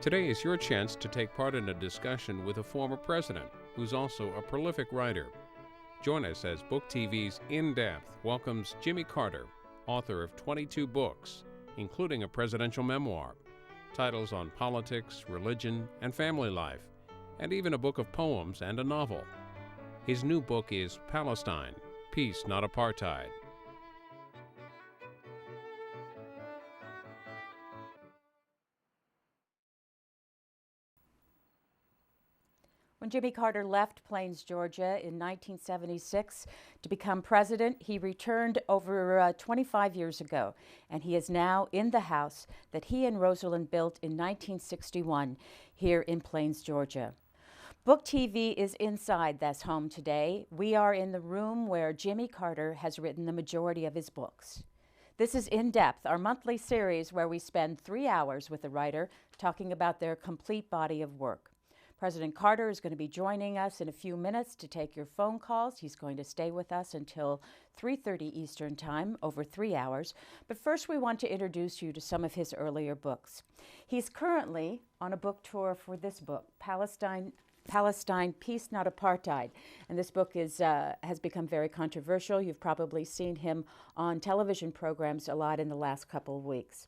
Today is your chance to take part in a discussion with a former president who's also a prolific writer. Join us as Book TV's In Depth welcomes Jimmy Carter, author of 22 books, including a presidential memoir, titles on politics, religion, and family life, and even a book of poems and a novel. His new book is Palestine, Peace, Not Apartheid. When Jimmy Carter left Plains, Georgia in 1976 to become president, he returned over 25 years ago, and he is now in the house that he and Rosalyn built in 1961 here in Plains, Georgia. Book TV is inside this home today. We are in the room where Jimmy Carter has written the majority of his books. This is In Depth, our monthly series where we spend 3 hours with the writer talking about their complete body of work. President Carter is going to be joining us in a few minutes to take your phone calls. He's going to stay with us until 3:30 Eastern Time, over 3 hours. But first, we want to introduce you to some of his earlier books. He's currently on a book tour for this book, Palestine, Peace, Not Apartheid. And this book has become very controversial. You've probably seen him on television programs a lot in the last couple of weeks.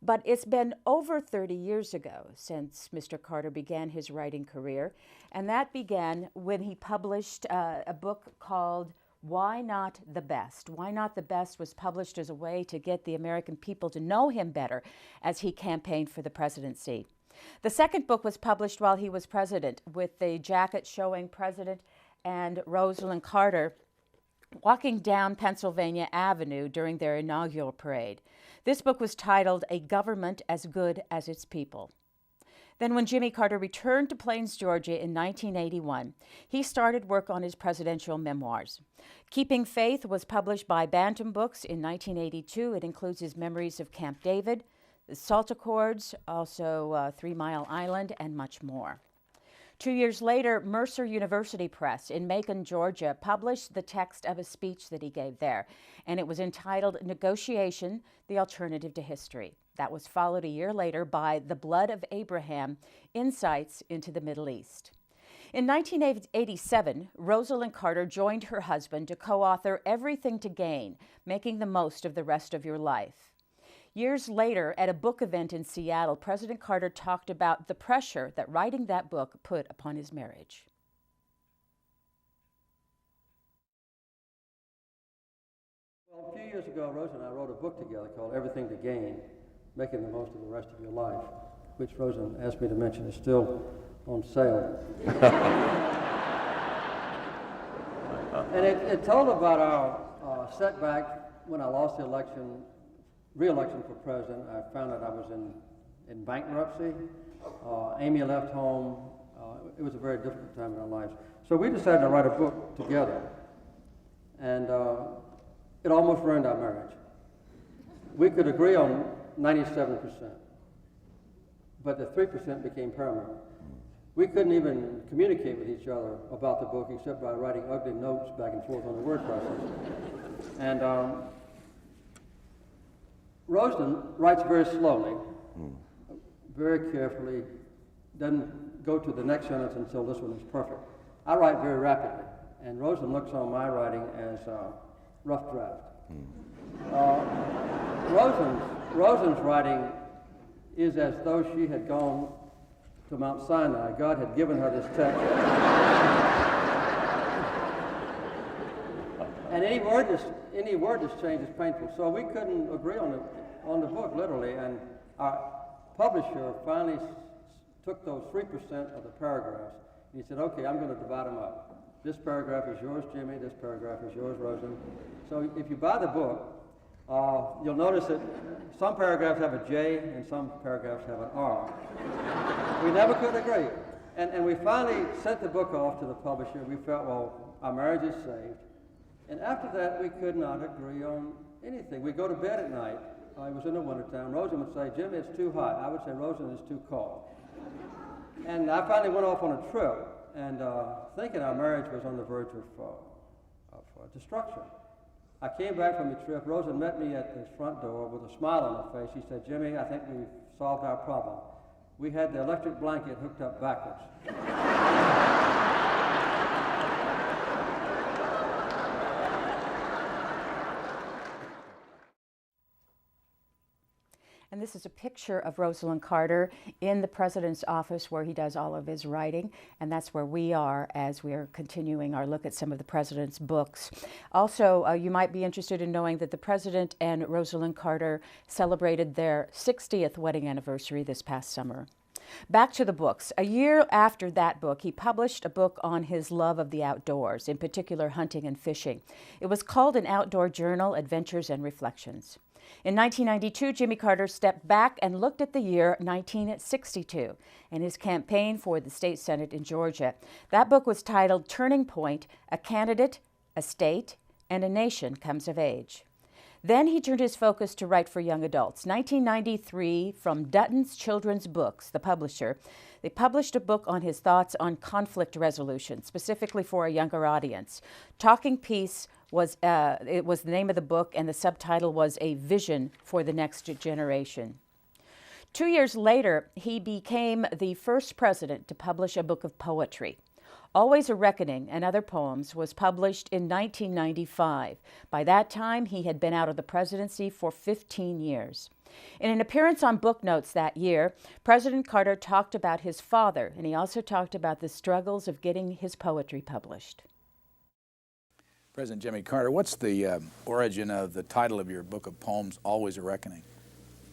But it's been over 30 years ago since Mr. Carter began his writing career, and that began when he published a book called Why Not the Best? Why Not the Best was published as a way to get the American people to know him better as he campaigned for the presidency. The second book was published while he was president, with the jacket showing President and Rosalyn Carter walking down Pennsylvania Avenue during their inaugural parade. This book was titled A Government as Good as Its People. Then when Jimmy Carter returned to Plains, Georgia in 1981, he started work on his presidential memoirs. Keeping Faith was published by Bantam Books in 1982. It includes his memories of Camp David, the SALT Accords, also 3 Mile Island, and much more. 2 years later, Mercer University Press in Macon, Georgia, published the text of a speech that he gave there, and it was entitled Negotiation, the Alternative to History. That was followed a year later by The Blood of Abraham, Insights into the Middle East. In 1987, Rosalyn Carter joined her husband to co-author Everything to Gain, Making the Most of the Rest of Your Life. Years later, at a book event in Seattle, President Carter talked about the pressure that writing that book put upon his marriage. Well, a few years ago, Rosa and I wrote a book together called Everything to Gain, Making the Most of the Rest of Your Life, which Rosa asked me to mention is still on sale. And it told about our setback when I lost the re-election for president. I found that I was in bankruptcy. Amy left home. It was a very difficult time in our lives. So we decided to write a book together. And it almost ruined our marriage. We could agree on 97%, but the 3% became paramount. We couldn't even communicate with each other about the book except by writing ugly notes back and forth on the word processor. And Rosalyn writes very slowly, very carefully, doesn't go to the next sentence until this one is perfect. I write very rapidly, and Rosalyn looks on my writing as rough draft. Rosalyn's writing is as though she had gone to Mount Sinai. God had given her this text. And any word that's changed is painful. So we couldn't agree on the book, literally, and our publisher finally took those 3% of the paragraphs, and he said, okay, I'm going to divide them up. This paragraph is yours, Jimmy. This paragraph is yours, Rosalyn. So if you buy the book, you'll notice that some paragraphs have a J and some paragraphs have an R. We never could agree. And we finally sent the book off to the publisher. We felt, well, our marriage is saved. And after that, we could not agree on anything. We'd go to bed at night. It was in the wintertime. Rosalyn would say, Jimmy, it's too hot. I would say, Rosalyn, it's too cold. And I finally went off on a trip, and thinking our marriage was on the verge of destruction. I came back from the trip. Rosalyn met me at the front door with a smile on her face. She said, Jimmy, I think we've solved our problem. we had the electric blanket hooked up backwards. And this is a picture of Rosalyn Carter in the president's office where he does all of his writing, and that's where we are as we are continuing our look at some of the president's books. Also, you might be interested in knowing that the president and Rosalyn Carter celebrated their 60th wedding anniversary this past summer. Back to the books. A year after that book, he published a book on his love of the outdoors, in particular hunting and fishing. It was called An Outdoor Journal, Adventures and Reflections. In 1992, Jimmy Carter stepped back and looked at the year 1962 and his campaign for the state senate in Georgia. That book was titled Turning Point: A Candidate, a State, and a Nation Comes of Age. Then he turned his focus to write for young adults. 1993, from Dutton's Children's Books, the publisher, they published a book on his thoughts on conflict resolution, specifically for a younger audience. Talking Peace was the name of the book, and the subtitle was A Vision for the Next Generation. 2 years later, he became the first president to publish a book of poetry. Always a Reckoning and Other Poems was published in 1995. By that time, he had been out of the presidency for 15 years. In an appearance on Book Notes that year, President Carter talked about his father, and he also talked about the struggles of getting his poetry published. President Jimmy Carter, what's the origin of the title of your book of poems, Always a Reckoning?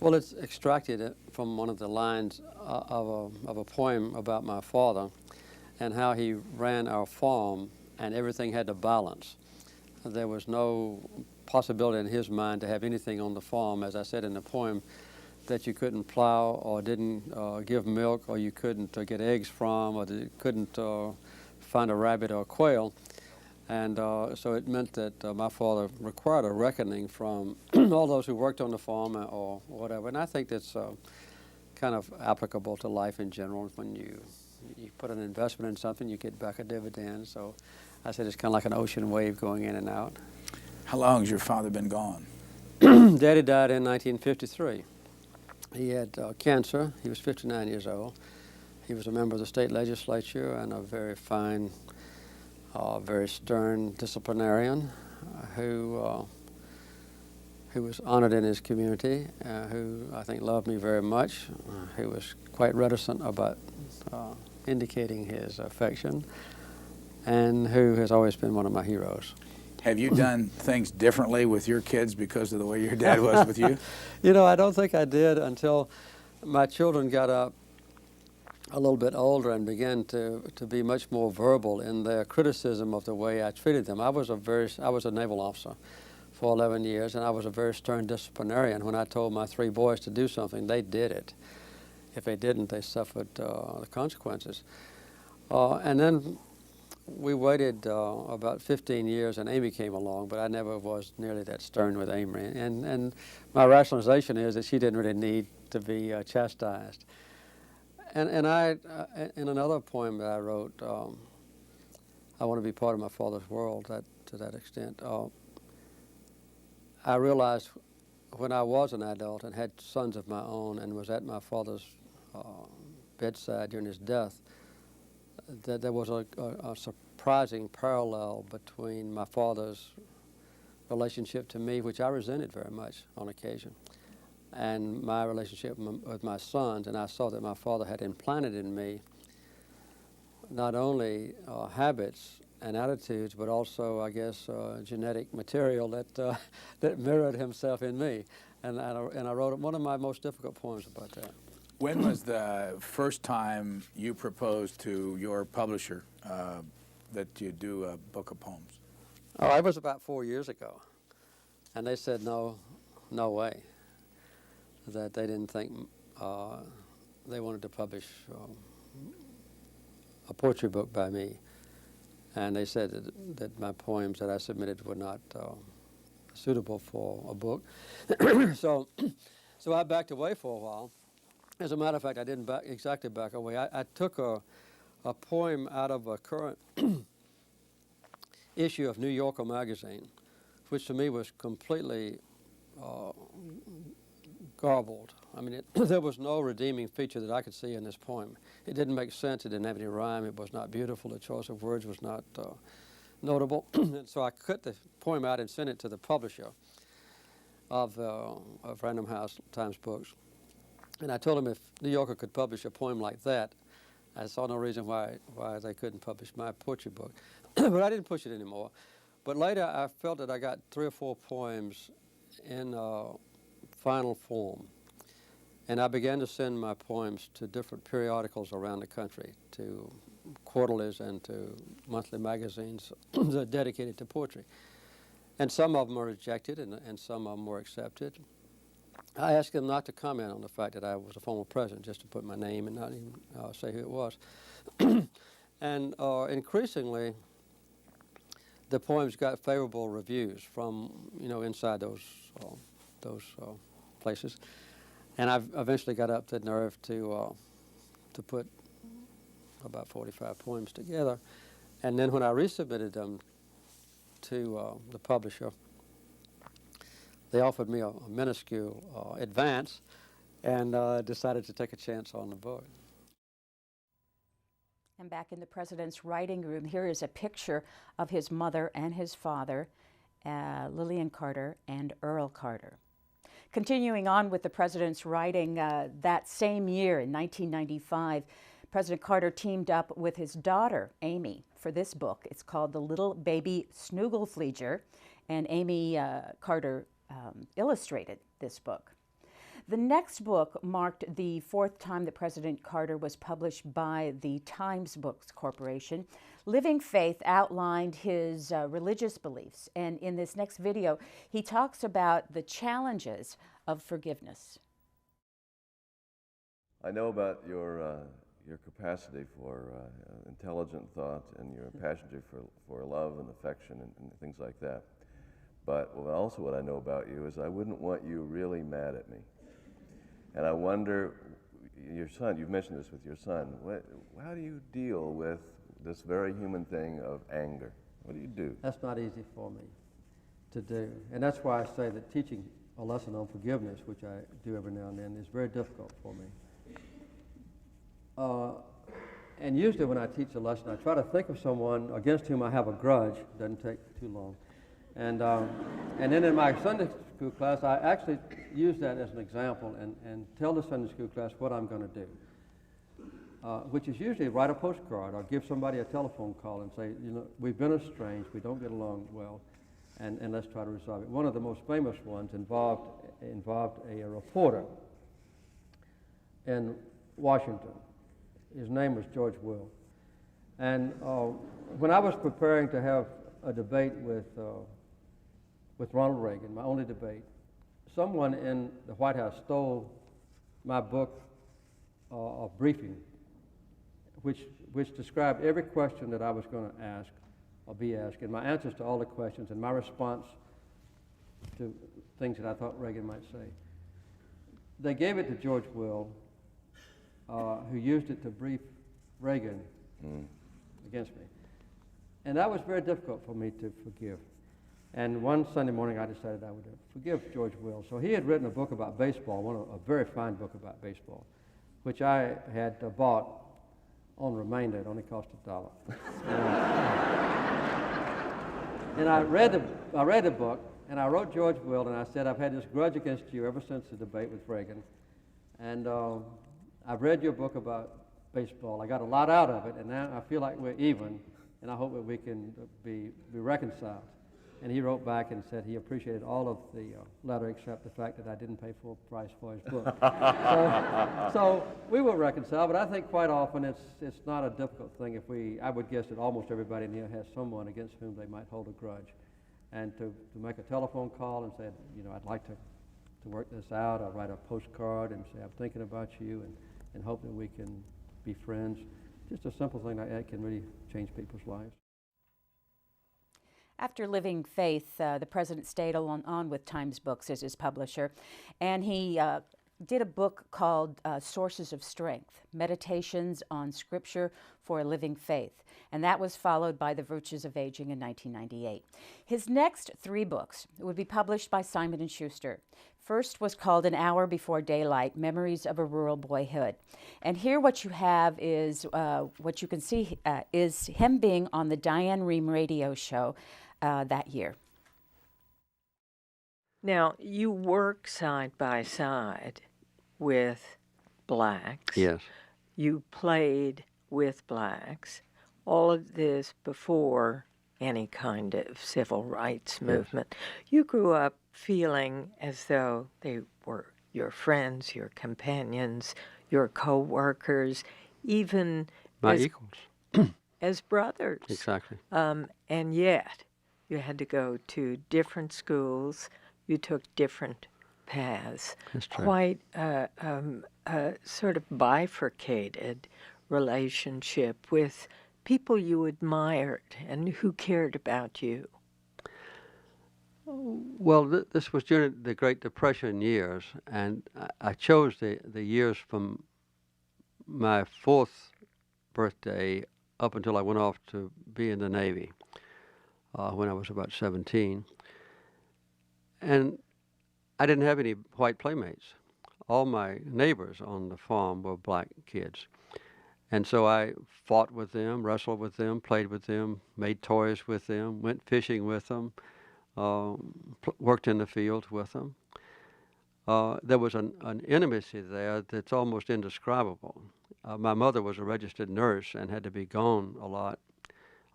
Well, it's extracted from one of the lines of a poem about my father and how he ran our farm and everything had to balance. There was no possibility in his mind to have anything on the farm, as I said in the poem, that you couldn't plow or didn't give milk, or you couldn't get eggs from, or you couldn't find a rabbit or a quail. And so it meant that my father required a reckoning from all those who worked on the farm or whatever. And I think that's kind of applicable to life in general. When you put an investment in something, you get back a dividend. So I said it's kind of like an ocean wave going in and out. How long has your father been gone? Daddy died in 1953. He had cancer. He was 59 years old. He was a member of the state legislature and a very fine, very stern disciplinarian who was honored in his community, who I think loved me very much, who was quite reticent about indicating his affection, and who has always been one of my heroes. Have you done things differently with your kids because of the way your dad was with you? You know, I don't think I did until my children got up a little bit older and began to be much more verbal in their criticism of the way I treated them. I was a naval officer for 11 years, and I was a very stern disciplinarian. When I told my three boys to do something, they did it. If they didn't, they suffered the consequences. And then we waited about 15 years, and Amy came along, but I never was nearly that stern with Amy. And my rationalization is that she didn't really need to be chastised. And I, in another poem that I wrote, I want to be part of my father's world, to that extent. I realized when I was an adult and had sons of my own and was at my father's bedside during his death, that there was a surprising parallel between my father's relationship to me, which I resented very much on occasion, and my relationship with my sons. And I saw that my father had implanted in me not only habits and attitudes, but also, I guess, genetic material that mirrored himself in me. And I wrote one of my most difficult poems about that. When was the first time you proposed to your publisher that you do a book of poems? Oh, it was about 4 years ago. And they said no way, that they didn't think they wanted to publish a poetry book by me. And they said that my poems that I submitted were not suitable for a book. So I backed away for a while. As a matter of fact, I didn't exactly back away. I took a poem out of a current issue of New Yorker magazine, which to me was completely garbled. I mean, there was no redeeming feature that I could see in this poem. It didn't make sense. It didn't have any rhyme. It was not beautiful. The choice of words was not notable. And so I cut the poem out and sent it to the publisher of Random House Times Books. And I told him if New Yorker could publish a poem like that, I saw no reason why they couldn't publish my poetry book. But I didn't push it anymore. But later I felt that I got 3 or 4 poems in final form. And I began to send my poems to different periodicals around the country, to quarterlies and to monthly magazines that are dedicated to poetry. And some of them were rejected and some of them were accepted. I asked them not to comment on the fact that I was a former president, just to put my name and not even say who it was. And increasingly, the poems got favorable reviews from, inside those places. And I eventually got up the nerve to put about 45 poems together. And then when I resubmitted them to the publisher, they offered me a minuscule advance and decided to take a chance on the book. And back in the president's writing room, here is a picture of his mother and his father, Lillian Carter and Earl Carter. Continuing on with the president's writing, that same year in 1995, President Carter teamed up with his daughter, Amy, for this book. It's called The Little Baby Snooglefleeger, and Amy Carter illustrated this book. The next book marked the 4th time that President Carter was published by the Times Books Corporation. Living Faith outlined his religious beliefs, and in this next video, he talks about the challenges of forgiveness. I know about your capacity for intelligent thought and your passion for love and affection and things like that. But also what I know about you is I wouldn't want you really mad at me. And I wonder, your son, you've mentioned this with your son, how do you deal with this very human thing of anger? What do you do? That's not easy for me to do. And that's why I say that teaching a lesson on forgiveness, which I do every now and then, is very difficult for me. And usually when I teach a lesson, I try to think of someone against whom I have a grudge. It doesn't take too long. And then in my Sunday school class, I actually use that as an example and tell the Sunday school class what I'm going to do, which is usually write a postcard or give somebody a telephone call and say, we've been estranged, we don't get along well, and let's try to resolve it. One of the most famous ones involved a reporter in Washington. His name was George Will. And when I was preparing to have a debate with Ronald Reagan, my only debate, someone in the White House stole my book of briefing, which described every question that I was going to ask or be asked, and my answers to all the questions, and my response to things that I thought Reagan might say. They gave it to George Will, who used it to brief Reagan against me. And that was very difficult for me to forgive. And one Sunday morning I decided I would forgive George Will. So he had written a book about baseball, a very fine book about baseball, which I had bought on remainder. It only cost $1. And I read the book, and I wrote George Will, and I said, I've had this grudge against you ever since the debate with Reagan. And I've read your book about baseball. I got a lot out of it, and now I feel like we're even, and I hope that we can be reconciled. And he wrote back and said he appreciated all of the letter except the fact that I didn't pay full price for his book. So we will reconcile, but I think quite often it's not a difficult thing I would guess that almost everybody in here has someone against whom they might hold a grudge. And to make a telephone call and say, I'd like to work this out, I'll write a postcard and say, I'm thinking about you and hope that we can be friends. Just a simple thing like that can really change people's lives. After Living Faith, the president stayed on with Times Books as his publisher, and he did a book called Sources of Strength, Meditations on Scripture for a Living Faith, and that was followed by The Virtues of Aging in 1998. His next 3 books would be published by Simon & Schuster. First was called An Hour Before Daylight, Memories of a Rural Boyhood. And here what you have is, what you can see is him being on the Diane Rehm radio show that year. Now, you work side by side with blacks. Yes. You played with blacks. All of this before any kind of civil rights movement. You grew up feeling as though they were your friends, your companions, your co-workers, even My as, equals. as brothers. Exactly. And yet, you had to go to different schools. You took different paths. That's true. Quite a sort of bifurcated relationship with people you admired and who cared about you. Well, this was during the Great Depression years, and I chose the years from my 4th birthday up until I went off to be in the Navy when I was about 17. And I didn't have any white playmates. All my neighbors on the farm were black kids. And so I fought with them, wrestled with them, played with them, made toys with them, went fishing with them, worked in the fields with them. There was an intimacy there that's almost indescribable. My mother was a registered nurse and had to be gone a lot,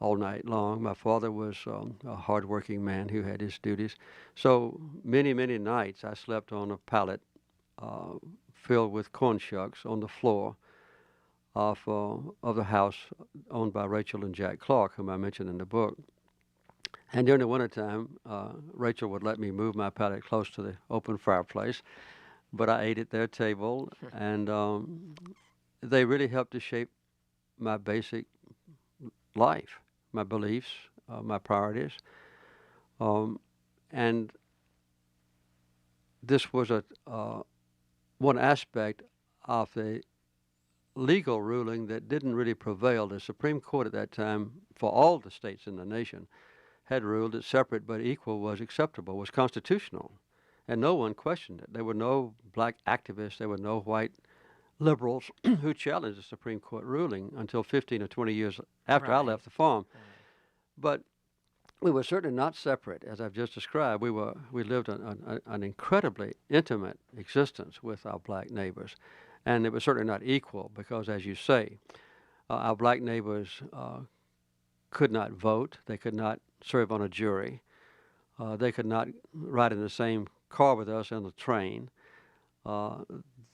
all night long. My father was a hard-working man who had his duties. So many, many nights I slept on a pallet filled with corn shucks on the floor of the house owned by Rachel and Jack Clark, whom I mentioned in the book. And during the wintertime, Rachel would let me move my pallet close to the open fireplace, but I ate at their table, and they really helped to shape my basic life, my beliefs, my priorities. And this was one aspect of the legal ruling that didn't really prevail. The Supreme Court at that time, for all the states in the nation, had ruled that separate but equal was acceptable, was constitutional, and no one questioned it. There were no black activists, there were no white liberals who challenged the Supreme Court ruling until 15 or 20 years after I left the farm. But we were certainly not separate, as I've just described. We lived an incredibly intimate existence with our black neighbors, and it was certainly not equal because, as you say, our black neighbors could not vote. They could not serve on a jury. They could not ride in the same car with us on the train.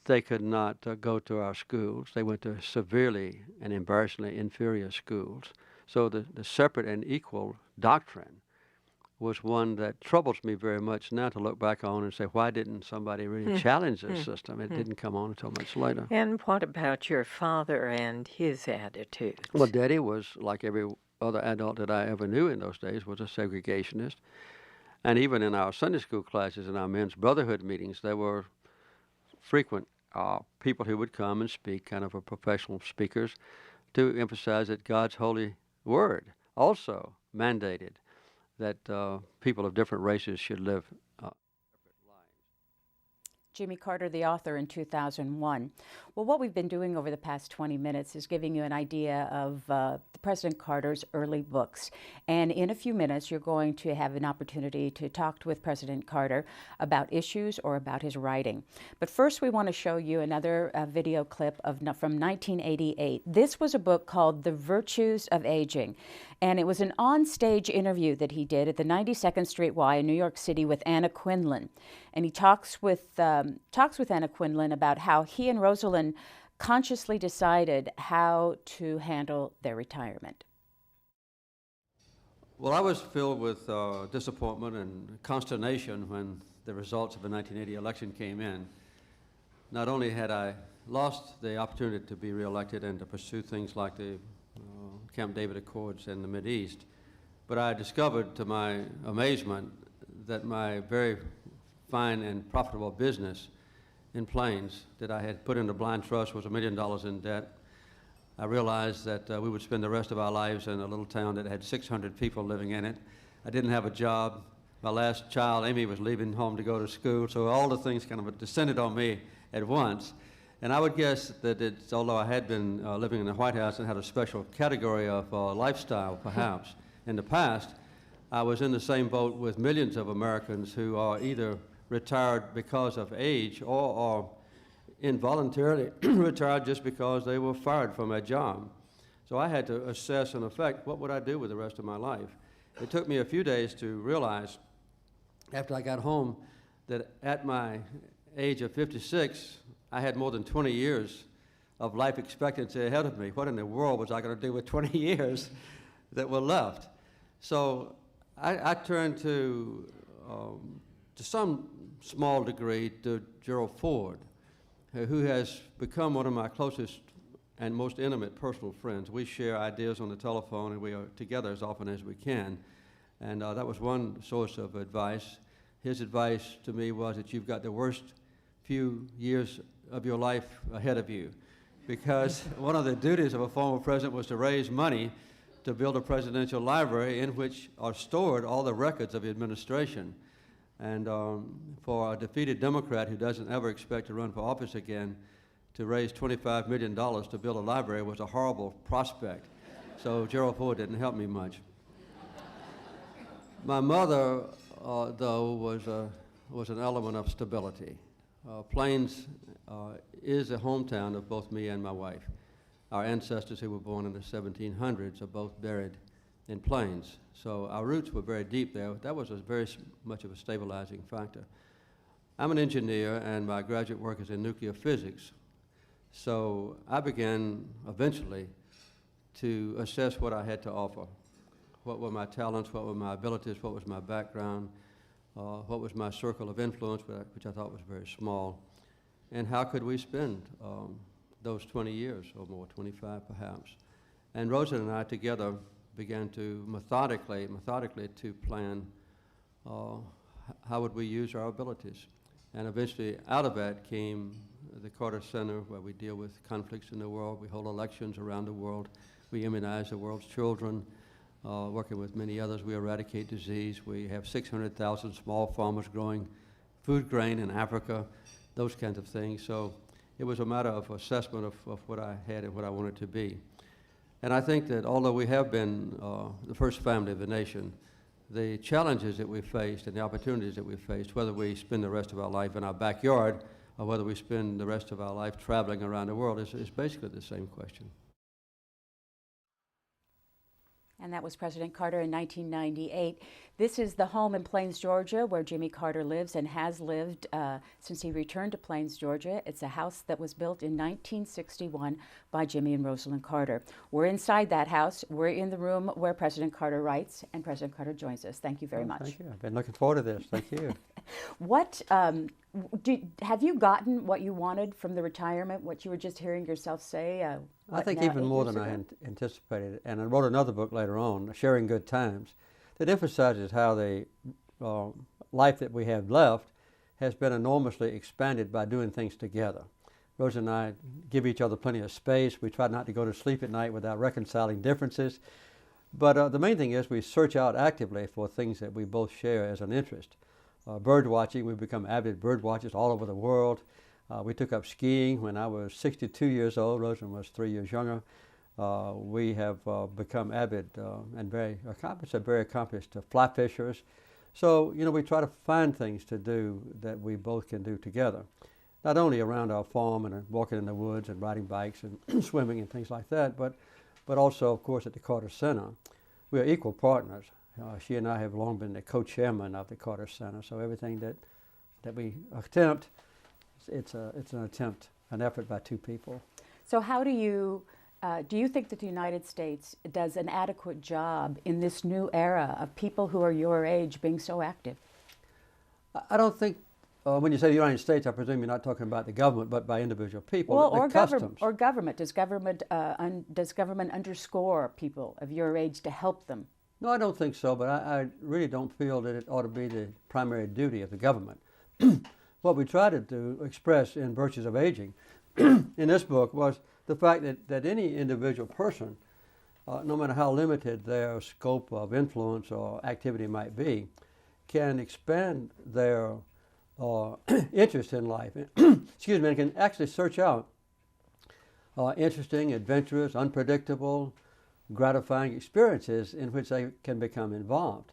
They could not go to our schools. They went to severely and embarrassingly inferior schools. So the separate and equal doctrine was one that troubles me very much now to look back on and say, why didn't somebody really challenge this system? It didn't come on until much later. And what about your father and his attitudes? Well, Daddy was, like every other adult that I ever knew in those days, was a segregationist. And even in our Sunday school classes and our men's brotherhood meetings, there were frequent people who would come and speak, kind of a professional speakers, to emphasize that God's holy word also mandated that people of different races should live separate lives. Jimmy Carter, the author, in 2001. Well, what we've been doing over the past 20 minutes is giving you an idea of President Carter's early books. And in a few minutes, you're going to have an opportunity to talk with President Carter about issues or about his writing. But first, we want to show you another video clip from 1988. This was a book called The Virtues of Aging. And it was an on-stage interview that he did at the 92nd Street Y in New York City with Anna Quindlen. And he talks with Anna Quindlen about how he and Rosalyn consciously decided how to handle their retirement. Well, I was filled with disappointment and consternation when the results of the 1980 election came in. Not only had I lost the opportunity to be reelected and to pursue things like the Camp David Accords in the Mideast, but I discovered to my amazement that my very fine and profitable business in planes that I had put into blind trust was $1 million in debt. I realized that we would spend the rest of our lives in a little town that had 600 people living in it. I didn't have a job. My last child, Amy, was leaving home to go to school, so all the things kind of descended on me at once. And I would guess that although I had been living in the White House and had a special category of lifestyle, perhaps, in the past, I was in the same boat with millions of Americans who are either retired because of age or are involuntarily retired just because they were fired from a job. So I had to assess, in effect, what would I do with the rest of my life? It took me a few days to realize, after I got home, that at my age of 56, I had more than 20 years of life expectancy ahead of me. What in the world was I going to do with 20 years that were left? So I turned to some small degree, to Gerald Ford, who has become one of my closest and most intimate personal friends. We share ideas on the telephone, and we are together as often as we can. And that was one source of advice. His advice to me was that you've got the worst few years of your life ahead of you, because one of the duties of a former president was to raise money to build a presidential library in which are stored all the records of the administration. And for a defeated Democrat who doesn't ever expect to run for office again, to raise $25 million to build a library was a horrible prospect. So Gerald Ford didn't help me much. My mother, though, was an element of stability. Plains is a hometown of both me and my wife. Our ancestors who were born in the 1700s are both buried in Plains. So our roots were very deep there. That was very much of a stabilizing factor. I'm an engineer, and my graduate work is in nuclear physics. So I began eventually to assess what I had to offer. What were my talents, what were my abilities, what was my background, what was my circle of influence, which I thought was very small, and how could we spend those 20 years or more, 25 perhaps. And Rosalyn and I together began to methodically to plan how would we use our abilities. And eventually out of that came the Carter Center, where we deal with conflicts in the world. We hold elections around the world. We immunize the world's children. Working with many others, we eradicate disease. We have 600,000 small farmers growing food grain in Africa, those kinds of things. So it was a matter of assessment of what I had and what I wanted to be. And I think that although we have been the first family of the nation, the challenges that we faced and the opportunities that we faced, whether we spend the rest of our life in our backyard or whether we spend the rest of our life traveling around the world, is basically the same question. And that was President Carter in 1998. This is the home in Plains, Georgia, where Jimmy Carter lives and has lived since he returned to Plains, Georgia. It's a house that was built in 1961 by Jimmy and Rosalyn Carter. We're inside that house. We're in the room where President Carter writes, and President Carter joins us. Thank you very much. Thank you. I've been looking forward to this. Thank you. What have you gotten what you wanted from the retirement, what you were just hearing yourself say? I think even more than I anticipated. And I wrote another book later on, Sharing Good Times, that emphasizes how the life that we have left has been enormously expanded by doing things together. Rose and I give each other plenty of space. We try not to go to sleep at night without reconciling differences. But the main thing is we search out actively for things that we both share as an interest. Bird watching, we've become avid bird watchers all over the world. We took up skiing when I was 62 years old. Rosalyn was 3 years younger. We have become avid and very accomplished fly fishers. So, you know, we try to find things to do that we both can do together. Not only around our farm and walking in the woods and riding bikes and swimming and things like that, but also, of course, at the Carter Center. We are equal partners. She and I have long been the co-chairman of the Carter Center, so everything that we attempt, it's an attempt, an effort by two people. So how do you think that the United States does an adequate job in this new era of people who are your age being so active? I don't think, when you say the United States, I presume you're not talking about the government, but by individual people. Well, or government. Does government underscore people of your age to help them? No, I don't think so, but I really don't feel that it ought to be the primary duty of the government. what we tried to express in Virtues of Aging in this book was the fact that any individual person, no matter how limited their scope of influence or activity might be, can expand their interest in life. Excuse me, and can actually search out interesting, adventurous, unpredictable, gratifying experiences in which they can become involved.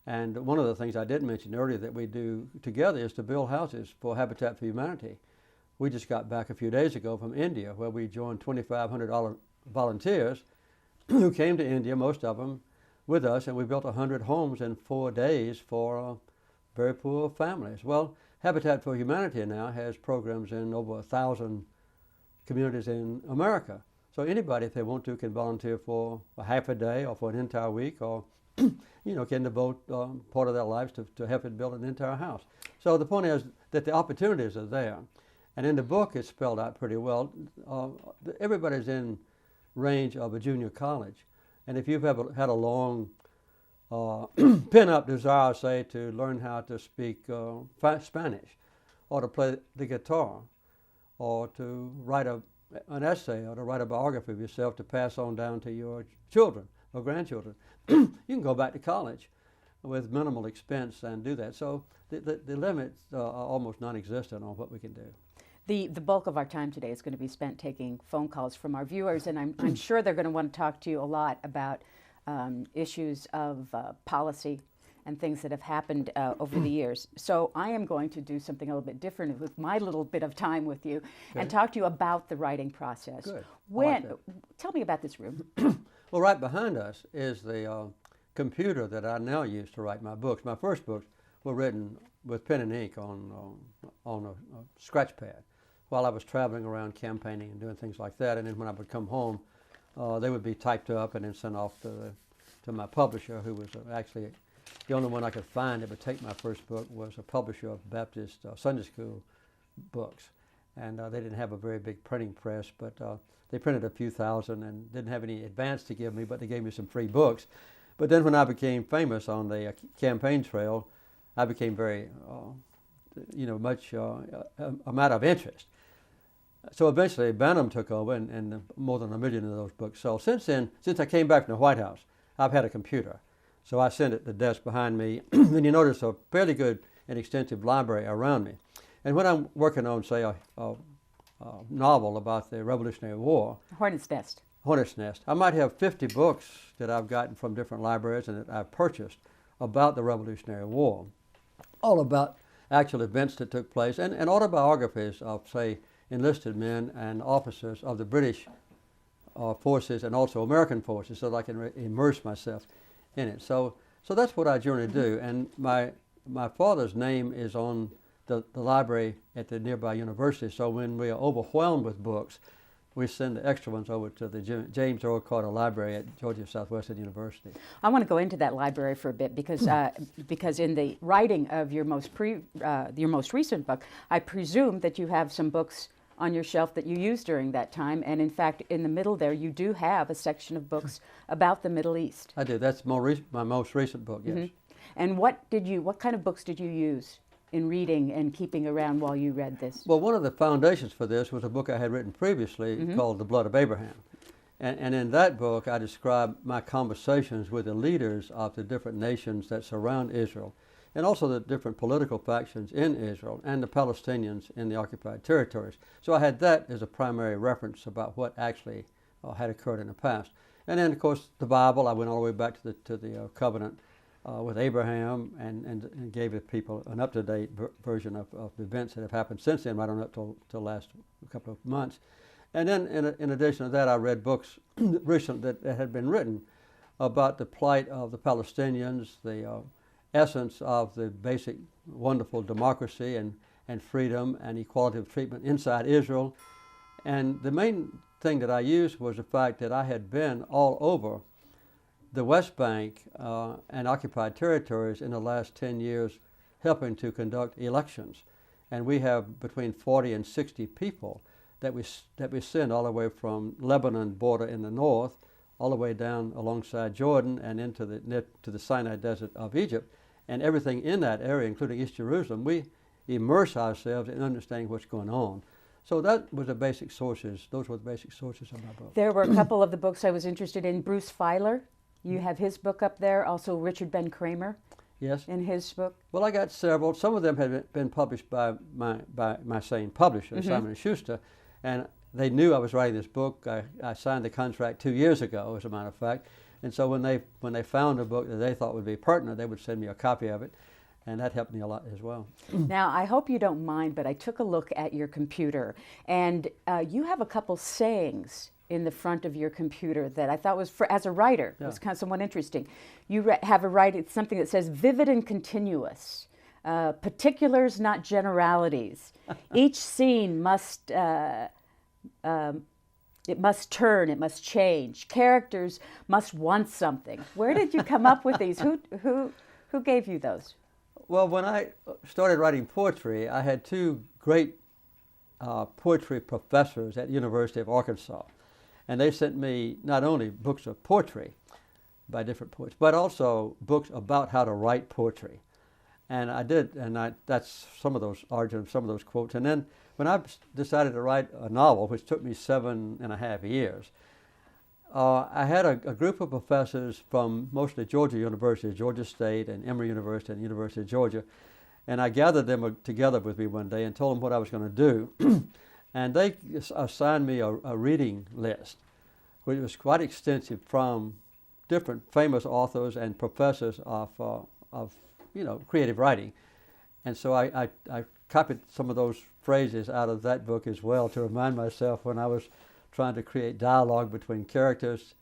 And one of the things I did mention earlier that we do together is to build houses for Habitat for Humanity. We just got back a few days ago from India, where we joined 2,500 volunteers who came to India, most of them with us, and we built 100 homes in 4 days for very poor families. Well, Habitat for Humanity now has programs in over 1,000 communities in America. So anybody, if they want to, can volunteer for a half a day or for an entire week, or can devote part of their lives to helping build an entire house. So the point is that the opportunities are there. And in the book, it's spelled out pretty well. Everybody's in range of a junior college. And if you've ever had a long pin-up desire, say, to learn how to speak Spanish, or to play the guitar, or to write an essay, or to write a biography of yourself to pass on down to your children or grandchildren, you can go back to college with minimal expense and do that. So the limits are almost non-existent on what we can do. The bulk of our time today is going to be spent taking phone calls from our viewers, and I'm sure they're going to want to talk to you a lot about issues of policy and things that have happened over the years. So I am going to do something a little bit different with my little bit of time with you and talk to you about the writing process. Good. Tell me about this room. Well, right behind us is the computer that I now use to write my books. My first books were written with pen and ink on a scratch pad while I was traveling around campaigning and doing things like that. And then when I would come home, they would be typed up and then sent off to my publisher, who was actually the only one I could find that would take my first book. Was a publisher of Baptist Sunday school books. And they didn't have a very big printing press, but they printed a few thousand and didn't have any advance to give me, but they gave me some free books. But then when I became famous on the campaign trail, I became very, much a matter of interest. So eventually Bantam took over, and more than 1 million of those books sold. Since then, since I came back from the White House, I've had a computer. So I sent it to the desk behind me, and you notice a fairly good and extensive library around me. And when I'm working on, say, a novel about the Revolutionary War, Hornet's Nest. Hornet's Nest, I might have 50 books that I've gotten from different libraries and that I've purchased about the Revolutionary War, all about actual events that took place, and autobiographies of, say, enlisted men and officers of the British forces and also American forces, so that I can immerse myself in it. So that's what I generally do. And my father's name is on the library at the nearby university, so when we are overwhelmed with books, we send the extra ones over to the James Earl Carter Library at Georgia Southwestern University. I want to go into that library for a bit because because in the writing of your most recent book, I presume that you have some books on your shelf that you used during that time, and in fact, in the middle there, you do have a section of books about the Middle East. I do. That's my most recent book. Yes. Mm-hmm. And what kind of books did you use in reading and keeping around while you read this? Well, one of the foundations for this was a book I had written previously called The Blood of Abraham. And in that book, I describe my conversations with the leaders of the different nations that surround Israel, and also the different political factions in Israel and the Palestinians in the occupied territories. So I had that as a primary reference about what actually had occurred in the past. And then, of course, the Bible, I went all the way back to the covenant with Abraham and gave the people an up-to-date version of events that have happened since then, right on up till last couple of months. And then, in addition to that, I read books recent that had been written about the plight of the Palestinians, the essence of the basic wonderful democracy and freedom and equality of treatment inside Israel. And the main thing that I used was the fact that I had been all over the West Bank and occupied territories in the last 10 years helping to conduct elections. And we have between 40 and 60 people that we send all the way from Lebanon border in the north, all the way down alongside Jordan and into to the Sinai Desert of Egypt. And everything in that area, including East Jerusalem, we immerse ourselves in understanding what's going on. So that was the basic sources. Those were the basic sources of my book. There were a couple of the books I was interested in. Bruce Feiler, you have his book up there. Also Richard Ben Kramer. Yes. In his book. Well, I got several. Some of them had been published by my same publisher, Simon & Schuster, and they knew I was writing this book. I signed the contract 2 years ago, as a matter of fact. And so when they found a book that they thought would be pertinent, they would send me a copy of it, and that helped me a lot as well. Now, I hope you don't mind, but I took a look at your computer, and you have a couple sayings in the front of your computer that I thought was, as a writer, was kind of somewhat interesting. You have a writing, something that says vivid and continuous, particulars, not generalities. Each scene must, it must turn, it must change. Characters must want something. Where did you come up with these? Who gave you those? Well, when I started writing poetry, I had two great poetry professors at the University of Arkansas. And they sent me not only books of poetry by different poets, but also books about how to write poetry. And I did, and that's some of those origins, some of those quotes. And then when I decided to write a novel, which took me 7.5 years, I had a group of professors from mostly Georgia University, Georgia State, and Emory University, and University of Georgia. And I gathered them together with me one day and told them what I was going to do. And they assigned me a reading list, which was quite extensive, from different famous authors and professors of creative writing. And so I copied some of those phrases out of that book as well to remind myself when I was trying to create dialogue between characters,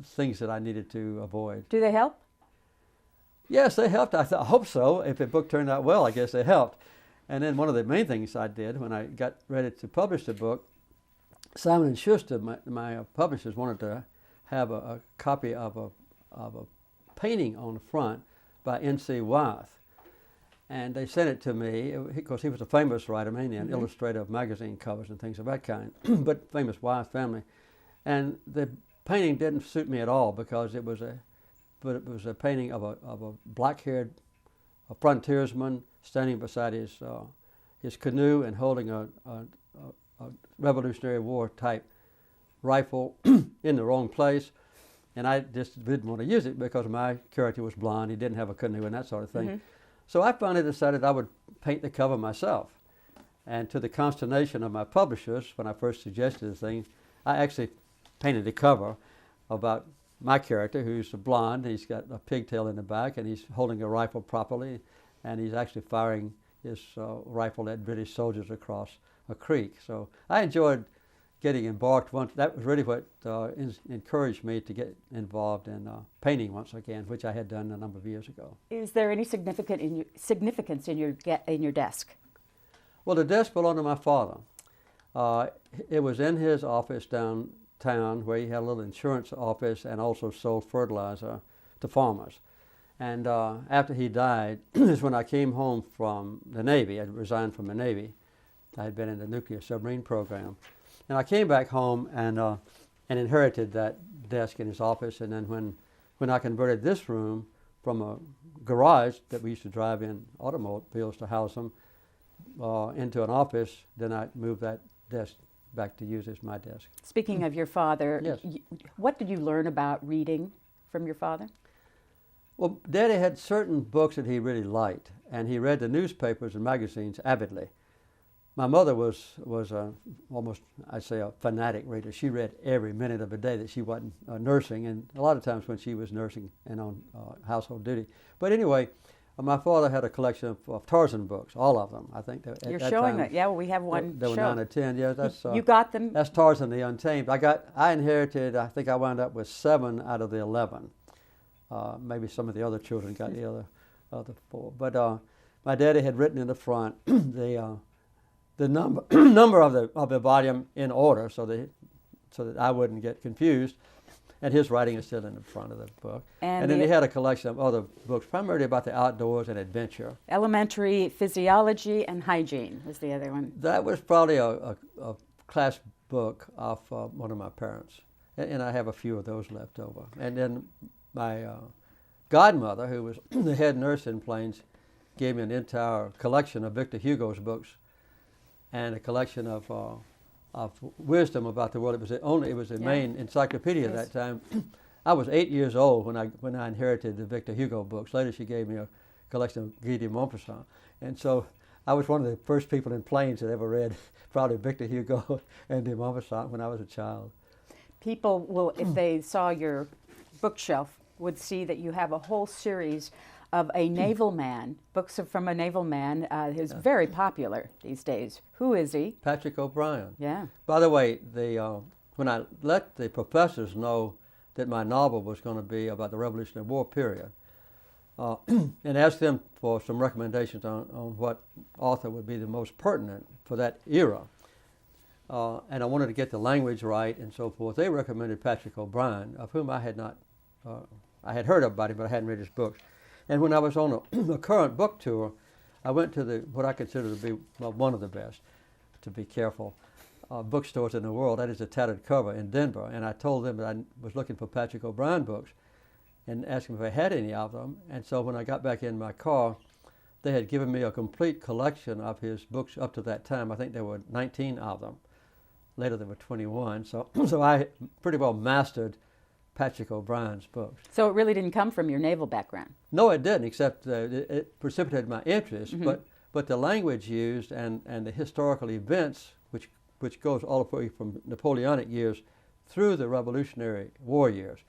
things that I needed to avoid. Do they help? Yes, they helped. I hope so. If the book turned out well, I guess they helped. And then one of the main things I did when I got ready to publish the book, Simon & Schuster, my publishers, wanted to have a copy of a painting on the front by N.C. Wyeth. And they sent it to me, because he was a famous writer, mainly an illustrator of magazine covers and things of that kind, but famous Wyeth family. And the painting didn't suit me at all, because it was a painting of a black-haired frontiersman standing beside his canoe and holding a Revolutionary War type rifle in the wrong place. And I just didn't want to use it because my character was blonde, he didn't have a canoe and that sort of thing. So I finally decided I would paint the cover myself. And to the consternation of my publishers, when I first suggested the thing, I actually painted the cover about my character, who's a blonde. He's got a pigtail in the back, and he's holding a rifle properly, and he's actually firing his rifle at British soldiers across a creek. So I enjoyed getting embarked once. That was really what encouraged me to get involved in painting once again, which I had done a number of years ago. Is there any significance in your desk? Well, the desk belonged to my father. It was in his office downtown, where he had a little insurance office and also sold fertilizer to farmers. And after he died is when I came home from the Navy. I resigned from the Navy. I had been in the nuclear submarine program. And I came back home and inherited that desk in his office. And then when I converted this room from a garage that we used to drive in automobiles to house them into an office, then I moved that desk back to use as my desk. Speaking of your father, yes. What did you learn about reading from your father? Well, Daddy had certain books that he really liked, and he read the newspapers and magazines avidly. My mother was almost, I'd say, a fanatic reader. She read every minute of the day that she wasn't nursing, and a lot of times when she was nursing and on household duty. But anyway, my father had a collection of Tarzan books, all of them. I think that You're at that showing time, it. Yeah, well, we have one. There were 9 or 10. Yeah, that's you got them. That's Tarzan the Untamed. I inherited. I think I wound up with 7 out of the 11. Maybe some of the other children got the other 4. But my daddy had written in the front the number of the volume in order, so that I wouldn't get confused. And his writing is still in the front of the book. And then he had a collection of other books, primarily about the outdoors and adventure. Elementary Physiology and Hygiene was the other one. That was probably a class book of one of my parents. And I have a few of those left over. And then my godmother, who was the head nurse in Plains, gave me an entire collection of Victor Hugo's books and a collection of wisdom about the world. It was the main encyclopedia at that time. I was 8 years old when I inherited the Victor Hugo books. Later she gave me a collection of Guy de Maupassant. And so I was one of the first people in planes that ever read probably Victor Hugo and de Maupassant when I was a child. People will, if they saw your bookshelf, would see that you have a whole series of a naval man, books from a naval man who's very popular these days. Who is he? Patrick O'Brien. Yeah. By the way, when I let the professors know that my novel was going to be about the Revolutionary War period, and asked them for some recommendations on what author would be the most pertinent for that era, and I wanted to get the language right and so forth, they recommended Patrick O'Brien, of whom I had not, I had heard about him, but I hadn't read his books. And when I was on a current book tour, I went to what I consider to be one of the best, to be careful, bookstores in the world. That is the Tattered Cover in Denver. And I told them that I was looking for Patrick O'Brien books and asked them if I had any of them. And so when I got back in my car, they had given me a complete collection of his books up to that time. I think there were 19 of them. Later there were 21. So I pretty well mastered Patrick O'Brien's books. So it really didn't come from your naval background? No, it didn't, except it precipitated my interest. Mm-hmm. But the language used and the historical events, which goes all the way from Napoleonic years through the Revolutionary War years,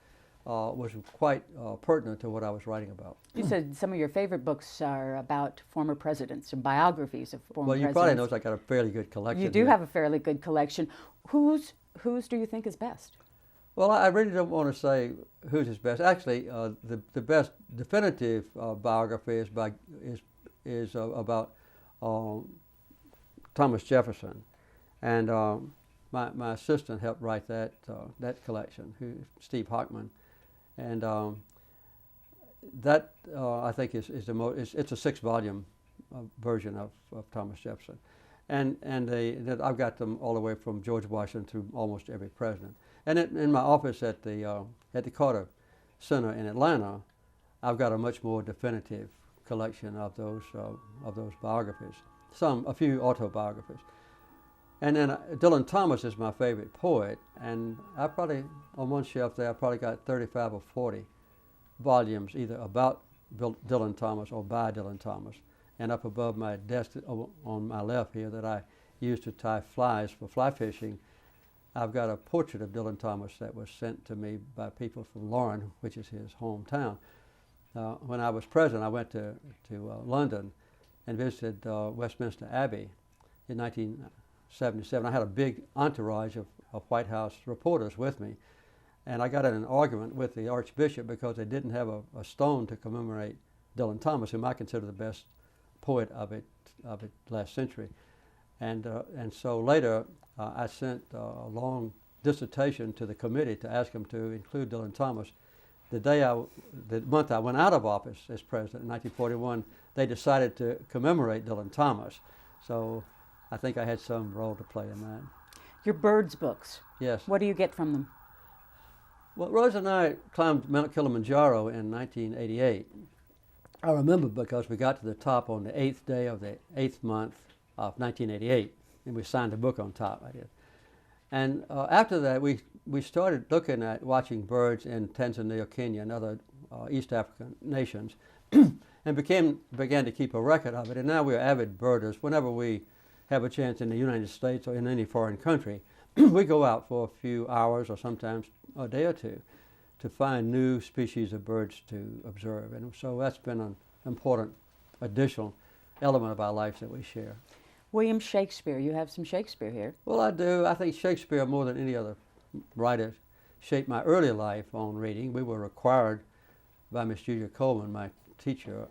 was quite pertinent to what I was writing about. You said some of your favorite books are about former presidents and biographies of former presidents. Well, you probably know I got a fairly good collection. You do have a fairly good collection. Whose do you think is best? Well, I really don't want to say who's his best. Actually, the best definitive biography is about Thomas Jefferson, and my assistant helped write that collection, Steve Hockman, and that I think is the most. It's a 6-volume version of Thomas Jefferson, and I've got them all the way from George Washington through almost every president. And in my office at the Carter Center in Atlanta, I've got a much more definitive collection of those biographies. A few autobiographies. And then Dylan Thomas is my favorite poet, and I probably, on one shelf there, I probably got 35 or 40 volumes either about Dylan Thomas or by Dylan Thomas. And up above my desk on my left here that I use to tie flies for fly fishing, I've got a portrait of Dylan Thomas that was sent to me by people from Lauren, which is his hometown. When I was president, I went to London and visited Westminster Abbey in 1977. I had a big entourage of White House reporters with me, and I got in an argument with the Archbishop because they didn't have a stone to commemorate Dylan Thomas, whom I consider the best poet of it last century. And so later, I sent a long dissertation to the committee to ask them to include Dylan Thomas. The month I went out of office as president in 1941, they decided to commemorate Dylan Thomas. So I think I had some role to play in that. Your birds books. Yes. What do you get from them? Well, Rose and I climbed Mount Kilimanjaro in 1988. I remember because we got to the top on the 8th day of the 8th month of 1988, and we signed a book on top. I did. And after that, we started looking at watching birds in Tanzania, Kenya, and other East African nations, and began to keep a record of it. And now we're avid birders. Whenever we have a chance in the United States or in any foreign country, we go out for a few hours or sometimes a day or two to find new species of birds to observe. And so that's been an important additional element of our lives that we share. William Shakespeare. You have some Shakespeare here. Well, I do. I think Shakespeare, more than any other writer, shaped my early life on reading. We were required by Miss Julia Coleman, my teacher,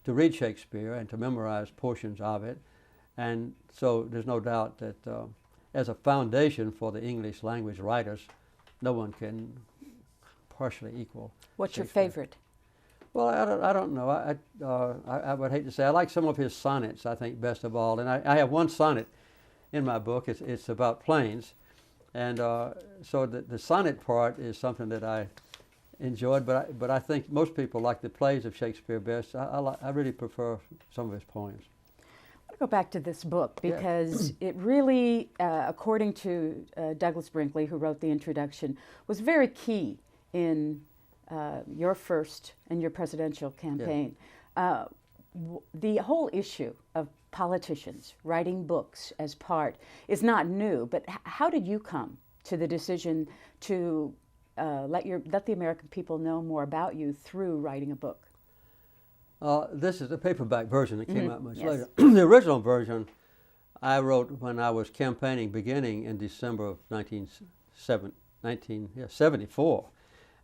to read Shakespeare and to memorize portions of it. And so there's no doubt that as a foundation for the English language writers, no one can partially equal What's your Shakespeare. favorite? Well, I don't know. I would hate to say. I like some of his sonnets, I think, best of all. And I have one sonnet in my book. It's about planes. And so the sonnet part is something that I enjoyed, but I think most people like the plays of Shakespeare best. I really prefer some of his poems. I want to go back to this book because it really, according to Douglas Brinkley, who wrote the introduction, was very key in your first and your presidential campaign. Yeah. The whole issue of politicians writing books as part is not new, but how did you come to the decision to let the American people know more about you through writing a book? This is the paperback version that came out much later. The original version I wrote when I was campaigning beginning in December of 1974.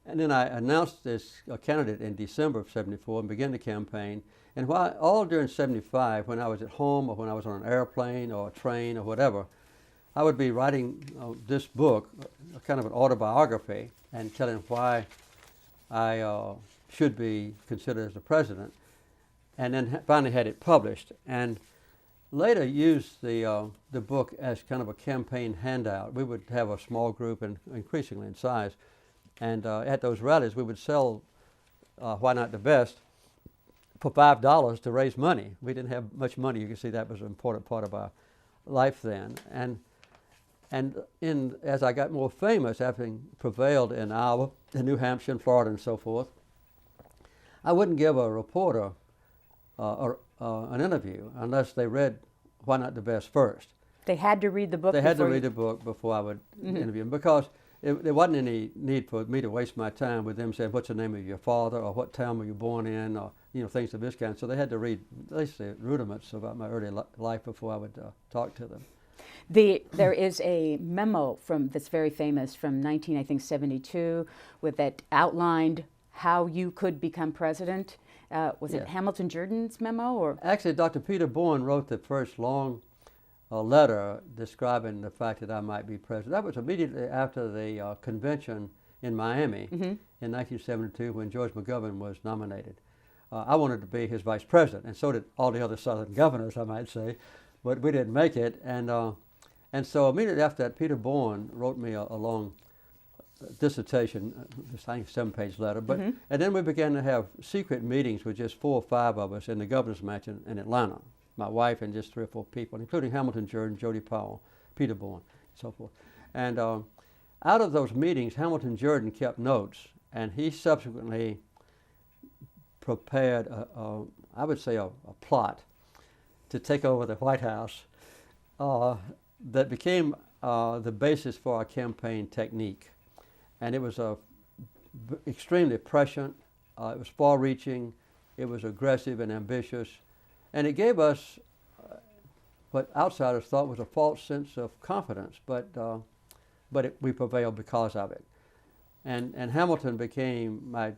And then I announced as a candidate in December of 74 and began the campaign. And all during 75, when I was at home or when I was on an airplane or a train or whatever, I would be writing this book, kind of an autobiography, and telling why I should be considered as the president. And then finally had it published. And later used the book as kind of a campaign handout. We would have a small group, and increasingly in size. And at those rallies, we would sell Why Not the Best for $5 to raise money. We didn't have much money. You can see that was an important part of our life then. And as I got more famous, having prevailed in Iowa, in New Hampshire, and Florida, and so forth, I wouldn't give a reporter an interview unless they read Why Not the Best first. They had to read the book. They had to read the book before I would interview them, because there wasn't any need for me to waste my time with them saying, what's the name of your father, or what town were you born in, or things of this kind. So they had to read at least the rudiments about my early life before I would talk to them. There is a memo that's very famous from 1972 that outlined how you could become president. Was it Hamilton Jordan's memo? Or actually, Dr. Peter Bourne wrote the first long letter describing the fact that I might be president. That was immediately after the convention in Miami in 1972 when George McGovern was nominated. I wanted to be his vice president, and so did all the other Southern governors, I might say, but we didn't make it. And so immediately after that, Peter Bourne wrote me a long dissertation, I think a 7-page letter. But and then we began to have secret meetings with just 4 or 5 of us in the governor's mansion in Atlanta. My wife and just 3 or 4 people, including Hamilton Jordan, Jody Powell, Peter Bourne, and so forth. And out of those meetings, Hamilton Jordan kept notes, and he subsequently prepared, I would say, a plot to take over the White House that became the basis for our campaign technique. And it was extremely prescient, it was far-reaching, it was aggressive and ambitious, and it gave us what outsiders thought was a false sense of confidence, but we prevailed because of it. And Hamilton became my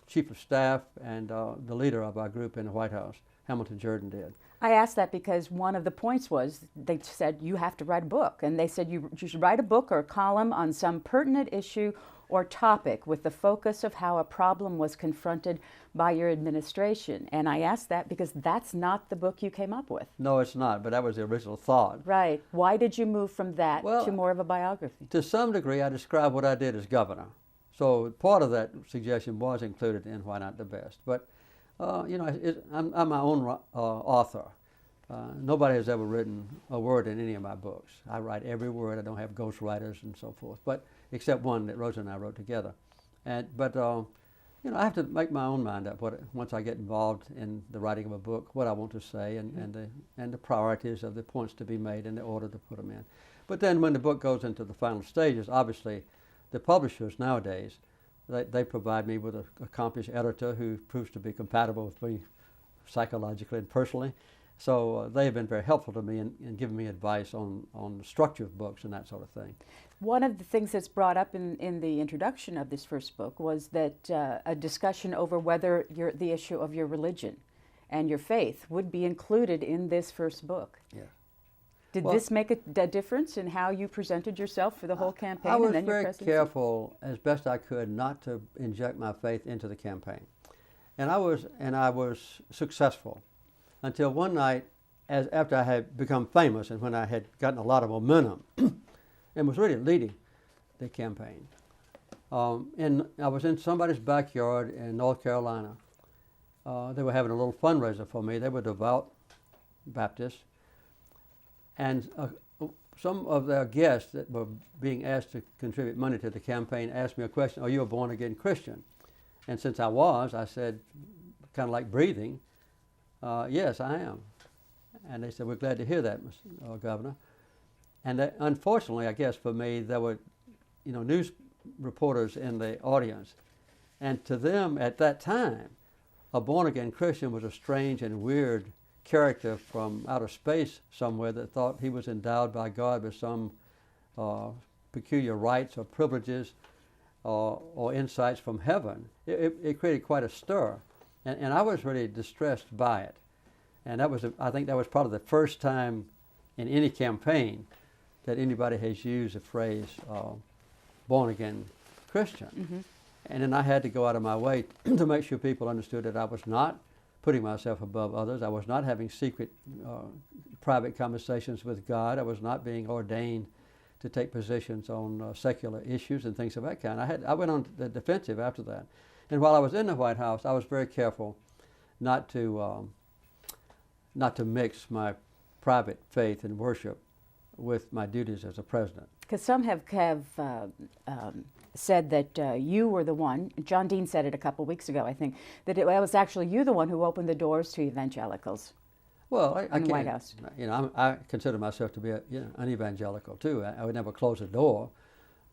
chief of staff and the leader of our group in the White House. Hamilton Jordan did. I asked that because one of the points was they said you have to write a book, and they said you should write a book or a column on some pertinent issue or topic with the focus of how a problem was confronted by your administration. And I asked that because that's not the book you came up with. No, it's not, but that was the original thought. Right. Why did you move from that to more of a biography? To some degree, I described what I did as governor. So part of that suggestion was included in Why Not the Best. But I'm my own author. Nobody has ever written a word in any of my books. I write every word. I don't have ghostwriters and so forth, but except one that Rosa and I wrote together. But I have to make my own mind up once I get involved in the writing of a book, what I want to say and the priorities of the points to be made and the order to put them in. But then when the book goes into the final stages, obviously the publishers nowadays, they provide me with an accomplished editor who proves to be compatible with me psychologically and personally. So they have been very helpful to me in giving me advice on the structure of books and that sort of thing. One of the things that's brought up in the introduction of this first book was that a discussion over whether the issue of your religion and your faith would be included in this first book. Yeah. Did this make a difference in how you presented yourself for the whole campaign? I was and then your very presidency? careful, as best I could, not to inject my faith into the campaign, and I was successful until one night, after I had become famous and when I had gotten a lot of momentum and was really leading the campaign. I was in somebody's backyard in North Carolina. They were having a little fundraiser for me. They were devout Baptists. And some of their guests that were being asked to contribute money to the campaign asked me a question, are you a born-again Christian? And since I was, I said, kind of like breathing, yes, I am. And they said, we're glad to hear that, Mr. Governor. And unfortunately, I guess for me, there were, news reporters in the audience. And to them, at that time, a born-again Christian was a strange and weird character from outer space somewhere that thought he was endowed by God with some peculiar rights or privileges or insights from heaven. It created quite a stir. And I was really distressed by it. And I think that was probably the first time in any campaign that anybody has used the phrase born-again Christian. Mm-hmm. And then I had to go out of my way to make sure people understood that I was not putting myself above others. I was not having secret, private conversations with God. I was not being ordained to take positions on secular issues and things of that kind. I went on the defensive after that. And while I was in the White House, I was very careful not to mix my private faith and worship with my duties as a president. Because some have said that you were the one, John Dean said it a couple weeks ago, I think, that it was actually you the one who opened the doors to evangelicals. Well, I in the White House. I consider myself to be an evangelical too. I would never close a door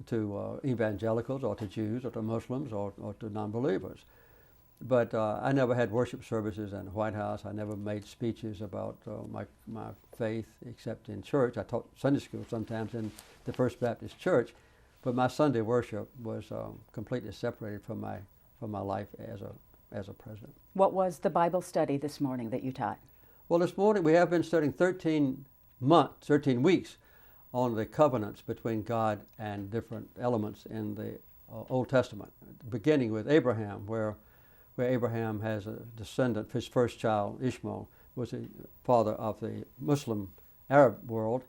to evangelicals or to Jews or to Muslims or to non-believers. But I never had worship services in the White House. I never made speeches about my faith except in church. I taught Sunday school sometimes in the First Baptist Church, but my Sunday worship was completely separated from my life as a president. What was the Bible study this morning that you taught? Well, this morning we have been studying 13 weeks on the covenants between God and different elements in the Old Testament, beginning with Abraham, where Abraham has a descendant. His first child, Ishmael, was the father of the Muslim Arab world.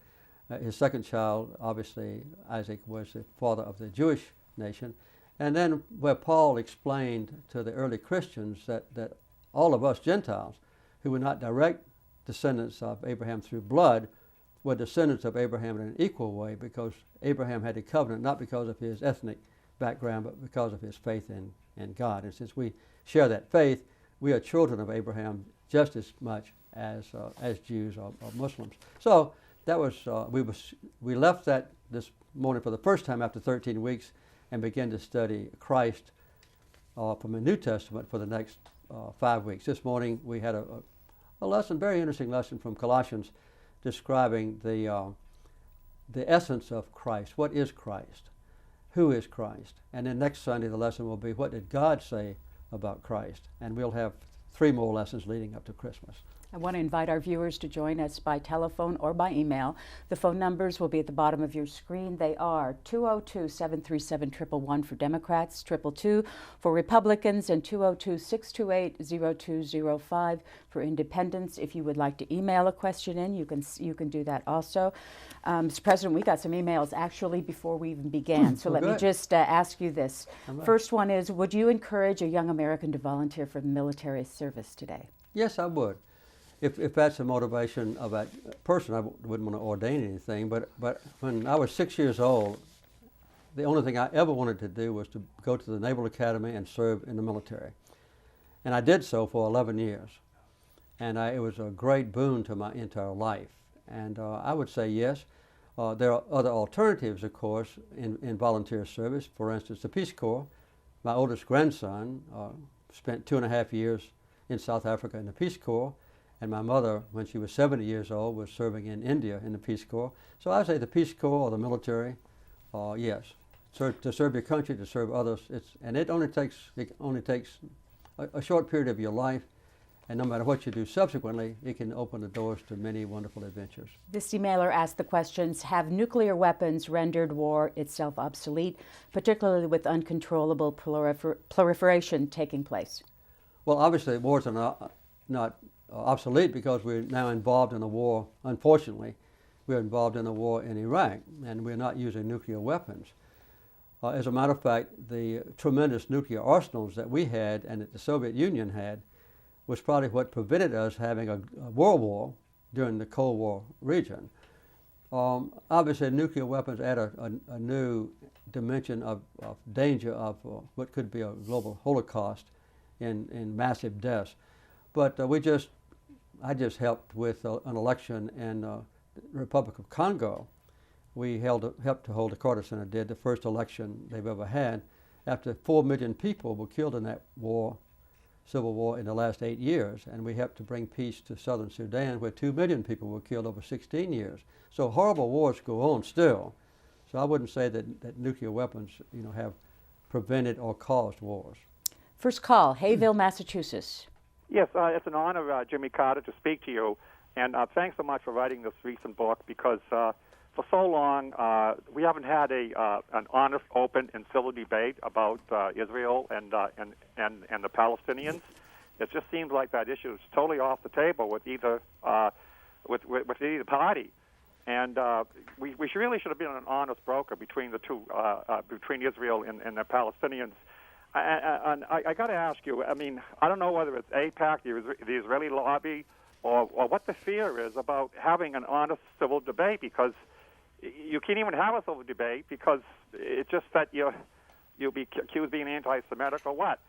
His second child, obviously, Isaac, was the father of the Jewish nation. And then where Paul explained to the early Christians that all of us Gentiles, who were not direct descendants of Abraham through blood, were descendants of Abraham in an equal way, because Abraham had a covenant not because of his ethnic background, but because of his faith in God. And since we share that faith, we are children of Abraham just as much as Jews or Muslims. So that was we left that this morning for the first time after 13 weeks and began to study Christ from the New Testament for the next 5 weeks. This morning we had a lesson, very interesting lesson from Colossians, describing the essence of Christ. What is Christ? Who is Christ? And then next Sunday the lesson will be, what did God say about Christ? And we'll have 3 more lessons leading up to Christmas. I want to invite our viewers to join us by telephone or by email. The phone numbers will be at the bottom of your screen. They are 202-737-111 for Democrats, 222 for Republicans, and 202-628-0205 for Independents. If you would like to email a question in, you can do that also. Mr. President, we got some emails actually before we even began, so let me just ask you this. First one is, would you encourage a young American to volunteer for military service today? Yes, I would. If that's the motivation of that person, I wouldn't want to ordain anything. But when I was 6 years old, the only thing I ever wanted to do was to go to the Naval Academy and serve in the military. And I did so for 11 years. And it was a great boon to my entire life. And I would say yes. There are other alternatives, of course, in volunteer service. For instance, the Peace Corps. My oldest grandson spent 2.5 years in South Africa in the Peace Corps. And my mother, when she was 70 years old, was serving in India in the Peace Corps. So I would say the Peace Corps or the military, yes. To serve your country, to serve others, it only takes a short period of your life, and no matter what you do subsequently, it can open the doors to many wonderful adventures. This emailer asked the questions, have nuclear weapons rendered war itself obsolete, particularly with uncontrollable proliferation taking place? Well, obviously wars are not obsolete because we're now involved in a war. Unfortunately, we're involved in a war in Iraq, and we're not using nuclear weapons. As a matter of fact, the tremendous nuclear arsenals that we had and that the Soviet Union had was probably what prevented us having a world war during the Cold War region. Obviously, nuclear weapons add a new dimension of danger of what could be a global holocaust in massive deaths. But I just helped with an election in the Republic of Congo. We helped to hold, the Carter Center did, the first election they've ever had, after 4 million people were killed in that war, civil war, in the last 8 years. And we helped to bring peace to southern Sudan, where 2 million people were killed over 16 years. So horrible wars go on still. So I wouldn't say that nuclear weapons, have prevented or caused wars. First call, Hayville, Massachusetts. Yes, it's an honor, Jimmy Carter, to speak to you. And thanks so much for writing this recent book, because for so long we haven't had an honest, open, and civil debate about Israel and the Palestinians. It just seems like that issue is totally off the table with either with either party. And we really should have been an honest broker between the two, between Israel and the Palestinians. And I got to ask you, I mean, I don't know whether it's AIPAC, the Israeli lobby, or what the fear is about having an honest civil debate, because you can't even have a civil debate because it's just that you'll be accused of being anti-Semitic or what.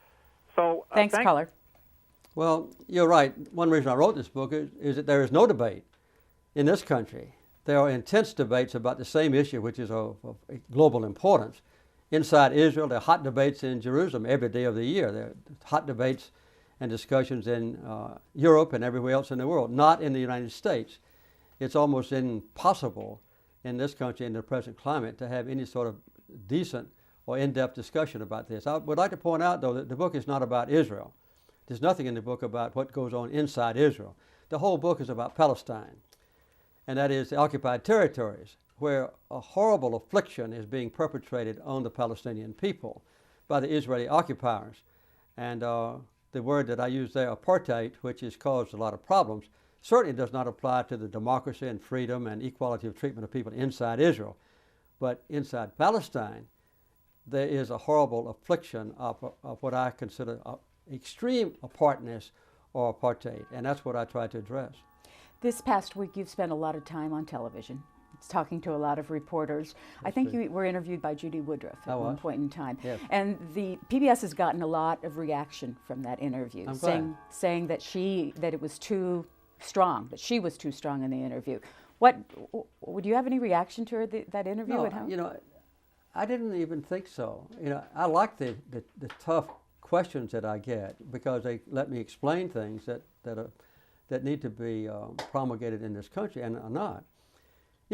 So Thanks, caller. Well, you're right. One reason I wrote this book is that there is no debate in this country. There are intense debates about the same issue, which is of global importance. Inside Israel, there are hot debates in Jerusalem every day of the year. There are hot debates and discussions in Europe and everywhere else in the world, not in the United States. It's almost impossible in this country, in the present climate, to have any sort of decent or in-depth discussion about this. I would like to point out, though, that the book is not about Israel. There's nothing in the book about what goes on inside Israel. The whole book is about Palestine, and that is the occupied territories, where a horrible affliction is being perpetrated on the Palestinian people by the Israeli occupiers. And the word that I use there, apartheid, which has caused a lot of problems, certainly does not apply to the democracy and freedom and equality of treatment of people inside Israel. But inside Palestine, there is a horrible affliction of what I consider extreme apartness or apartheid, and that's what I try to address. This past week, you've spent a lot of time on television. Talking to a lot of reporters. I think you were interviewed by Judy Woodruff at one point in time. Yes. And the PBS has gotten a lot of reaction from that interview, saying that it was too strong, that she was too strong in the interview. Would you have any reaction to that interview No, at home? I didn't even think so. I like the tough questions that I get, because they let me explain things that need to be promulgated in this country and are not.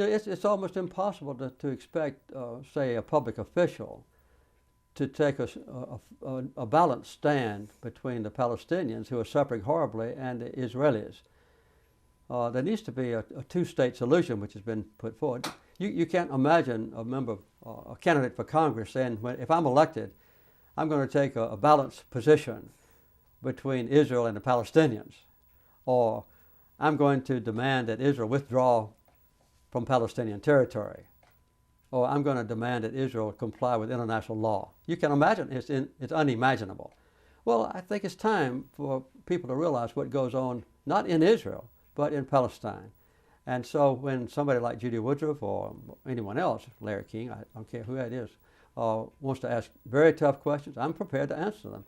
It's almost impossible to expect, say, a public official to take a balanced stand between the Palestinians, who are suffering horribly, and the Israelis. There needs to be a two-state solution, which has been put forward. You can't imagine a candidate for Congress saying, if I'm elected, I'm going to take a balanced position between Israel and the Palestinians, or I'm going to demand that Israel withdraw from Palestinian territory, or I'm going to demand that Israel comply with international law. You can imagine, it's unimaginable. Well, I think it's time for people to realize what goes on, not in Israel, but in Palestine. And so when somebody like Judy Woodruff or anyone else, Larry King, I don't care who that is, wants to ask very tough questions, I'm prepared to answer them.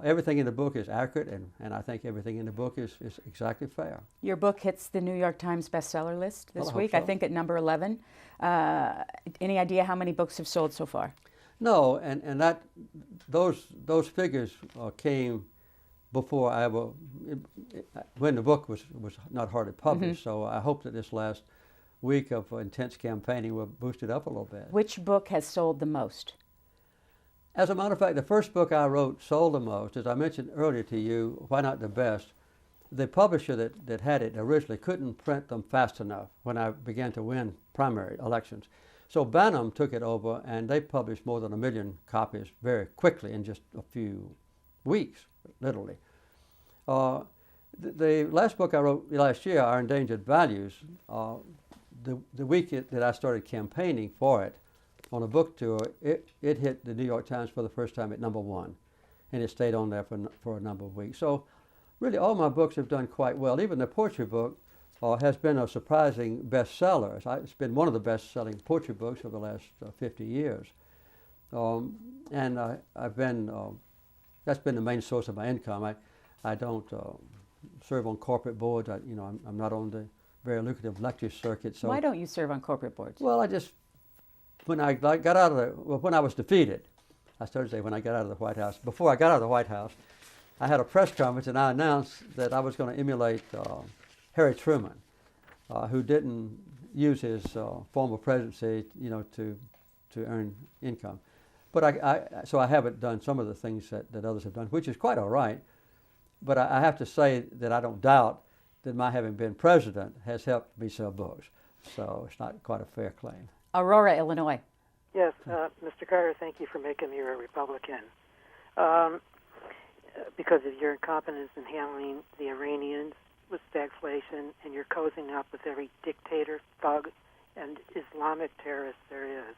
Everything in the book is accurate, and I think everything in the book is exactly fair. Your book hits the New York Times bestseller list this week, so. I think at number 11. Any idea how many books have sold so far? No, and those figures came before when the book was not hardly published. So I hope that this last week of intense campaigning will boost it up a little bit. Which book has sold the most? As a matter of fact, the first book I wrote sold the most. As I mentioned earlier to you, why not the best? The publisher that had it originally couldn't print them fast enough when I began to win primary elections. So Bantam took it over, and they published more than 1 million copies very quickly in just a few weeks, literally. The last book I wrote last year, Our Endangered Values, the week that I started campaigning for it, on a book tour, it hit the New York Times for the first time at #1, and it stayed on there for a number of weeks. So really all my books have done quite well. Even the poetry book has been a surprising bestseller. It's been one of the best-selling poetry books of the last 50 years. And I've been, that's been the main source of my income. I don't serve on corporate boards. I'm not on the very lucrative lecture circuit. So why don't you serve on corporate boards? Well, when I got out of when I was defeated, I started to say when I got out of the White House. Before I got out of the White House, I had a press conference and I announced that I was going to emulate Harry Truman, who didn't use his former presidency, to earn income. But so I haven't done some of the things that others have done, which is quite all right. But I have to say that I don't doubt that my having been president has helped me sell books. So it's not quite a fair claim. Aurora, Illinois. Yes, Mr. Carter, thank you for making me a Republican. Because of your incompetence in handling the Iranians with stagflation, and you're cozying up with every dictator, thug, and Islamic terrorist there is.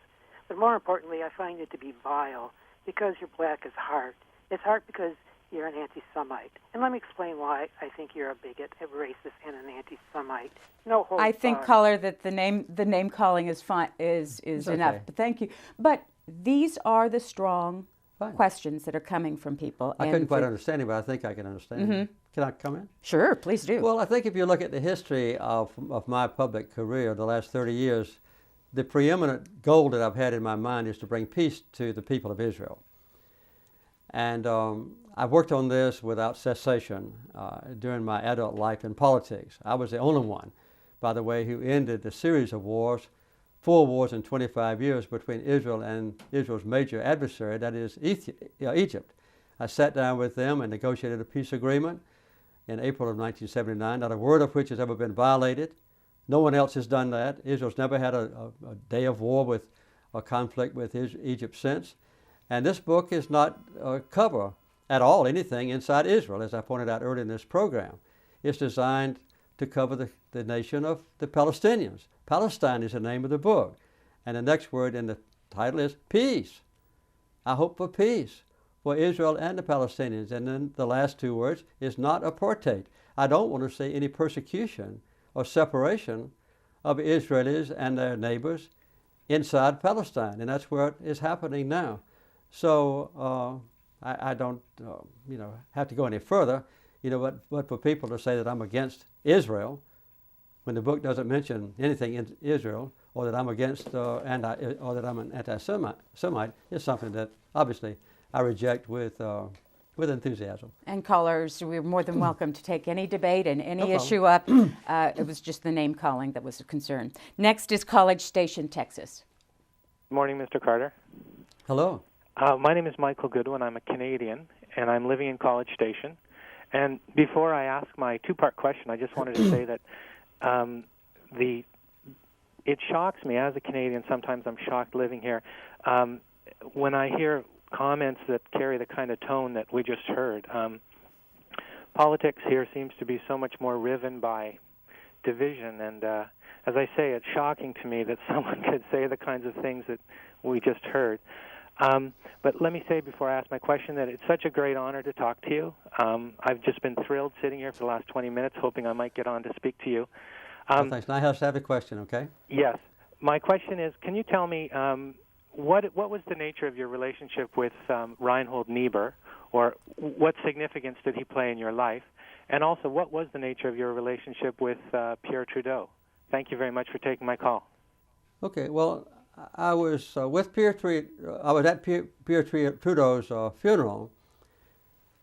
But more importantly, I find it to be vile because your black is heart. It's heart because you're an anti-Semite. And let me explain why I think you're a bigot, a racist, and an anti-Semite. No holds I think, barred. caller, that the name calling is fine, is enough. okay. But thank you. But these are the strong questions that are coming from people. I couldn't quite understand it, but I think I can understand it. Can I come in? Sure, please do. Well, I think if you look at the history of my public career, the last 30 years, the preeminent goal that I've had in my mind is to bring peace to the people of Israel. And I've worked on this without cessation during my adult life in politics. I was the only one, by the way, who ended the series of wars, 4 wars in 25 years between Israel and Israel's major adversary, that is Egypt. I sat down with them and negotiated a peace agreement in April of 1979, not a word of which has ever been violated. No one else has done that. Israel's never had a day of war with a conflict with Egypt since. And this book is not cover at all anything inside Israel, as I pointed out earlier in this program. It's designed to cover the nation of the Palestinians. Palestine is the name of the book. And the next word in the title is peace. I hope for peace for Israel and the Palestinians. And then the last 2 words is not apartheid. I don't want to see any persecution or separation of Israelis and their neighbors inside Palestine. And that's where it is happening now. So I don't, have to go any further. But for people to say that I'm against Israel, when the book doesn't mention anything in Israel, or that I'm against, or that I'm an anti-Semite, is something that obviously I reject with enthusiasm. And callers, we're more than welcome to take any debate and any No issue up. It was just the name calling that was a concern. Next is College Station, Texas. Good morning, Mr. Carter. Hello. My name is Michael Goodwin. I'm a Canadian, and I'm living in College Station. And before I ask my 2-part question, I just wanted to say that it shocks me as a Canadian. Sometimes I'm shocked living here when I hear comments that carry the kind of tone that we just heard. Politics here seems to be so much more riven by division, and as I say, it's shocking to me that someone could say the kinds of things that we just heard. But let me say before I ask my question that it's such a great honor to talk to you. I've just been thrilled sitting here for the last 20 minutes, hoping I might get on to speak to you. Thanks. Now I have a question, okay? Yes. My question is, can you tell me what was the nature of your relationship with Reinhold Niebuhr, or what significance did he play in your life? And also, what was the nature of your relationship with Pierre Trudeau? Thank you very much for taking my call. Okay, well, I was with I was at Pierre Trudeau's funeral.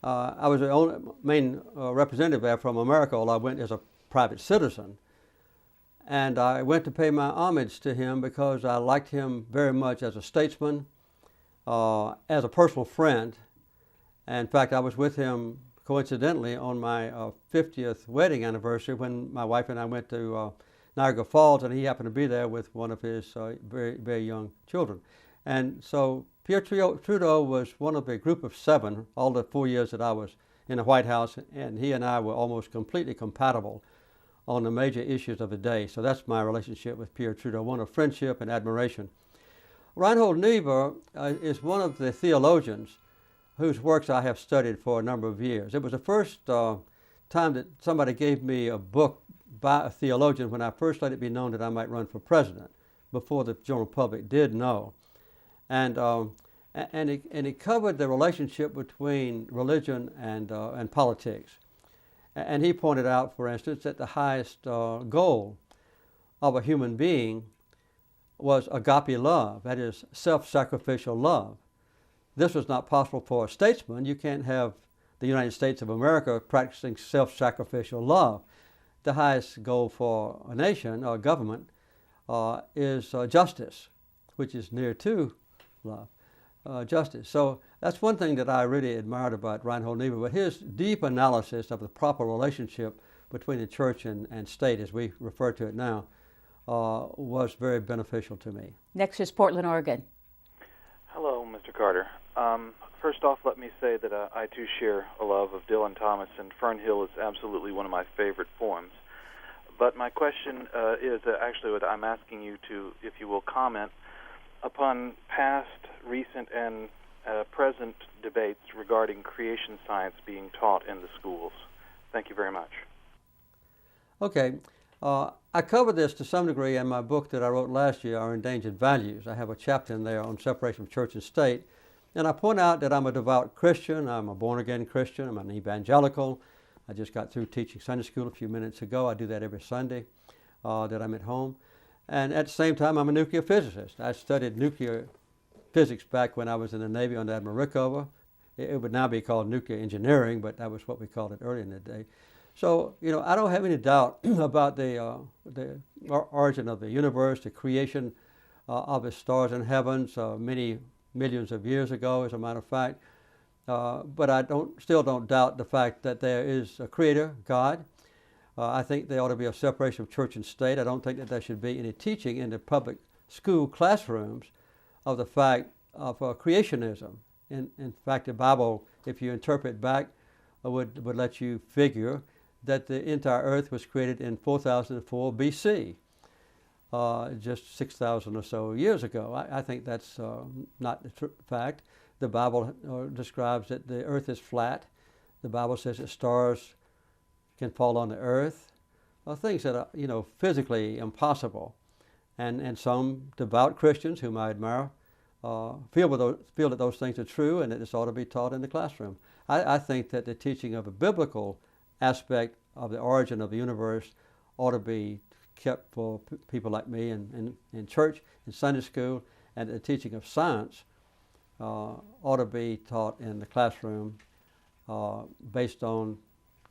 I was the only main representative there from America, although I went as a private citizen. And I went to pay my homage to him because I liked him very much as a statesman, as a personal friend. In fact, I was with him coincidentally on my 50th wedding anniversary when my wife and I went to Niagara Falls, and he happened to be there with one of his very, very young children. And so Pierre Trudeau was one of a group of 7, all the 4 years that I was in the White House, and he and I were almost completely compatible on the major issues of the day. So that's my relationship with Pierre Trudeau, one of friendship and admiration. Reinhold Niebuhr is one of the theologians whose works I have studied for a number of years. It was the first time that somebody gave me a book by a theologian when I first let it be known that I might run for president, before the general public did know. And it covered the relationship between religion and politics. And he pointed out, for instance, that the highest goal of a human being was agape love, that is, self-sacrificial love. This was not possible for a statesman. You can't have the United States of America practicing self-sacrificial love. The highest goal for a nation or government is justice, which is near to love, justice. So that's one thing that I really admired about Reinhold Niebuhr, but his deep analysis of the proper relationship between the church and state, as we refer to it now, was very beneficial to me. Next is Portland, Oregon. Hello, Mr. Carter. First off, let me say that I too share a love of Dylan Thomas, and Fern Hill is absolutely one of my favorite poems. But my question is actually what I'm asking you to, if you will, comment upon past, recent, and present debates regarding creation science being taught in the schools. Thank you very much. Okay. I covered this to some degree in my book that I wrote last year, Our Endangered Values. I have a chapter in there on separation of church and state. And I point out that I'm a devout Christian, I'm a born-again Christian, I'm an evangelical. I just got through teaching Sunday school a few minutes ago. I do that every Sunday that I'm at home. And at the same time, I'm a nuclear physicist. I studied nuclear physics back when I was in the Navy under Admiral Rickover. It would now be called nuclear engineering, but that was what we called it earlier in the day. So, you know, I don't have any doubt about the origin of the universe, the creation of the stars and heavens many millions of years ago, as a matter of fact. But I still don't doubt the fact that there is a creator, God. I think there ought to be a separation of church and state. I don't think that there should be any teaching in the public school classrooms of the fact of creationism. In fact, the Bible, if you interpret back, would let you figure that the entire earth was created in 4004 BC, just 6,000 or so years ago. I think that's not the fact. The Bible describes that the earth is flat. The Bible says that stars can fall on the earth, things that are, you know, physically impossible. And some devout Christians, whom I admire, feel that those things are true and that this ought to be taught in the classroom. I think that the teaching of a biblical aspect of the origin of the universe ought to be kept for people like me in church, in Sunday school, and the teaching of science ought to be taught in the classroom based on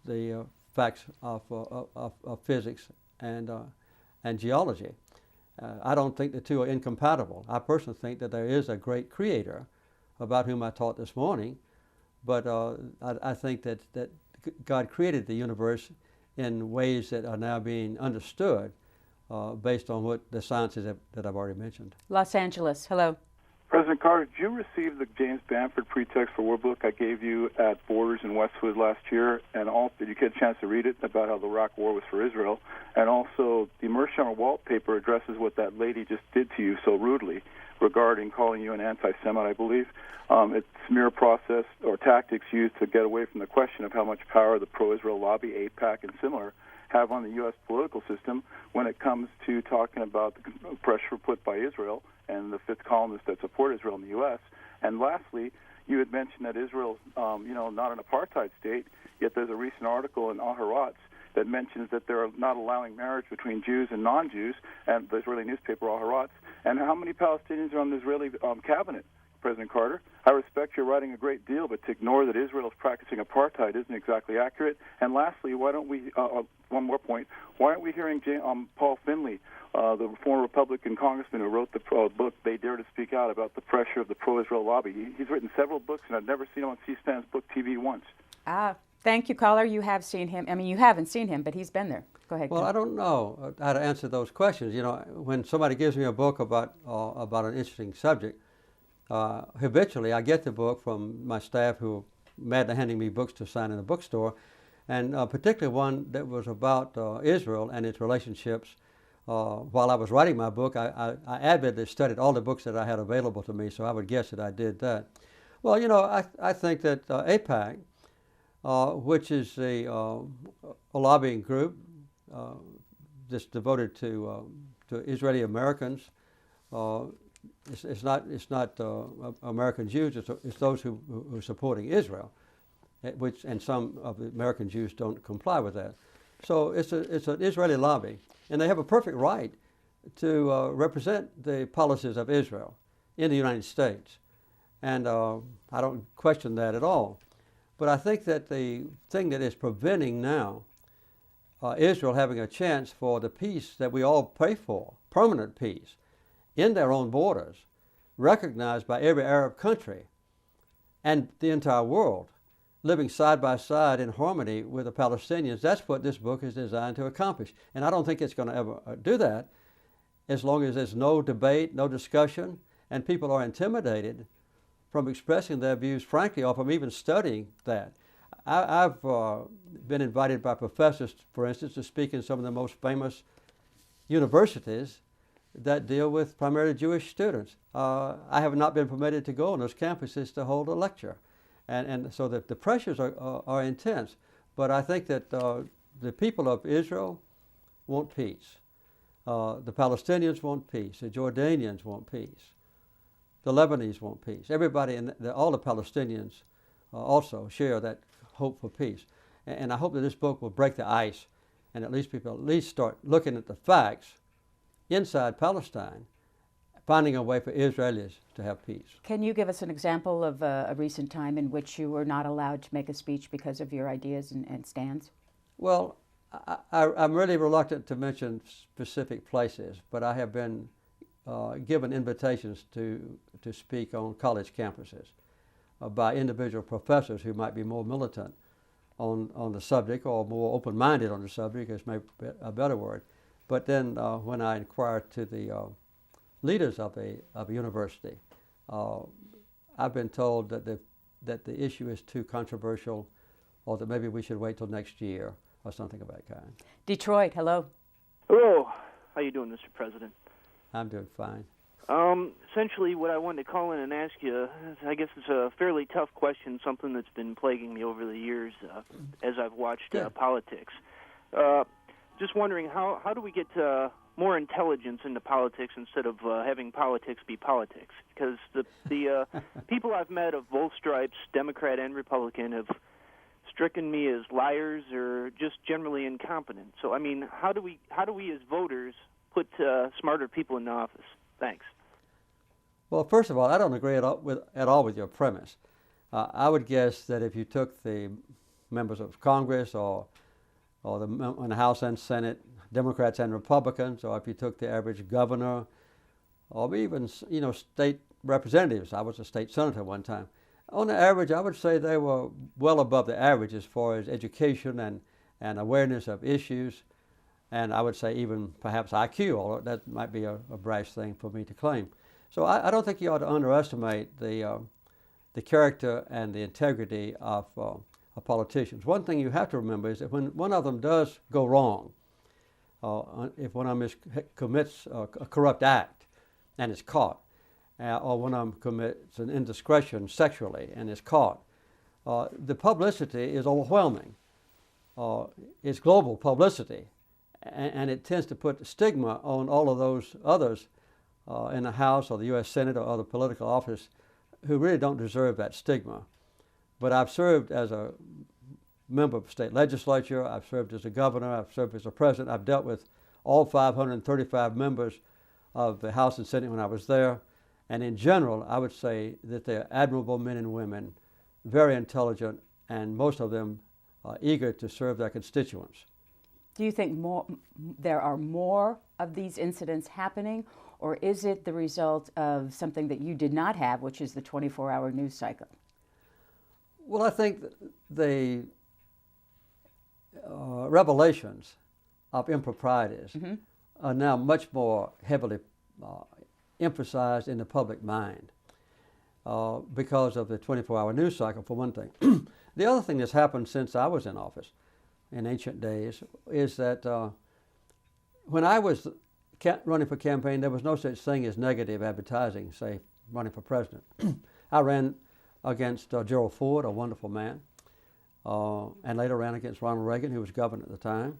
the facts of physics and geology. I don't think the two are incompatible. I personally think that there is a great creator about whom I taught this morning, but I think that God created the universe in ways that are now being understood based on what the sciences that I've already mentioned. Los Angeles, hello. President Carter, did you receive the James Bamford Pretext for War book I gave you at Borders in Westwood last year? And also, did you get a chance to read it about how the Iraq War was for Israel? And also, the Mersheimer wallpaper addresses what that lady just did to you so rudely regarding calling you an anti-Semite, I believe. It's smear process or tactics used to get away from the question of how much power the pro-Israel lobby, AIPAC, and similar have on the U.S. political system when it comes to talking about the pressure put by Israel and the fifth columnists that support Israel in the U.S. And lastly, you had mentioned that Israel's, not an apartheid state, yet there's a recent article in Aharatz that mentions that they're not allowing marriage between Jews and non-Jews, and the Israeli newspaper Aharatz. And how many Palestinians are on the Israeli cabinet, President Carter? I respect your writing a great deal, but to ignore that Israel is practicing apartheid isn't exactly accurate. And lastly, why don't we, one more point, why aren't we hearing Paul Finley, the former Republican congressman who wrote the book, They Dare to Speak Out, about the pressure of the pro-Israel lobby? He's written several books, and I've never seen him on C-SPAN's Book TV once. Thank you, caller. You have seen him. I mean, you haven't seen him, but he's been there. Go ahead. Well, I don't know how to answer those questions. You know, when somebody gives me a book about an interesting subject, habitually I get the book from my staff who are madly handing me books to sign in a bookstore, and particularly one that was about Israel and its relationships while I was writing my book, I avidly studied all the books that I had available to me, so I would guess that I did that. Well, you know, I think that AIPAC, which is a lobbying group that's devoted to Israeli Americans, it's not American Jews. It's those who are supporting Israel, and some of the American Jews don't comply with that. So it's an Israeli lobby, and they have a perfect right to represent the policies of Israel in the United States, and I don't question that at all. But I think that the thing that is preventing now Israel having a chance for the peace that we all pray for, permanent peace, in their own borders, recognized by every Arab country and the entire world, living side by side in harmony with the Palestinians. That's what this book is designed to accomplish. And I don't think it's going to ever do that as long as there's no debate, no discussion, and people are intimidated from expressing their views, frankly, or from even studying that. I've been invited by professors, for instance, to speak in some of the most famous universities that deal with primarily Jewish students. I have not been permitted to go on those campuses to hold a lecture. And so the pressures are intense. But I think that the people of Israel want peace. The Palestinians want peace. The Jordanians want peace. The Lebanese want peace. Everybody, all the Palestinians also share that hope for peace. And I hope that this book will break the ice, and at least people start looking at the facts inside Palestine, finding a way for Israelis to have peace. Can you give us an example of a recent time in which you were not allowed to make a speech because of your ideas and stands? Well, I'm really reluctant to mention specific places, but I have been given invitations to speak on college campuses by individual professors who might be more militant on the subject, or more open-minded on the subject, is maybe a better word. But then when I inquired to the leaders of a university, I've been told that the issue is too controversial, or that maybe we should wait till next year, or something of that kind. Detroit, hello. Hello. How you doing, Mr. President? I'm doing fine. Essentially, what I wanted to call in and ask you, I guess it's a fairly tough question, something that's been plaguing me over the years as I've watched politics. Just wondering, how do we get more intelligence into politics instead of having politics be politics? Because the people I've met of both stripes, Democrat and Republican, have stricken me as liars or just generally incompetent. So, I mean, how do we as voters put smarter people in office? Thanks. Well, first of all, I don't agree at all with your premise. I would guess that if you took the members of Congress or in the House and Senate, Democrats and Republicans, or if you took the average governor, or even state representatives. I was a state senator one time. On the average, I would say they were well above the average as far as education and awareness of issues, and I would say even perhaps IQ, although that might be a brash thing for me to claim. So I don't think you ought to underestimate the character and the integrity of politicians. One thing you have to remember is that when one of them does go wrong, if one of them commits a corrupt act and is caught, or one of them commits an indiscretion sexually and is caught, the publicity is overwhelming. It's global publicity, and it tends to put stigma on all of those others in the House or the U.S. Senate or other political office who really don't deserve that stigma. But I've served as a member of the state legislature, I've served as a governor, I've served as a president, I've dealt with all 535 members of the House and Senate when I was there, and in general, I would say that they're admirable men and women, very intelligent, and most of them eager to serve their constituents. Do you think there are more of these incidents happening, or is it the result of something that you did not have, which is the 24-hour news cycle? Well, I think the revelations of improprieties are now much more heavily emphasized in the public mind because of the 24-hour news cycle, for one thing. The other thing that's happened since I was in office in ancient days is that when I was running for campaign, there was no such thing as negative advertising, say, running for president. I ran against Gerald Ford, a wonderful man, and later ran against Ronald Reagan, who was governor at the time.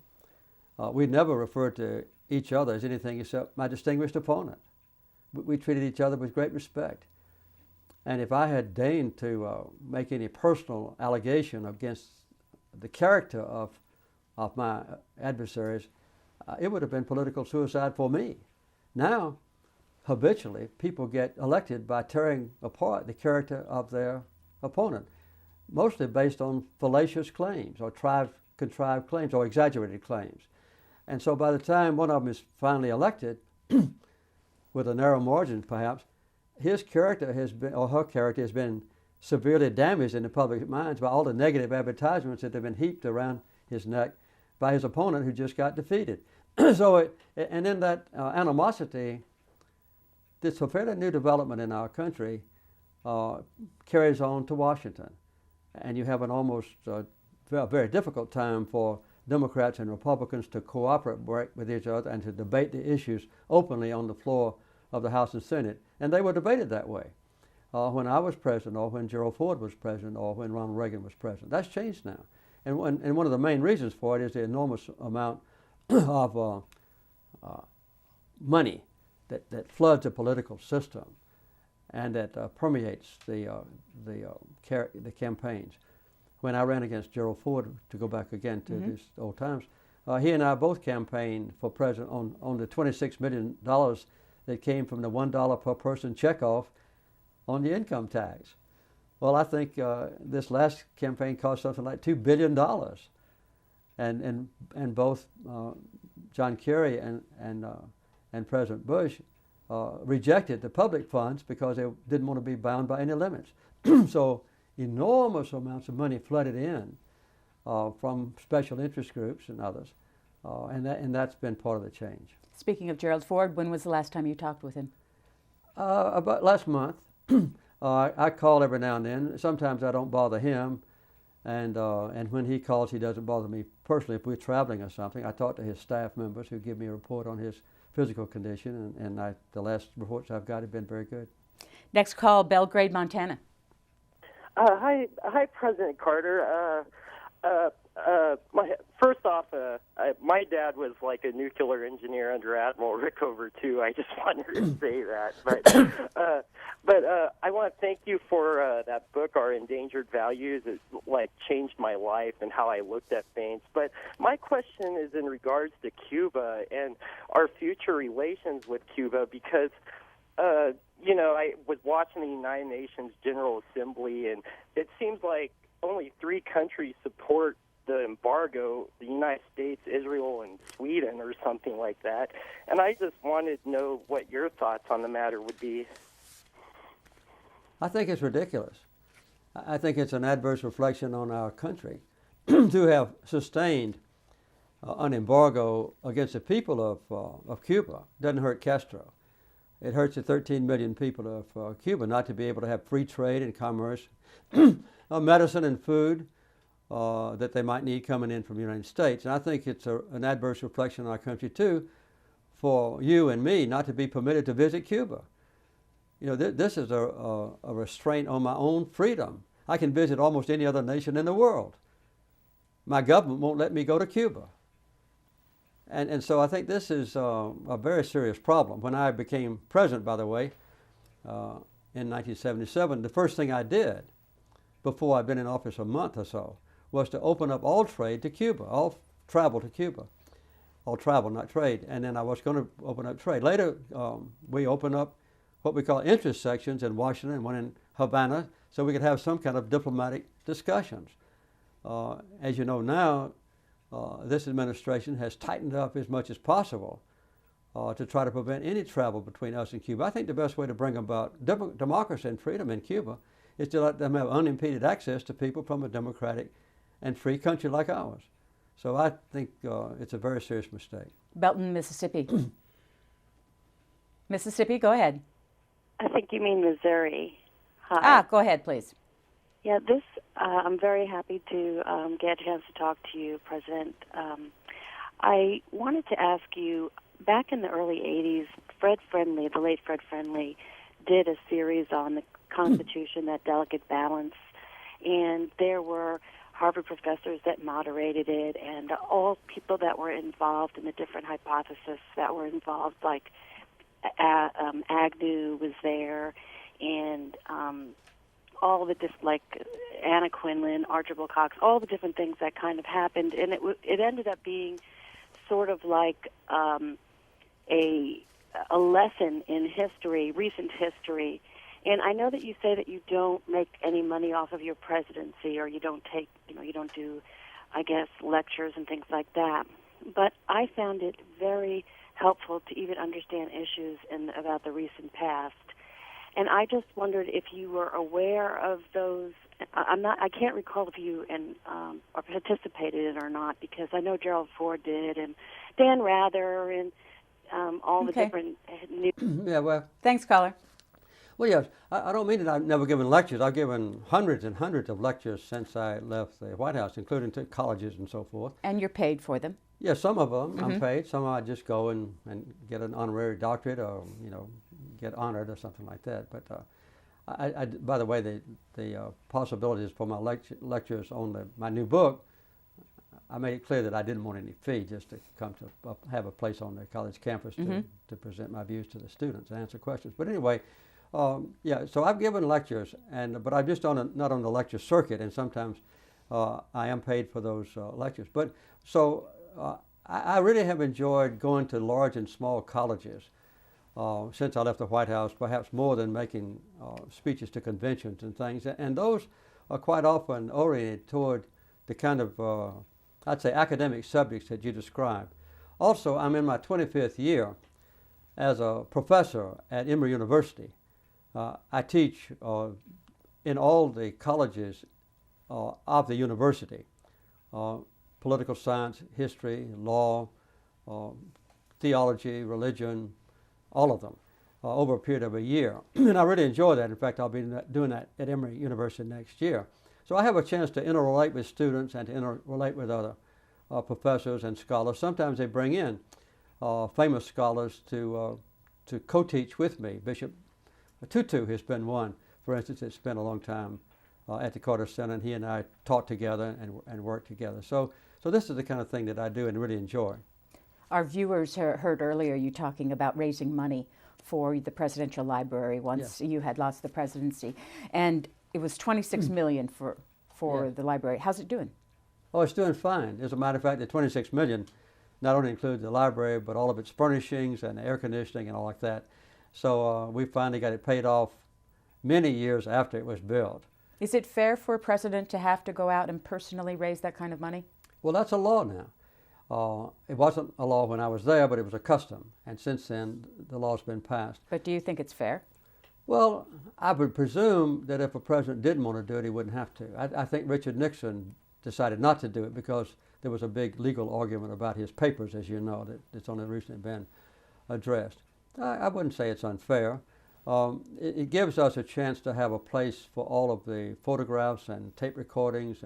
We never referred to each other as anything except my distinguished opponent. We treated each other with great respect. And if I had deigned to make any personal allegation against the character of my adversaries, it would have been political suicide for me. Now, habitually, people get elected by tearing apart the character of their opponent, mostly based on fallacious claims or contrived claims or exaggerated claims. And so by the time one of them is finally elected, with a narrow margin perhaps, his character has been, or her character has been severely damaged in the public minds by all the negative advertisements that have been heaped around his neck by his opponent who just got defeated. And then that animosity, this a fairly new development in our country, carries on to Washington. And you have an almost very difficult time for Democrats and Republicans to cooperate with each other and to debate the issues openly on the floor of the House and Senate. And they were debated that way when I was president, or when Gerald Ford was president, or when Ronald Reagan was president. That's changed now. And one of the main reasons for it is the enormous amount of money that floods the political system and that permeates the campaigns. When I ran against Gerald Ford, to go back again to these old times, he and I both campaigned for president on the $26 million that came from the $1 per person checkoff on the income tax. Well, I think this last campaign cost something like $2 billion. And both John Kerry and President Bush rejected the public funds because they didn't want to be bound by any limits. So enormous amounts of money flooded in from special interest groups and others, and that's been part of the change. Speaking of Gerald Ford, when was the last time you talked with him? About last month. I call every now and then. Sometimes I don't bother him, and when he calls, he doesn't bother me personally. If we're traveling or something, I talk to his staff members who give me a report on his physical condition, and the last reports I've got have been very good. Next call, Belgrade, Montana. Hi, President Carter. First off, my dad was like a nuclear engineer under Admiral Rickover too. I just wanted to say that, but I want to thank you for that book, Our Endangered Values. It changed my life and how I looked at things. But my question is in regards to Cuba and our future relations with Cuba, because I was watching the United Nations General Assembly, and it seems like only 3 countries support the embargo: the United States, Israel, and Sweden, or something like that. And I just wanted to know what your thoughts on the matter would be. I think it's ridiculous. I think it's an adverse reflection on our country to have sustained an embargo against the people of Cuba. Doesn't hurt Castro. It hurts the 13 million people of Cuba not to be able to have free trade and commerce, medicine and food that they might need coming in from the United States. And I think it's an adverse reflection on our country, too, for you and me not to be permitted to visit Cuba. This is a restraint on my own freedom. I can visit almost any other nation in the world. My government won't let me go to Cuba. And so I think this is a very serious problem. When I became president, by the way, in 1977, the first thing I did before I'd been in office a month or so was to open up all trade to Cuba, all travel to Cuba. All travel, not trade. And then I was going to open up trade. Later, we opened up what we call interest sections in Washington and one in Havana so we could have some kind of diplomatic discussions. As you know now, this administration has tightened up as much as possible to try to prevent any travel between us and Cuba. I think the best way to bring about democracy and freedom in Cuba is to let them have unimpeded access to people from a democratic and free country like ours. So I think it's a very serious mistake. Belton, Mississippi. Mississippi, go ahead. I think you mean Missouri. Hi. Go ahead, please. Yeah, I'm very happy to get a chance to talk to you, President. I wanted to ask you, back in the early 80s, Fred Friendly, the late Fred Friendly, did a series on the Constitution, that delicate balance, and there were Harvard professors that moderated it, and all people that were involved in the different hypotheses that were involved, like Agnew was there, and all the like Anna Quinlan, Archibald Cox, all the different things that kind of happened, and it ended up being sort of like a lesson in history, recent history. And I know that you say that you don't make any money off of your presidency, or you don't take, you don't do, I guess, lectures and things like that. But I found it very helpful to even understand issues about the recent past. And I just wondered if you were aware of those. I can't recall if you or participated in it or not, because I know Gerald Ford did, and Dan Rather, and all the different. Yeah, well. Thanks, caller. Well, yes, I don't mean that I've never given lectures. I've given hundreds and hundreds of lectures since I left the White House, including to colleges and so forth. And you're paid for them? Yeah, some of them I'm paid. Some I just go and get an honorary doctorate, or get honored or something like that. But by the way, the possibilities for my lectures on my new book, I made it clear that I didn't want any fee, just to come to have a place on the college campus to present my views to the students and answer questions. But anyway. Yeah, so I've given lectures, but I'm just not on the lecture circuit, and sometimes I am paid for those lectures. But so I really have enjoyed going to large and small colleges since I left the White House, perhaps more than making speeches to conventions and things. And those are quite often oriented toward the kind of, I'd say, academic subjects that you described. Also, I'm in my 25th year as a professor at Emory University. I teach in all the colleges of the university, political science, history, law, theology, religion, all of them, over a period of a year. And I really enjoy that. In fact, I'll be doing that at Emory University next year. So I have a chance to interrelate with students and to interrelate with other professors and scholars. Sometimes they bring in famous scholars to co-teach with me. Bishop Tutu has been one, for instance, that spent a long time at the Carter Center, and he and I taught together and worked together. So this is the kind of thing that I do and really enjoy. Our viewers heard earlier you talking about raising money for the Presidential Library once you had lost the presidency, and it was $26 million for the library. How's it doing? Oh, it's doing fine. As a matter of fact, the $26 million not only includes the library, but all of its furnishings and air conditioning and all like that. So we finally got it paid off many years after it was built. Is it fair for a president to have to go out and personally raise that kind of money? Well, that's a law now. It wasn't a law when I was there, but it was a custom. And since then, the law's been passed. But do you think it's fair? Well, I would presume that if a president didn't want to do it, he wouldn't have to. I think Richard Nixon decided not to do it because there was a big legal argument about his papers, as you know, that's only recently been addressed. I wouldn't say it's unfair. It gives us a chance to have a place for all of the photographs and tape recordings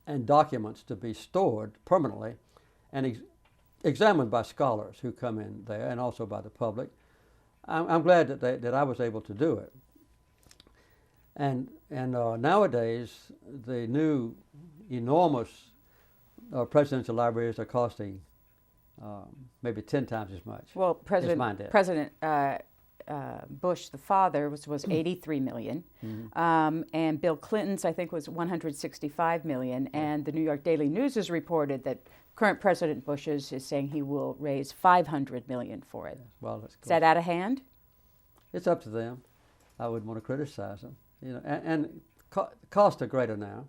and documents to be stored permanently and examined by scholars who come in there, and also by the public. I'm glad that I was able to do it. And nowadays, the new enormous presidential libraries are costing maybe 10 times as much. Well, President Bush, the father, was $83 million, and Bill Clinton's, I think, was $165 million. And the New York Daily News has reported that current President Bush's is saying he will raise $500 million for it. Well, is that out of hand? It's up to them. I wouldn't want to criticize them. And costs are greater now,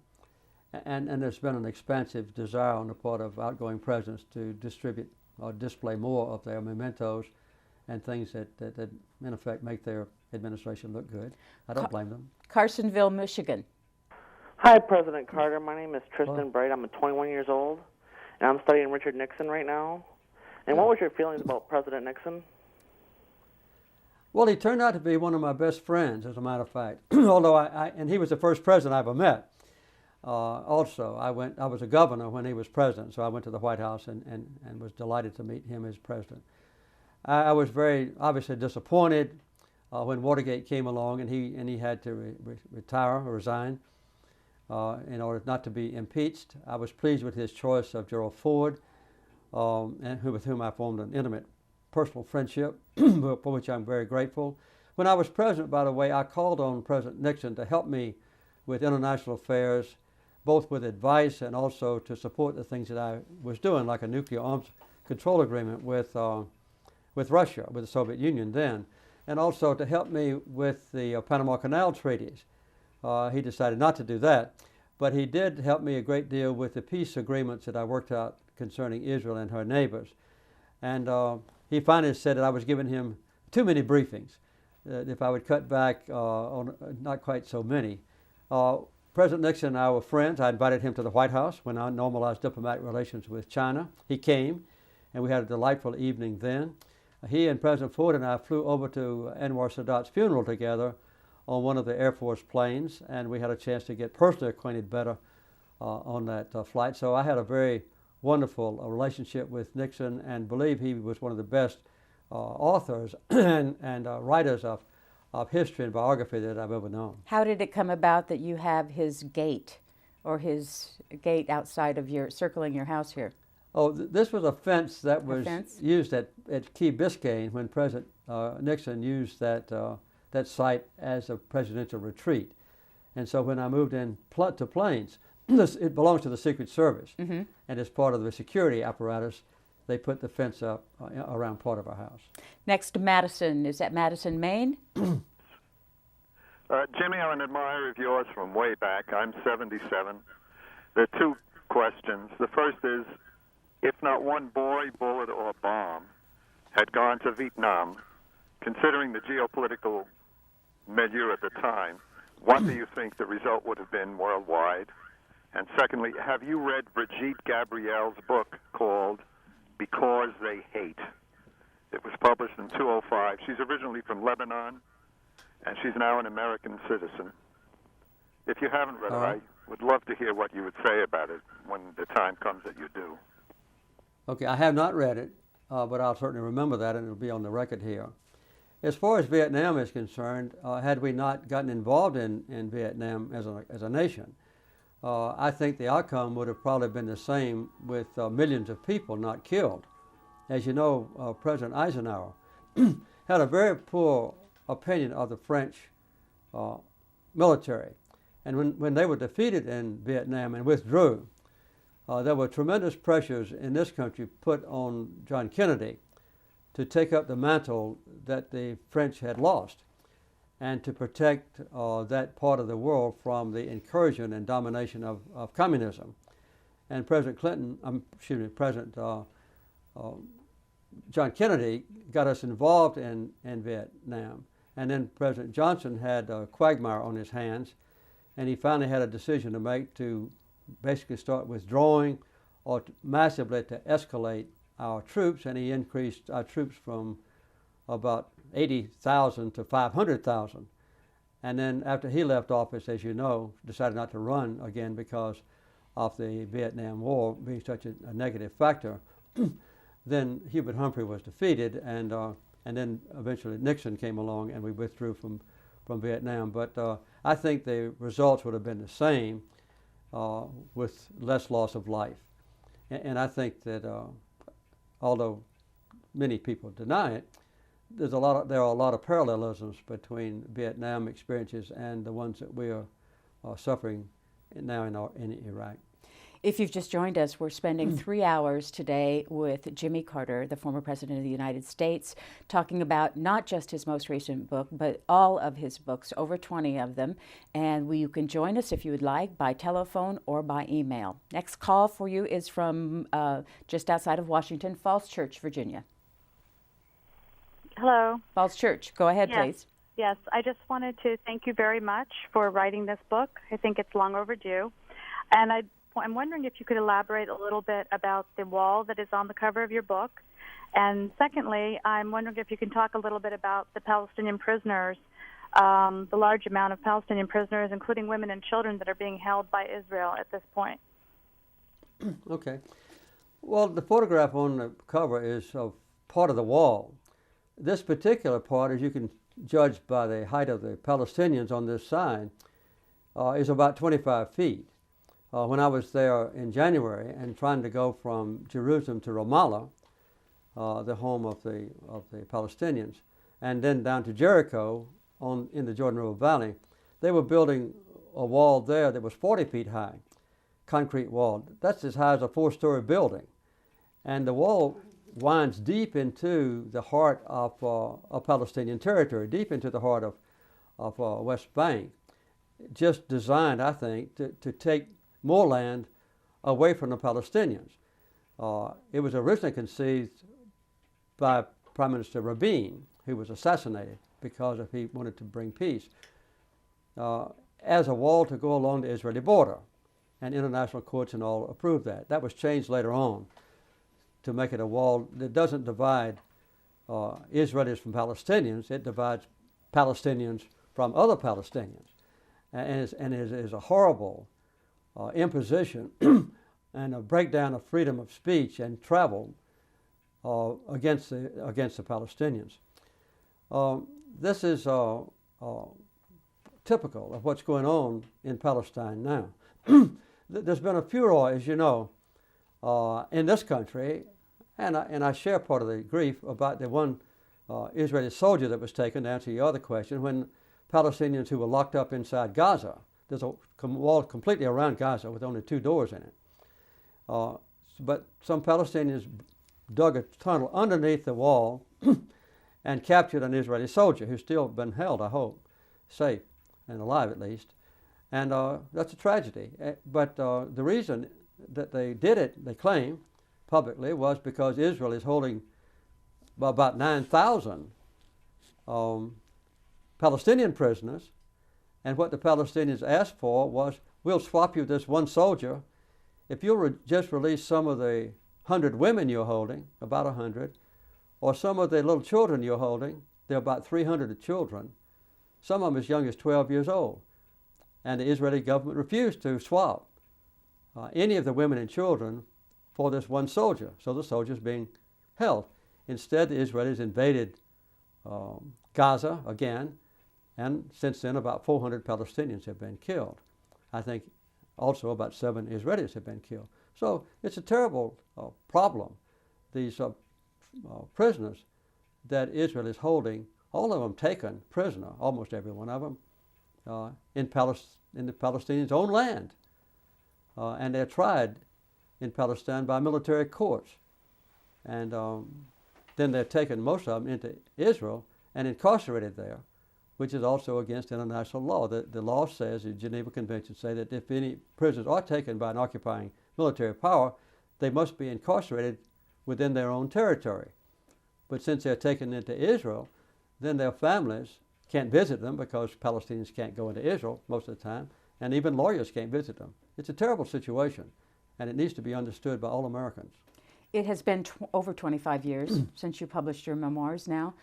and there's been an expansive desire on the part of outgoing presidents to distribute or display more of their mementos and things that in effect make their administration look good. I don't blame them. Carsonville, Michigan. Hi, President Carter. My name is Tristan Bright. I'm 21 years old, and I'm studying Richard Nixon right now. And what was your feelings about President Nixon? Well, he turned out to be one of my best friends, as a matter of fact. Although and he was the first president I ever met. Also, I was a governor when he was president, so I went to the White House and was delighted to meet him as president. I was very obviously disappointed when Watergate came along and he had to retire or resign in order not to be impeached. I was pleased with his choice of Gerald Ford, with whom I formed an intimate personal friendship, for which I'm very grateful. When I was president, by the way, I called on President Nixon to help me with international affairs, both with advice and also to support the things that I was doing, like a nuclear arms control agreement with Russia, with the Soviet Union then, and also to help me with the Panama Canal treaties. He decided not to do that, but he did help me a great deal with the peace agreements that I worked out concerning Israel and her neighbors. And he finally said that I was giving him too many briefings, if I would cut back on not quite so many. President Nixon and I were friends. I invited him to the White House when I normalized diplomatic relations with China. He came, and we had a delightful evening then. He and President Ford and I flew over to Anwar Sadat's funeral together on one of the Air Force planes, and we had a chance to get personally acquainted better on that flight. So I had a very wonderful relationship with Nixon and believe he was one of the best authors and writers of history and biography that I've ever known. How did it come about that you have his gate, or his gate outside of circling your house here? Oh, this was a fence that was used at Key Biscayne when President Nixon used that site as a presidential retreat. And so when I moved in to Plains, it belongs to the Secret Service. Mm-hmm. And as part of the security apparatus, they put the fence up around part of our house. Next to Madison. Is that Madison, Maine? Jimmy, I'm an admirer of yours from way back. I'm 77. There are two questions. The first is, if not one boy, bullet, or bomb had gone to Vietnam, considering the geopolitical milieu at the time, what do you think the result would have been worldwide? And secondly, have you read Brigitte Gabriel's book called Because They Hate? It was published in 2005. She's originally from Lebanon, and she's now an American citizen. If you haven't read it, I would love to hear what you would say about it when the time comes that you do. Okay, I have not read it, but I'll certainly remember that, and it'll be on the record here. As far as Vietnam is concerned, had we not gotten involved in Vietnam as a nation, I think the outcome would have probably been the same with millions of people not killed. As you know, President Eisenhower had a very poor opinion of the French military. And when they were defeated in Vietnam and withdrew, there were tremendous pressures in this country put on John Kennedy to take up the mantle that the French had lost and to protect that part of the world from the incursion and domination of communism. And President John Kennedy got us involved in Vietnam. And then President Johnson had a quagmire on his hands, and he finally had a decision to make to basically start withdrawing or massively to escalate our troops, and he increased our troops from about 80,000 to 500,000. And then after he left office, as you know, decided not to run again because of the Vietnam War being such a negative factor. Then Hubert Humphrey was defeated, and then eventually Nixon came along, and we withdrew from Vietnam. But I think the results would have been the same with less loss of life. And I think that although many people deny it, there are a lot of parallelisms between Vietnam experiences and the ones that we are suffering now in Iraq. If you've just joined us, we're spending 3 hours today with Jimmy Carter, the former President of the United States, talking about not just his most recent book, but all of his books, over 20 of them. And you can join us if you would like by telephone or by email. Next call for you is from just outside of Washington, Falls Church, Virginia. Hello. Falls Church, go ahead, please. Yes, I just wanted to thank you very much for writing this book. I think it's long overdue. And I'm wondering if you could elaborate a little bit about the wall that is on the cover of your book. And secondly, I'm wondering if you can talk a little bit about the Palestinian prisoners the large amount of Palestinian prisoners, including women and children, that are being held by Israel at this point? Okay. Well, the photograph on the cover is of part of the wall. This particular part, as you can judge by the height of the Palestinians on this side, is about 25 feet. When I was there in January and trying to go from Jerusalem to Ramallah, the home of the Palestinians, and then down to Jericho in the Jordan River Valley, they were building a wall there that was 40 feet high, concrete wall. That's as high as a 4-story building. And the wall winds deep into the heart of Palestinian territory, deep into the heart of West Bank, just designed, I think, to take more land away from the Palestinians. It was originally conceived by Prime Minister Rabin, who was assassinated because he wanted to bring peace, as a wall to go along the Israeli border. And international courts and all approved that. That was changed later on to make it a wall that doesn't divide Israelis from Palestinians. It divides Palestinians from other Palestinians. And it is a horrible imposition and a breakdown of freedom of speech and travel against the Palestinians. This is typical of what's going on in Palestine now. There's been a furor, as you know, in this country, and I share part of the grief about the one Israeli soldier that was taken, to answer your other question, when Palestinians who were locked up inside Gaza. There's a wall completely around Gaza with only 2 doors in it. But some Palestinians dug a tunnel underneath the wall and captured an Israeli soldier who's still been held, I hope, safe and alive at least. And that's a tragedy. But the reason that they did it, they claim publicly, was because Israel is holding about 9,000 Palestinian prisoners. And what the Palestinians asked for was, we'll swap you this one soldier if you'll just release some of the 100 women you're holding, about 100, or some of the little children you're holding. There are about 300 children, some of them as young as 12 years old. And the Israeli government refused to swap any of the women and children for this one soldier. So the soldier's being held. Instead, the Israelis invaded Gaza again, and since then about 400 Palestinians have been killed. I think also about 7 Israelis have been killed. So it's a terrible problem. These prisoners that Israel is holding, all of them taken prisoner, almost every one of them, in the Palestinians' own land. And they're tried in Palestine by military courts. And then they're taken, most of them, into Israel and incarcerated there, which is also against international law. The law says, the Geneva Conventions say that if any prisoners are taken by an occupying military power, they must be incarcerated within their own territory. But since they're taken into Israel, then their families can't visit them because Palestinians can't go into Israel most of the time, and even lawyers can't visit them. It's a terrible situation, and it needs to be understood by all Americans. It has been over 25 years since you published your memoirs now.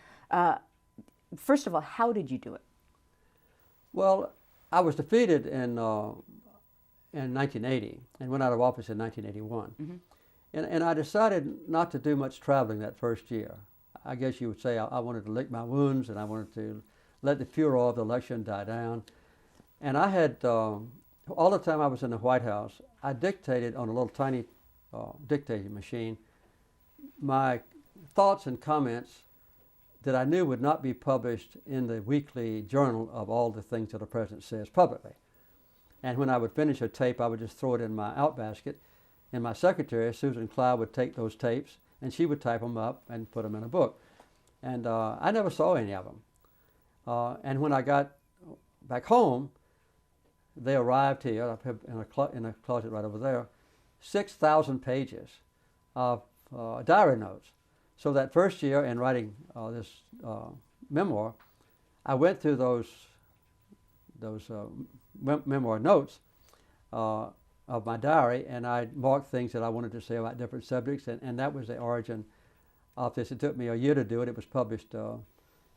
First of all, how did you do it? Well, I was defeated in 1980 and went out of office in 1981. Mm-hmm. And I decided not to do much traveling that first year. I guess you would say I wanted to lick my wounds and I wanted to let the furor of the election die down. And I had, all the time I was in the White House, I dictated on a little tiny dictating machine my thoughts and comments that I knew would not be published in the weekly journal of all the things that the president says publicly. And when I would finish a tape, I would just throw it in my outbasket, and my secretary, Susan Cloud, would take those tapes and she would type them up and put them in a book. And I never saw any of them. And when I got back home, they arrived here in a closet right over there, 6,000 pages of diary notes. So that first year in writing this memoir, I went through those memoir notes of my diary, and I marked things that I wanted to say about different subjects, and that was the origin of this. It took me a year to do it. It was published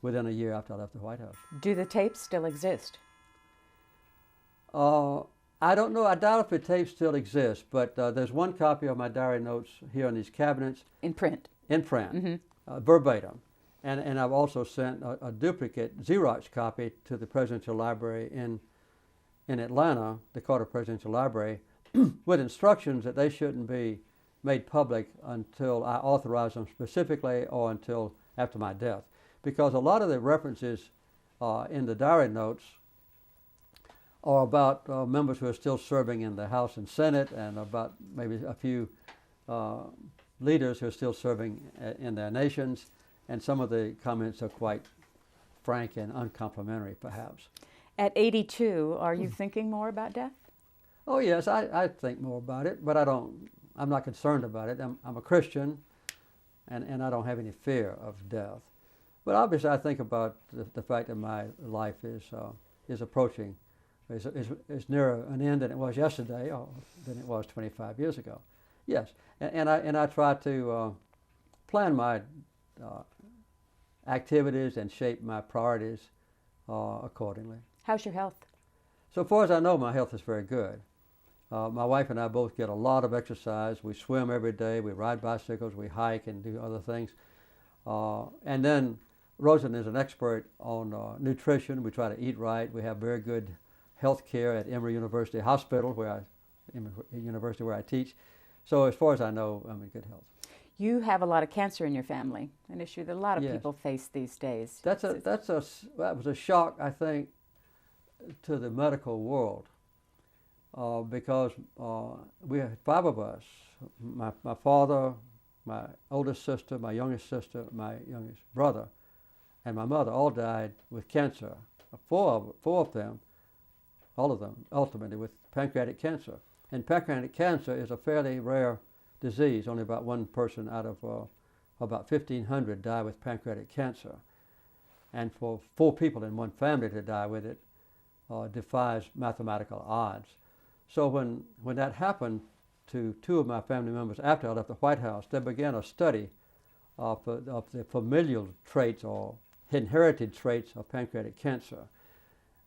within a year after I left the White House. Do the tapes still exist? I don't know. I doubt if the tapes still exist, but there's one copy of my diary notes here in these cabinets. In print? In print, Mm-hmm. Verbatim. And I've also sent a duplicate Xerox copy to the Presidential Library in Atlanta, the Carter Presidential Library, with instructions that they shouldn't be made public until I authorize them specifically or until after my death. Because a lot of the references in the diary notes are about members who are still serving in the House and Senate, and about maybe a few leaders who are still serving in their nations. And some of the comments are quite frank and uncomplimentary, perhaps. At 82, are you thinking more about death? Oh yes, I think more about it, but I'm not concerned about it. I'm a Christian, and I don't have any fear of death. But obviously I think about the fact that my life is approaching, is nearer an end than it was yesterday, or than it was 25 years ago. Yes, and I try to plan my activities and shape my priorities accordingly. How's your health? So far as I know, my health is very good. My wife and I both get a lot of exercise. We swim every day, we ride bicycles, we hike and do other things. And then Rosalyn is an expert on nutrition. We try to eat right. We have very good health care at Emory University Hospital, university where I teach. So as far as I know, I'm in good health. You have a lot of cancer in your family, an issue that a lot of Yes. people face these days. That was a shock, I think, to the medical world, because we had 5 of us. My father, my oldest sister, my youngest sister, my youngest brother, and my mother all died with cancer. Four of them, all of them, ultimately with pancreatic cancer. And pancreatic cancer is a fairly rare disease. Only about one person out of about 1,500 die with pancreatic cancer. And for 4 people in one family to die with it defies mathematical odds. So when that happened to 2 of my family members after I left the White House, they began a study of the familial traits or inherited traits of pancreatic cancer.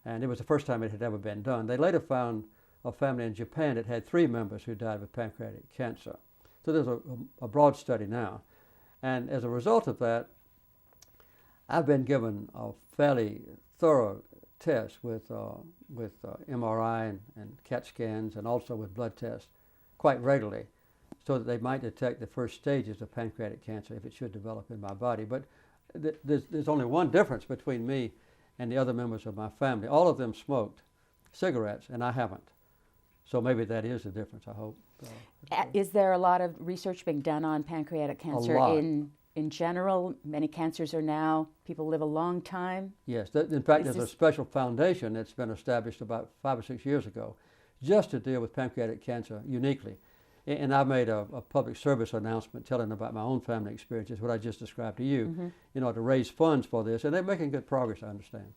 And it was the first time it had ever been done. They later found a family in Japan that had 3 members who died with pancreatic cancer. So there's a broad study now. And as a result of that, I've been given a fairly thorough test with MRI and CAT scans, and also with blood tests quite regularly, so that they might detect the first stages of pancreatic cancer if it should develop in my body. But there's only one difference between me and the other members of my family. All of them smoked cigarettes, and I haven't. So maybe that is the difference, I hope. Is there a lot of research being done on pancreatic cancer in general? Many cancers are now, people live a long time. Yes, in fact, there's a special foundation that's been established about 5 or 6 years ago just to deal with pancreatic cancer uniquely. And I made a public service announcement telling about my own family experiences, what I just described to you, to raise funds for this. And they're making good progress, I understand.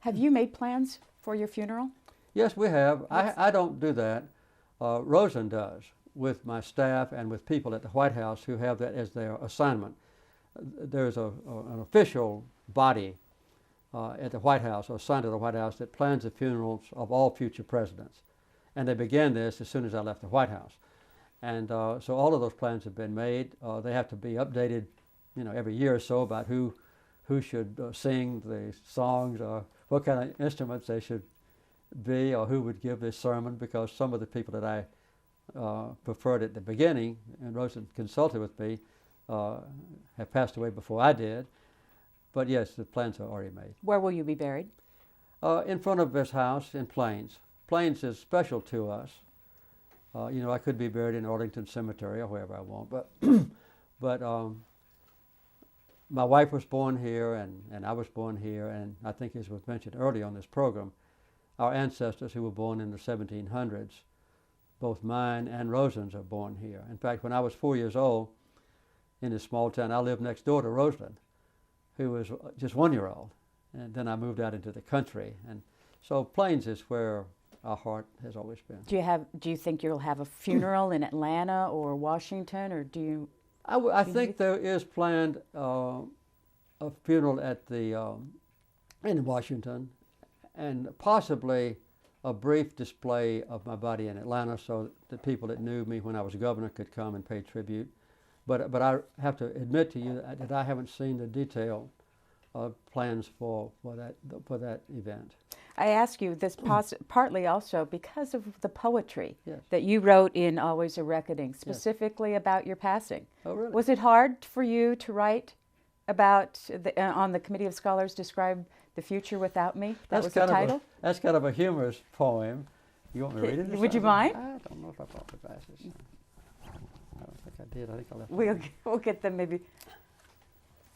Have you made plans for your funeral? Yes, we have. I don't do that. Rosalyn does, with my staff and with people at the White House who have that as their assignment. There's an official body at the White House, or assigned to the White House, that plans the funerals of all future presidents. And they began this as soon as I left the White House. And so all of those plans have been made. They have to be updated, every year or so about who should sing the songs, or what kind of instruments they should be, or who would give this sermon, because some of the people that I preferred at the beginning, and Rosalyn consulted with me, have passed away before I did. But yes, the plans are already made. Where will you be buried? In front of this house in Plains. Plains is special to us. I could be buried in Arlington Cemetery or wherever I want, but my wife was born here, and I was born here, and I think, as was mentioned earlier on this program, our ancestors who were born in the 1700s, both mine and Rosalyn's, are born here. In fact, when I was 4 years old, in this small town, I lived next door to Rosalyn, who was just 1 year old, and then I moved out into the country, and so Plains is where our heart has always been. Do you think you'll have a funeral in Atlanta or Washington, or do you? I think there is planned a funeral at the in Washington, and possibly a brief display of my body in Atlanta, so that people that knew me when I was governor could come and pay tribute. But I have to admit to you that I haven't seen the detailed plans for that event. I ask you this partly also because of the poetry that you wrote in Always a Reckoning, specifically about your passing. Oh, really? Was it hard for you to write about, on the Committee of Scholars, describe the future without me? That was the title? That's kind of a humorous poem. You want me to read it? Would you mind? I don't know if I brought the glasses. I don't think I did. I think I left them. We'll get them maybe.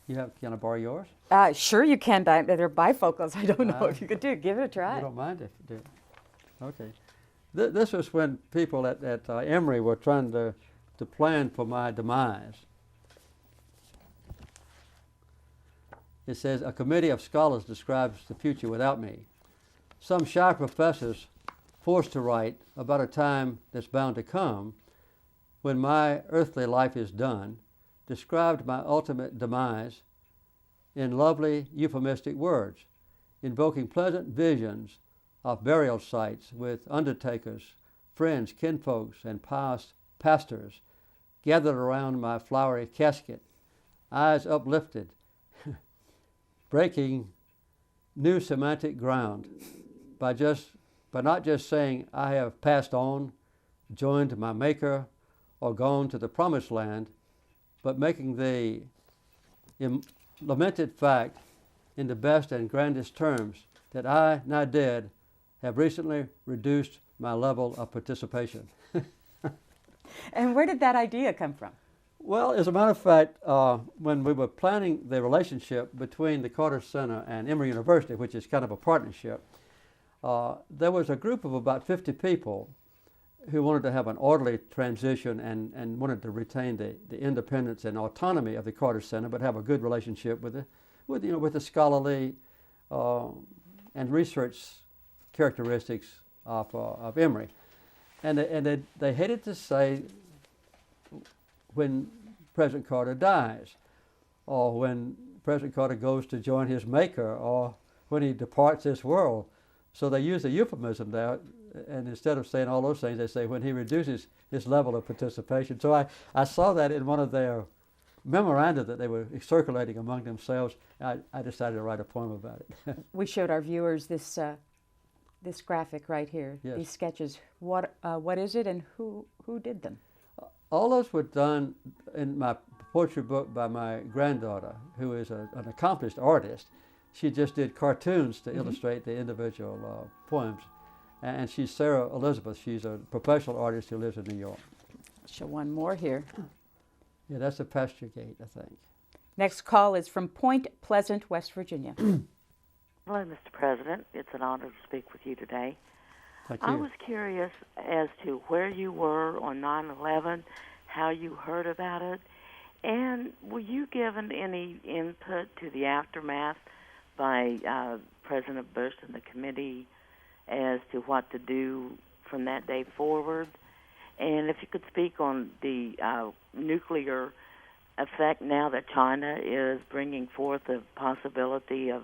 Can I borrow yours? Sure you can. They're bifocals. I don't know if you could do it. Give it a try. You don't mind if you do. Okay. This was when people at Emory were trying to plan for my demise. It says, a committee of scholars describes the future without me. Some shy professors forced to write about a time that's bound to come when my earthly life is done, described my ultimate demise in lovely euphemistic words, invoking pleasant visions of burial sites with undertakers, friends, kinfolks, and pastors gathered around my flowery casket, eyes uplifted, breaking new semantic ground by not just saying I have passed on, joined my Maker, or gone to the promised land, but making the lamented fact in the best and grandest terms that I, now dead, have recently reduced my level of participation. And where did that idea come from? Well, as a matter of fact, when we were planning the relationship between the Carter Center and Emory University, which is kind of a partnership, there was a group of about 50 people who wanted to have an orderly transition and wanted to retain the independence and autonomy of the Carter Center, but have a good relationship with the scholarly and research characteristics of Emory. And they hated to say when President Carter dies, or when President Carter goes to join his Maker, or when he departs this world. So they use a euphemism there, and instead of saying all those things, they say when he reduces his level of participation. So I saw that in one of their memoranda that they were circulating among themselves. I decided to write a poem about it. We showed our viewers this graphic right here, these sketches. What is it, and who did them? All those were done in my poetry book by my granddaughter, who is an accomplished artist. She just did cartoons to illustrate the individual poems. And she's Sarah Elizabeth. She's a professional artist who lives in New York. Show one more here. Yeah, that's the pasture gate, I think. Next call is from Point Pleasant, West Virginia. Hello, Mr. President. It's an honor to speak with you today. Thank you. I was curious as to where you were on 9/11, how you heard about it, and were you given any input to the aftermath by President Bush and the committee as to what to do from that day forward? And if you could speak on the nuclear effect now that China is bringing forth the possibility of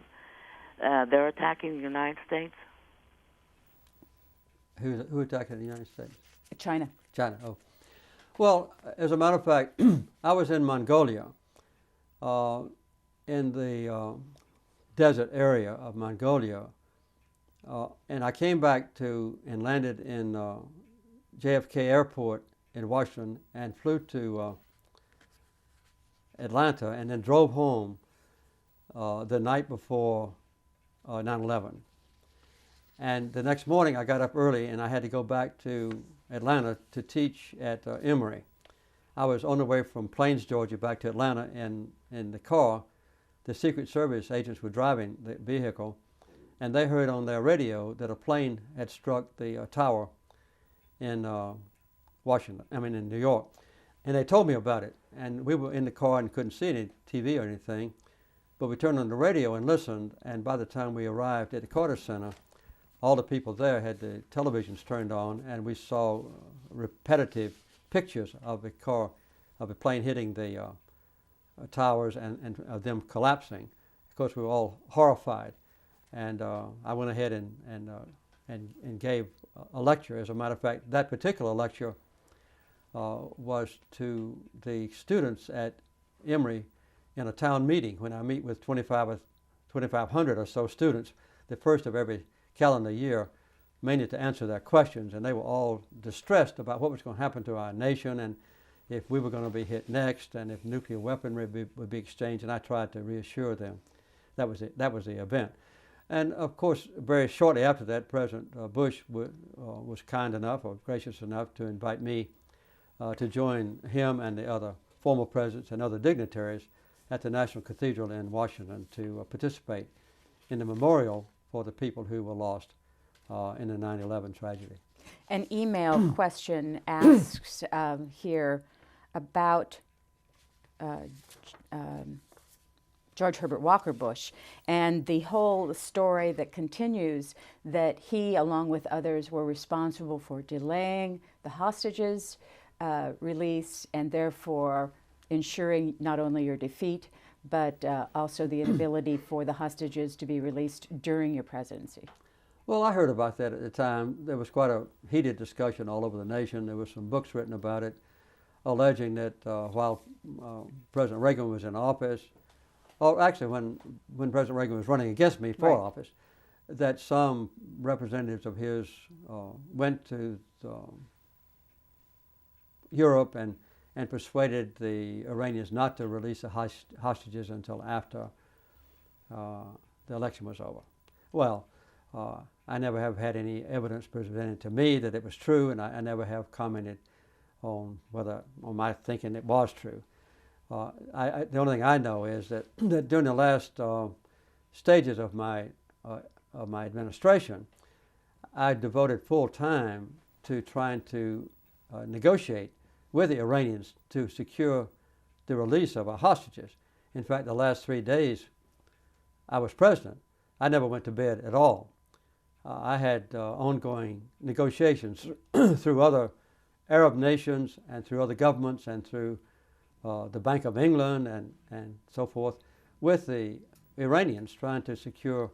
they're attacking the United States. Who attacked the United States? China. China, oh. Well, as a matter of fact, I was in Mongolia, in the desert area of Mongolia, and I came back and landed in JFK Airport in Washington and flew to Atlanta and then drove home the night before 9/11. And the next morning I got up early and I had to go back to Atlanta to teach at Emory. I was on the way from Plains, Georgia back to Atlanta, and in the car the Secret Service agents were driving the vehicle, and they heard on their radio that a plane had struck the tower in in New York. And they told me about it. And we were in the car and couldn't see any TV or anything, but we turned on the radio and listened, and by the time we arrived at the Carter Center, all the people there had the televisions turned on, and we saw repetitive pictures of a plane hitting the towers and of them collapsing. Of course, we were all horrified, and I went ahead and gave a lecture. As a matter of fact, that particular lecture was to the students at Emory in a town meeting when I meet with 2,500 or so students, the first of every calendar year, mainly to answer their questions. And they were all distressed about what was going to happen to our nation and if we were going to be hit next and if nuclear weaponry would be exchanged. And I tried to reassure them. That was the event. And of course, very shortly after that, President Bush was kind enough or gracious enough to invite me to join him and the other former presidents and other dignitaries at the National Cathedral in Washington to participate in the memorial for the people who were lost in the 9/11 tragedy. An email question asks here about George Herbert Walker Bush and the whole story that continues that he, along with others, were responsible for delaying the hostages release and therefore ensuring not only your defeat, but also the inability for the hostages to be released during your presidency. Well, I heard about that at the time. There was quite a heated discussion all over the nation. There were some books written about it, alleging that while President Reagan was in office, or actually when President Reagan was running against me for office, that some representatives of his went to Europe and persuaded the Iranians not to release the hostages until after the election was over. Well, I never have had any evidence presented to me that it was true, and I never have commented on my thinking it was true. The only thing I know is that during the last stages of my administration, I devoted full time to trying to negotiate with the Iranians to secure the release of our hostages. In fact, the last 3 days I was president, I never went to bed at all. I had ongoing negotiations through other Arab nations and through other governments and through the Bank of England and so forth with the Iranians trying to secure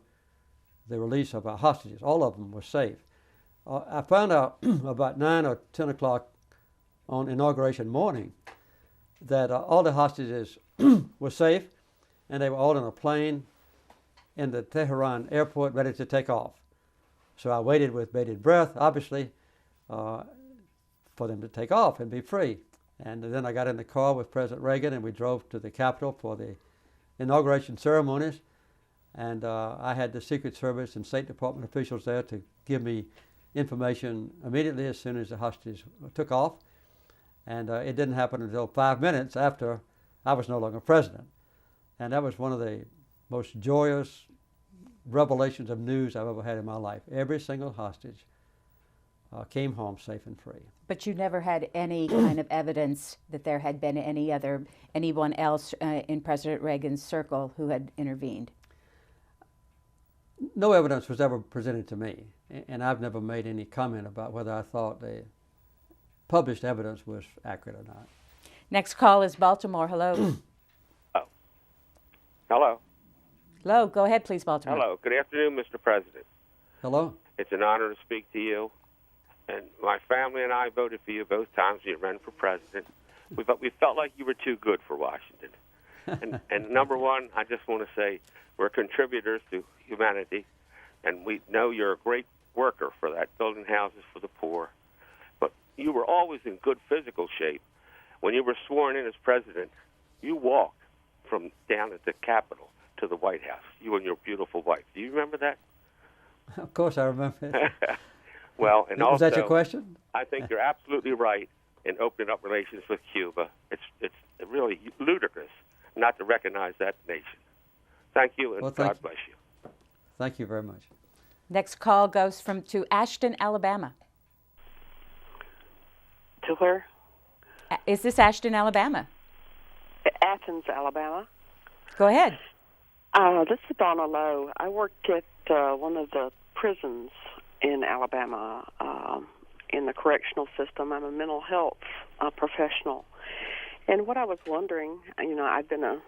the release of our hostages. All of them were safe. I found out about 9 or 10 o'clock on inauguration morning that all the hostages were safe and they were all in a plane in the Tehran airport ready to take off. So I waited with bated breath, obviously, for them to take off and be free. And then I got in the car with President Reagan and we drove to the Capitol for the inauguration ceremonies. And I had the Secret Service and State Department officials there to give me information immediately as soon as the hostages took off. And it didn't happen until 5 minutes after I was no longer president. And that was one of the most joyous revelations of news I've ever had in my life. Every single hostage came home safe and free. But you never had any kind of evidence that there had been anyone else in President Reagan's circle who had intervened? No evidence was ever presented to me, and I've never made any comment about whether I thought the published evidence was accurate or not. Next call is Baltimore. Hello. Hello. Hello. Go ahead, please, Baltimore. Hello. Good afternoon, Mr. President. Hello. It's an honor to speak to you. And my family and I voted for you both times you ran for president. We felt like you were too good for Washington. And number one, I just want to say we're contributors to humanity, and we know you're a great worker for that, building houses for the poor. But you were always in good physical shape. When you were sworn in as president, you walked from down at the Capitol to the White House, you and your beautiful wife. Do you remember that? Of course I remember it. Well, and was also, that your question? I think you're absolutely right in opening up relations with Cuba. It's really ludicrous not to recognize that nation. Thank you, and God bless you. Thank you very much. Next call goes to Ashton, Alabama. To where? Is this Ashton, Alabama? Athens, Alabama. Go ahead. This is Donna Lowe. I worked at one of the prisons in Alabama in the correctional system. I'm a mental health professional. And what I was wondering, I've been a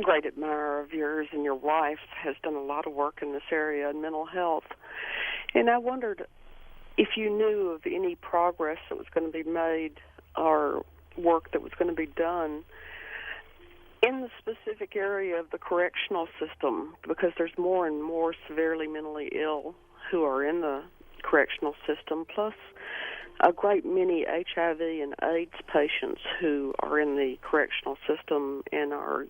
great admirer of yours, and your wife has done a lot of work in this area in mental health. And I wondered if you knew of any progress that was going to be made or work that was going to be done in the specific area of the correctional system, because there's more and more severely mentally ill who are in the correctional system, plus a great many HIV and AIDS patients who are in the correctional system and are,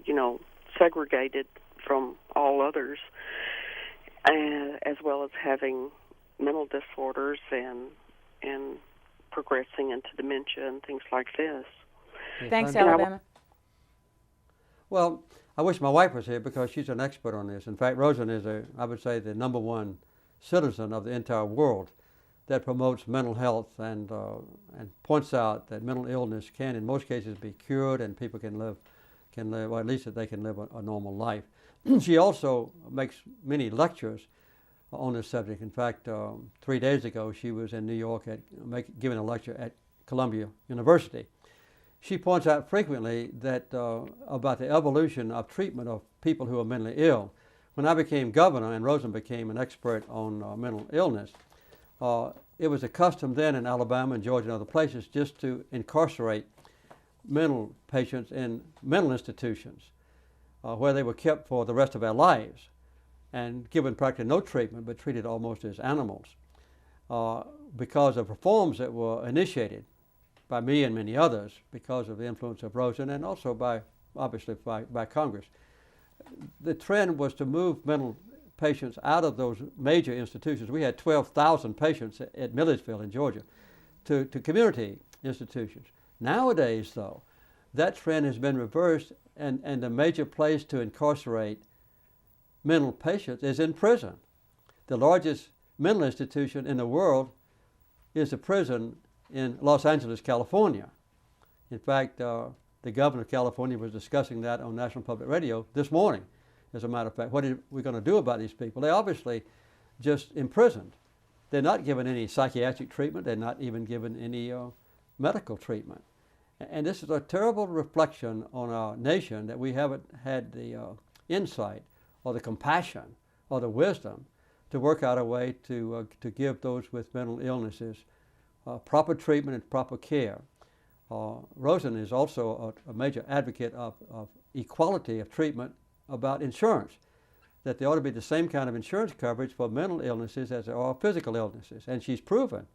segregated from all others, as well as having mental disorders and progressing into dementia and things like this. Thanks, Alabama. Well, I wish my wife was here because she's an expert on this. In fact, Rosalyn is, I would say, the #1 citizen of the entire world that promotes mental health and points out that mental illness can, in most cases, be cured and people can live, or at least that they can live a normal life. She also makes many lectures on this subject. In fact, 3 days ago, she was in New York giving a lecture at Columbia University. She points out frequently that about the evolution of treatment of people who are mentally ill. When I became governor and Rosalyn became an expert on mental illness, it was a custom then in Alabama and Georgia and other places just to incarcerate mental patients in mental institutions where they were kept for the rest of their lives and given practically no treatment but treated almost as animals because of reforms that were initiated by me and many others because of the influence of Rosalyn and also obviously by Congress. The trend was to move mental patients out of those major institutions. We had 12,000 patients at Milledgeville in Georgia to community institutions. Nowadays, though, that trend has been reversed, and the major place to incarcerate mental patients is in prison. The largest mental institution in the world is a prison in Los Angeles, California. In fact, the governor of California was discussing that on National Public Radio this morning. As a matter of fact, what are we going to do about these people? They're obviously just imprisoned. They're not given any psychiatric treatment. They're not even given any medical treatment. And this is a terrible reflection on our nation that we haven't had the insight or the compassion or the wisdom to work out a way to give those with mental illnesses proper treatment and proper care. Rosalyn is also a major advocate of equality of treatment about insurance, that there ought to be the same kind of insurance coverage for mental illnesses as there are physical illnesses. And she's proven,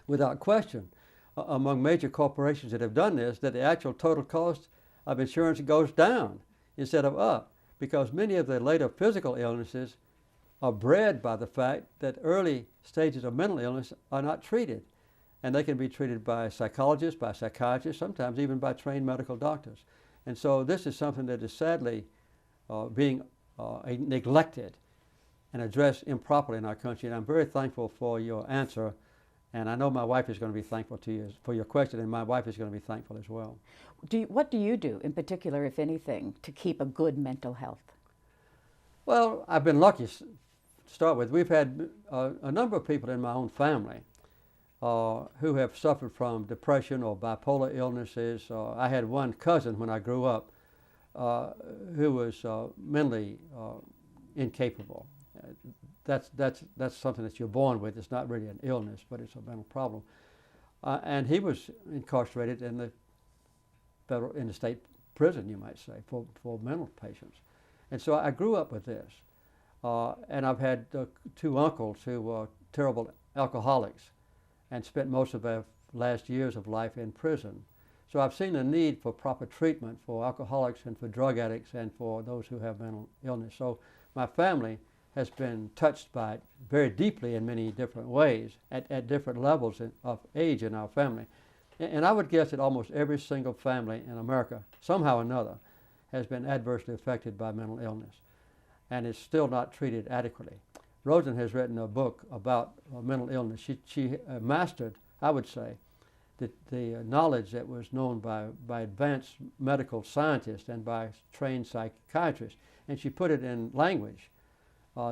without question, among major corporations that have done this, that the actual total cost of insurance goes down instead of up, because many of the later physical illnesses are bred by the fact that early stages of mental illness are not treated. And they can be treated by psychologists, by psychiatrists, sometimes even by trained medical doctors. And so this is something that is sadly being neglected and addressed improperly in our country. And I'm very thankful for your answer. And I know my wife is going to be thankful to you for your question, and my wife is going to be thankful as well. What do you do in particular, if anything, to keep a good mental health? Well, I've been lucky to start with. We've had a number of people in my own family who have suffered from depression or bipolar illnesses. I had one cousin when I grew up who was mentally incapable. That's something that you're born with. It's not really an illness, but it's a mental problem. And he was incarcerated in the state prison, you might say, for mental patients. And so I grew up with this. And I've had 2 uncles who were terrible alcoholics and spent most of their last years of life in prison. So I've seen the need for proper treatment for alcoholics and for drug addicts and for those who have mental illness. So my family has been touched by it very deeply in many different ways at different levels of age in our family. And I would guess that almost every single family in America, somehow or another, has been adversely affected by mental illness and is still not treated adequately. Rosalyn has written a book about mental illness. She mastered, I would say, the knowledge that was known by advanced medical scientists and by trained psychiatrists, and she put it in language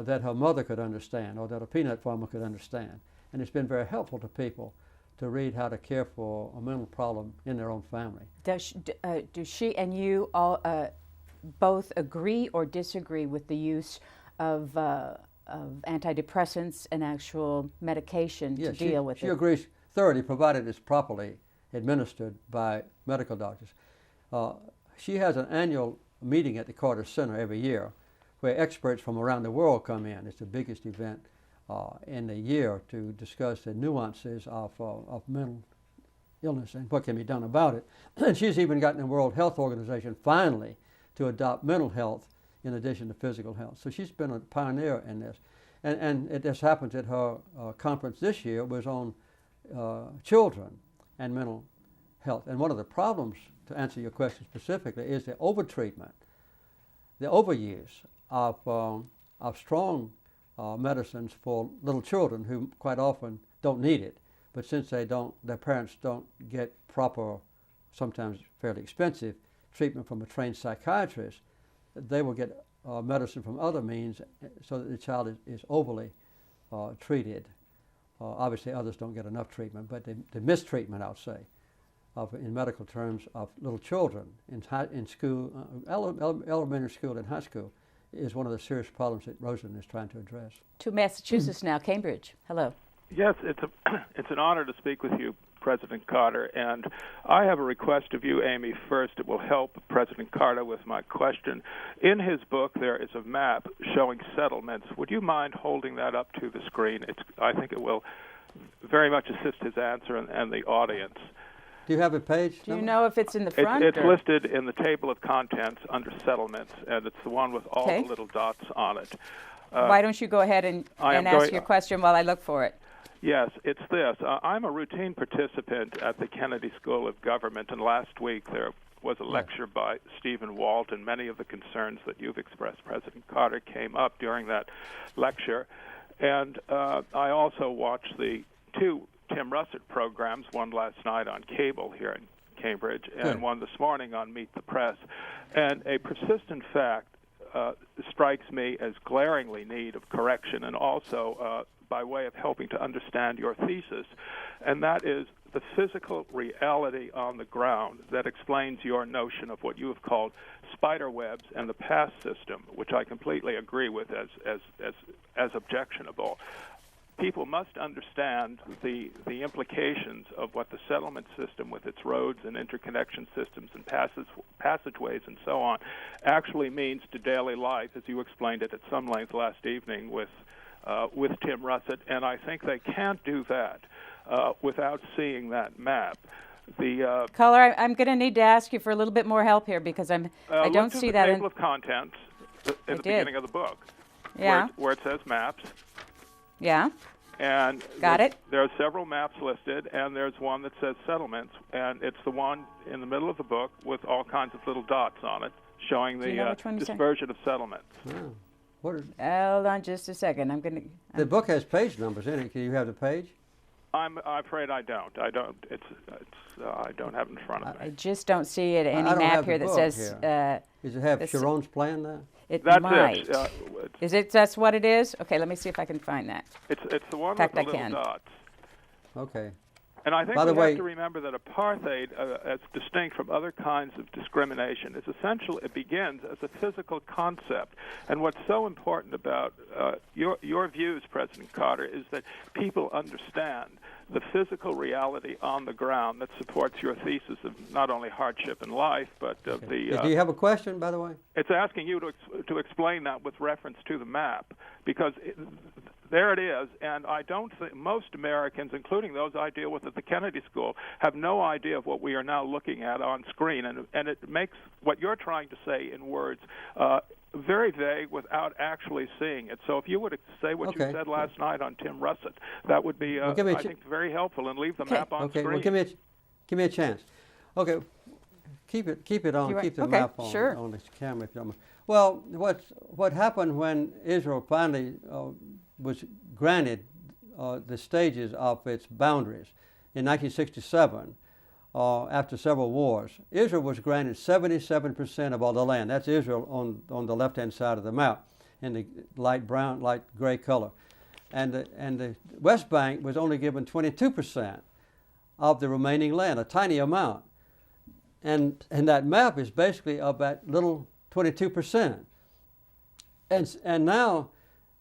that her mother could understand or that a peanut farmer could understand. And it's been very helpful to people to read how to care for a mental problem in their own family. Do she and you all both agree or disagree with the use of antidepressants and actual medication to deal with it? She agrees thoroughly, provided it's properly administered by medical doctors. She has an annual meeting at the Carter Center every year where experts from around the world come in. It's the biggest event in the year to discuss the nuances of mental illness and what can be done about it. And she's even gotten the World Health Organization finally to adopt mental health in addition to physical health. So she's been a pioneer in this. And it just happens that her conference this year was on children and mental health. And one of the problems, to answer your question specifically, is the overtreatment, the overuse of strong medicines for little children who quite often don't need it. But since their parents don't get proper, sometimes fairly expensive, treatment from a trained psychiatrist, they will get medicine from other means so that the child is overly treated. Obviously others don't get enough treatment, but the mistreatment, I'll say, in medical terms, of little children in school, elementary school and high school, is one of the serious problems that Rosalyn is trying to address. To Massachusetts now, Cambridge. Hello. Yes, it's an honor to speak with you, President Carter, and I have a request of you, Amy. First, it will help President Carter with my question. In his book, there is a map showing settlements. Would you mind holding that up to the screen? I think it will very much assist his answer and the audience. Do you have a page? Do you know if it's in the front? It's listed in the table of contents under settlements, and it's the one with all the little dots on it. Why don't you go ahead and ask your question while I look for it? Yes, it's this. I'm a routine participant at the Kennedy School of Government, and last week there was a lecture by Stephen Walt, and many of the concerns that you've expressed, President Carter, came up during that lecture. And I also watched the two Tim Russert programs, one last night on cable here in Cambridge, and one this morning on Meet the Press. And a persistent fact strikes me as glaringly need of correction, and also by way of helping to understand your thesis, and that is the physical reality on the ground that explains your notion of what you have called spider webs and the pass system, which I completely agree with as objectionable. People must understand the implications of what the settlement system with its roads and interconnection systems and passageways and so on actually means to daily life, as you explained it at some length last evening with Tim Russert, and I think they can't do that without seeing that map. Caller, I'm going to need to ask you for a little bit more help here because I don't see that in the table of contents in the beginning of the book. Yeah. Where it says maps. Yeah. And got it. There are several maps listed, and there's one that says settlements, and it's the one in the middle of the book with all kinds of little dots on it showing the dispersion of settlements. What is Hold on just a second. The book has page numbers in it. Can you have the page? I'm afraid I don't. I don't. I don't have it in front of me. I just don't see it. Any map here that says. Does it have Sharon's plan there? It That's might. it. Is it? That's what it is. Okay, let me see if I can find that. It's the one In fact, with the I little can. dots. Okay. And I think By the we way, have to remember that apartheid, as distinct from other kinds of discrimination, is essential. It begins as a physical concept. And what's so important about your views, President Carter, is that people understand the physical reality on the ground that supports your thesis of not only hardship in life, but do you have a question, by the way? It's asking you to explain that with reference to the map, because there it is, and I don't think most Americans, including those I deal with at the Kennedy School, have no idea of what we are now looking at on screen, and it makes what you're trying to say in words very vague without actually seeing it. So if you would say what you said last night on Tim Russert, that would be, I think, very helpful, and leave the map on screen. Well, give me a chance. Okay, keep it on. Keep the map on this camera, if you don't mind. Well, what happened when Israel finally was granted the stages of its boundaries in 1967? After several wars, Israel was granted 77% of all the land. That's Israel on the left-hand side of the map in the light brown, light gray color. And the West Bank was only given 22% of the remaining land, a tiny amount. And that map is basically of that little 22%. And now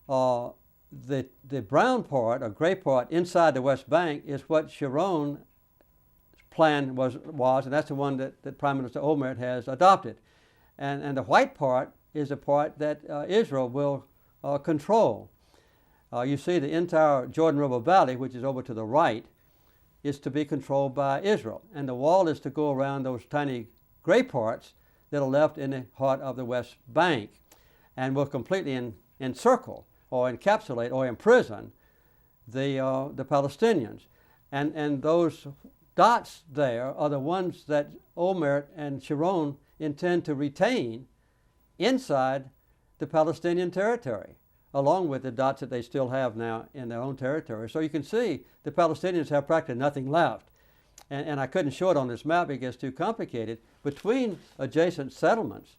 the brown part, or gray part, inside the West Bank is what Sharon's plan was, and that's the one that Prime Minister Olmert has adopted. And the white part is the part that Israel will control. You see the entire Jordan River Valley, which is over to the right, is to be controlled by Israel. And the wall is to go around those tiny gray parts that are left in the heart of the West Bank, and will completely encircle or encapsulate or imprison the Palestinians. And those dots there are the ones that Olmert and Sharon intend to retain inside the Palestinian territory, along with the dots that they still have now in their own territory. So you can see the Palestinians have practically nothing left. And I couldn't show it on this map, it gets too complicated. Between adjacent settlements,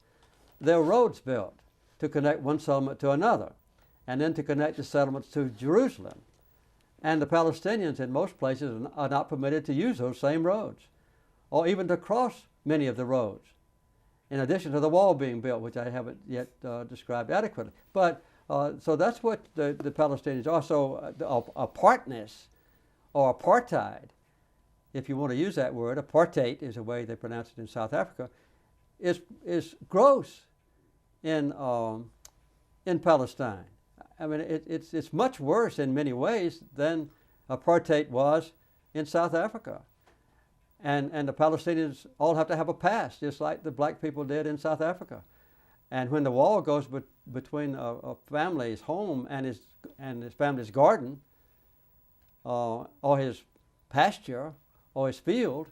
there are roads built to connect one settlement to another, and then to connect the settlements to Jerusalem. And the Palestinians in most places are not permitted to use those same roads, or even to cross many of the roads, in addition to the wall being built, which I haven't yet described adequately. But so that's what the Palestinians are. So apartness, or apartheid, if you want to use that word, apartheid is the way they pronounce it in South Africa, is gross in Palestine. I mean, it's much worse in many ways than apartheid was in South Africa. And the Palestinians all have to have a pass, just like the black people did in South Africa. And when the wall goes between a family's home and his family's garden, or his pasture, or his field,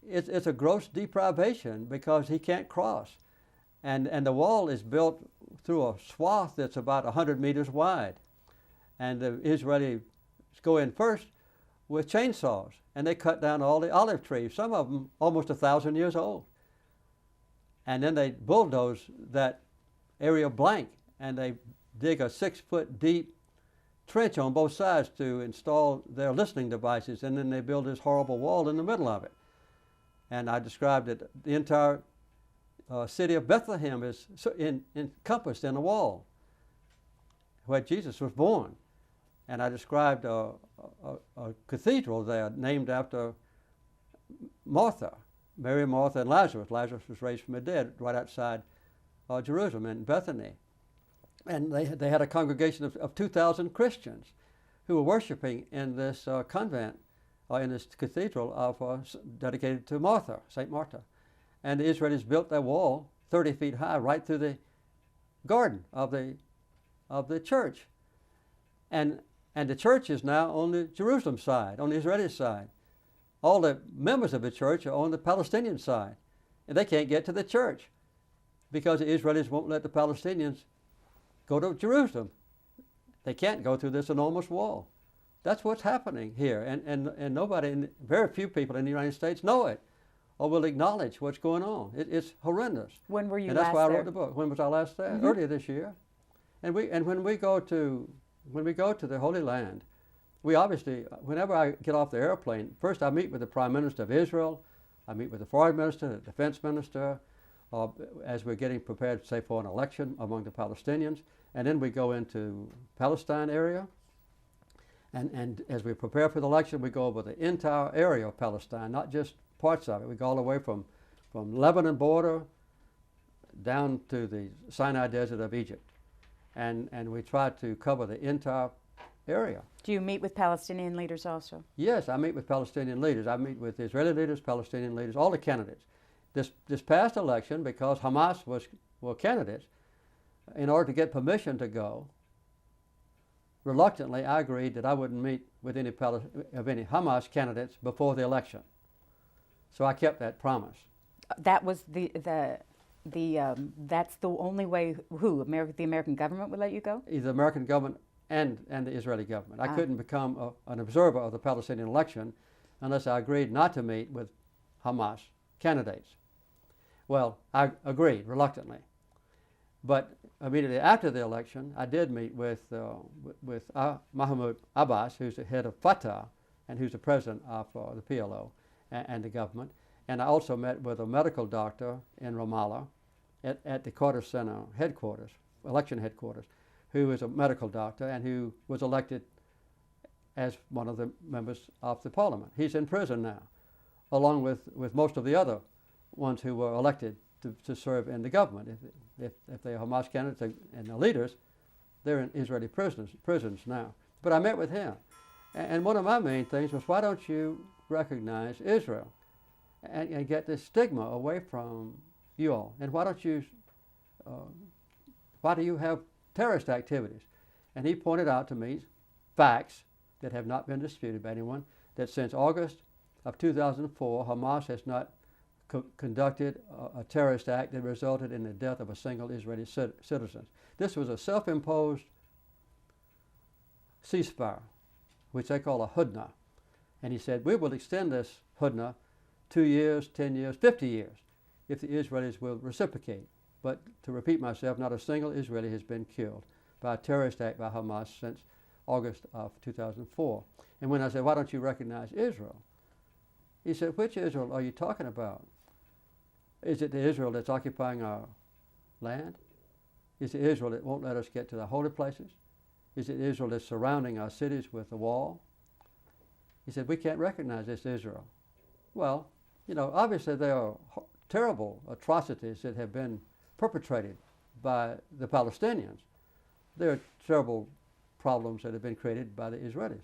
it's a gross deprivation because he can't cross. And the wall is built through a swath that's about 100 meters wide. And the Israelis go in first with chainsaws, and they cut down all the olive trees, some of them almost 1,000 years old. And then they bulldoze that area blank, and they dig a 6-foot deep trench on both sides to install their listening devices, and then they build this horrible wall in the middle of it. And I described that the entire city of Bethlehem is encompassed in a wall where Jesus was born. And I described a cathedral there named after Martha, Mary, Martha, and Lazarus. Lazarus was raised from the dead right outside Jerusalem in Bethany. And they had a congregation of 2,000 Christians who were worshiping in this convent, in this cathedral dedicated to Martha, St. Martha. And the Israelis built that wall 30 feet high right through the garden of the church. And the church is now on the Jerusalem side, on the Israeli side. All the members of the church are on the Palestinian side. And they can't get to the church because the Israelis won't let the Palestinians go to Jerusalem. They can't go through this enormous wall. That's what's happening here. And nobody, very few people in the United States know it or will acknowledge what's going on. It's horrendous. When were you last there? And that's why I wrote there? the book. When was I last there? Mm-hmm. Earlier this year. And when we go to the Holy Land, we obviously, whenever I get off the airplane, first I meet with the Prime Minister of Israel, I meet with the Foreign Minister, the Defense Minister, as we're getting prepared, say, for an election among the Palestinians, and then we go into Palestine area, and as we prepare for the election, we go over the entire area of Palestine, not just parts of it. We go all the way from Lebanon border down to the Sinai Desert of Egypt, and we try to cover the entire area. Do you meet with Palestinian leaders also? Yes, I meet with Palestinian leaders. I meet with Israeli leaders, Palestinian leaders, all the candidates. This past election, because Hamas were candidates, in order to get permission to go, reluctantly I agreed that I wouldn't meet with any Hamas candidates before the election. So I kept that promise. That was that's the only way. The American government would let you go? Either the American government and the Israeli government. I couldn't become an observer of the Palestinian election unless I agreed not to meet with Hamas candidates. Well, I agreed reluctantly, but immediately after the election, I did meet with Mahmoud Abbas, who's the head of Fatah, and who's the president of the PLO and the government. And I also met with a medical doctor in Ramallah at the Carter Center headquarters, election headquarters, who is a medical doctor and who was elected as one of the members of the parliament. He's in prison now, along with most of the other ones who were elected to serve in the government. If they are Hamas candidates and the leaders, they're in Israeli prisons now. But I met with him. And one of my main things was, why don't you recognize Israel and get this stigma away from you all? And why do you have terrorist activities? And he pointed out to me facts that have not been disputed by anyone, that since August of 2004, Hamas has not conducted a terrorist act that resulted in the death of a single Israeli citizen. This was a self-imposed ceasefire, which they call a hudna. And he said, we will extend this hudna 2 years, 10 years, 50 years, if the Israelis will reciprocate. But to repeat myself, not a single Israeli has been killed by a terrorist act by Hamas since August of 2004. And when I said, why don't you recognize Israel? He said, which Israel are you talking about? Is it the Israel that's occupying our land? Is it Israel that won't let us get to the holy places? Is it Israel that's surrounding our cities with a wall? He said, we can't recognize this Israel. Well, obviously there are terrible atrocities that have been perpetrated by the Palestinians. There are terrible problems that have been created by the Israelis.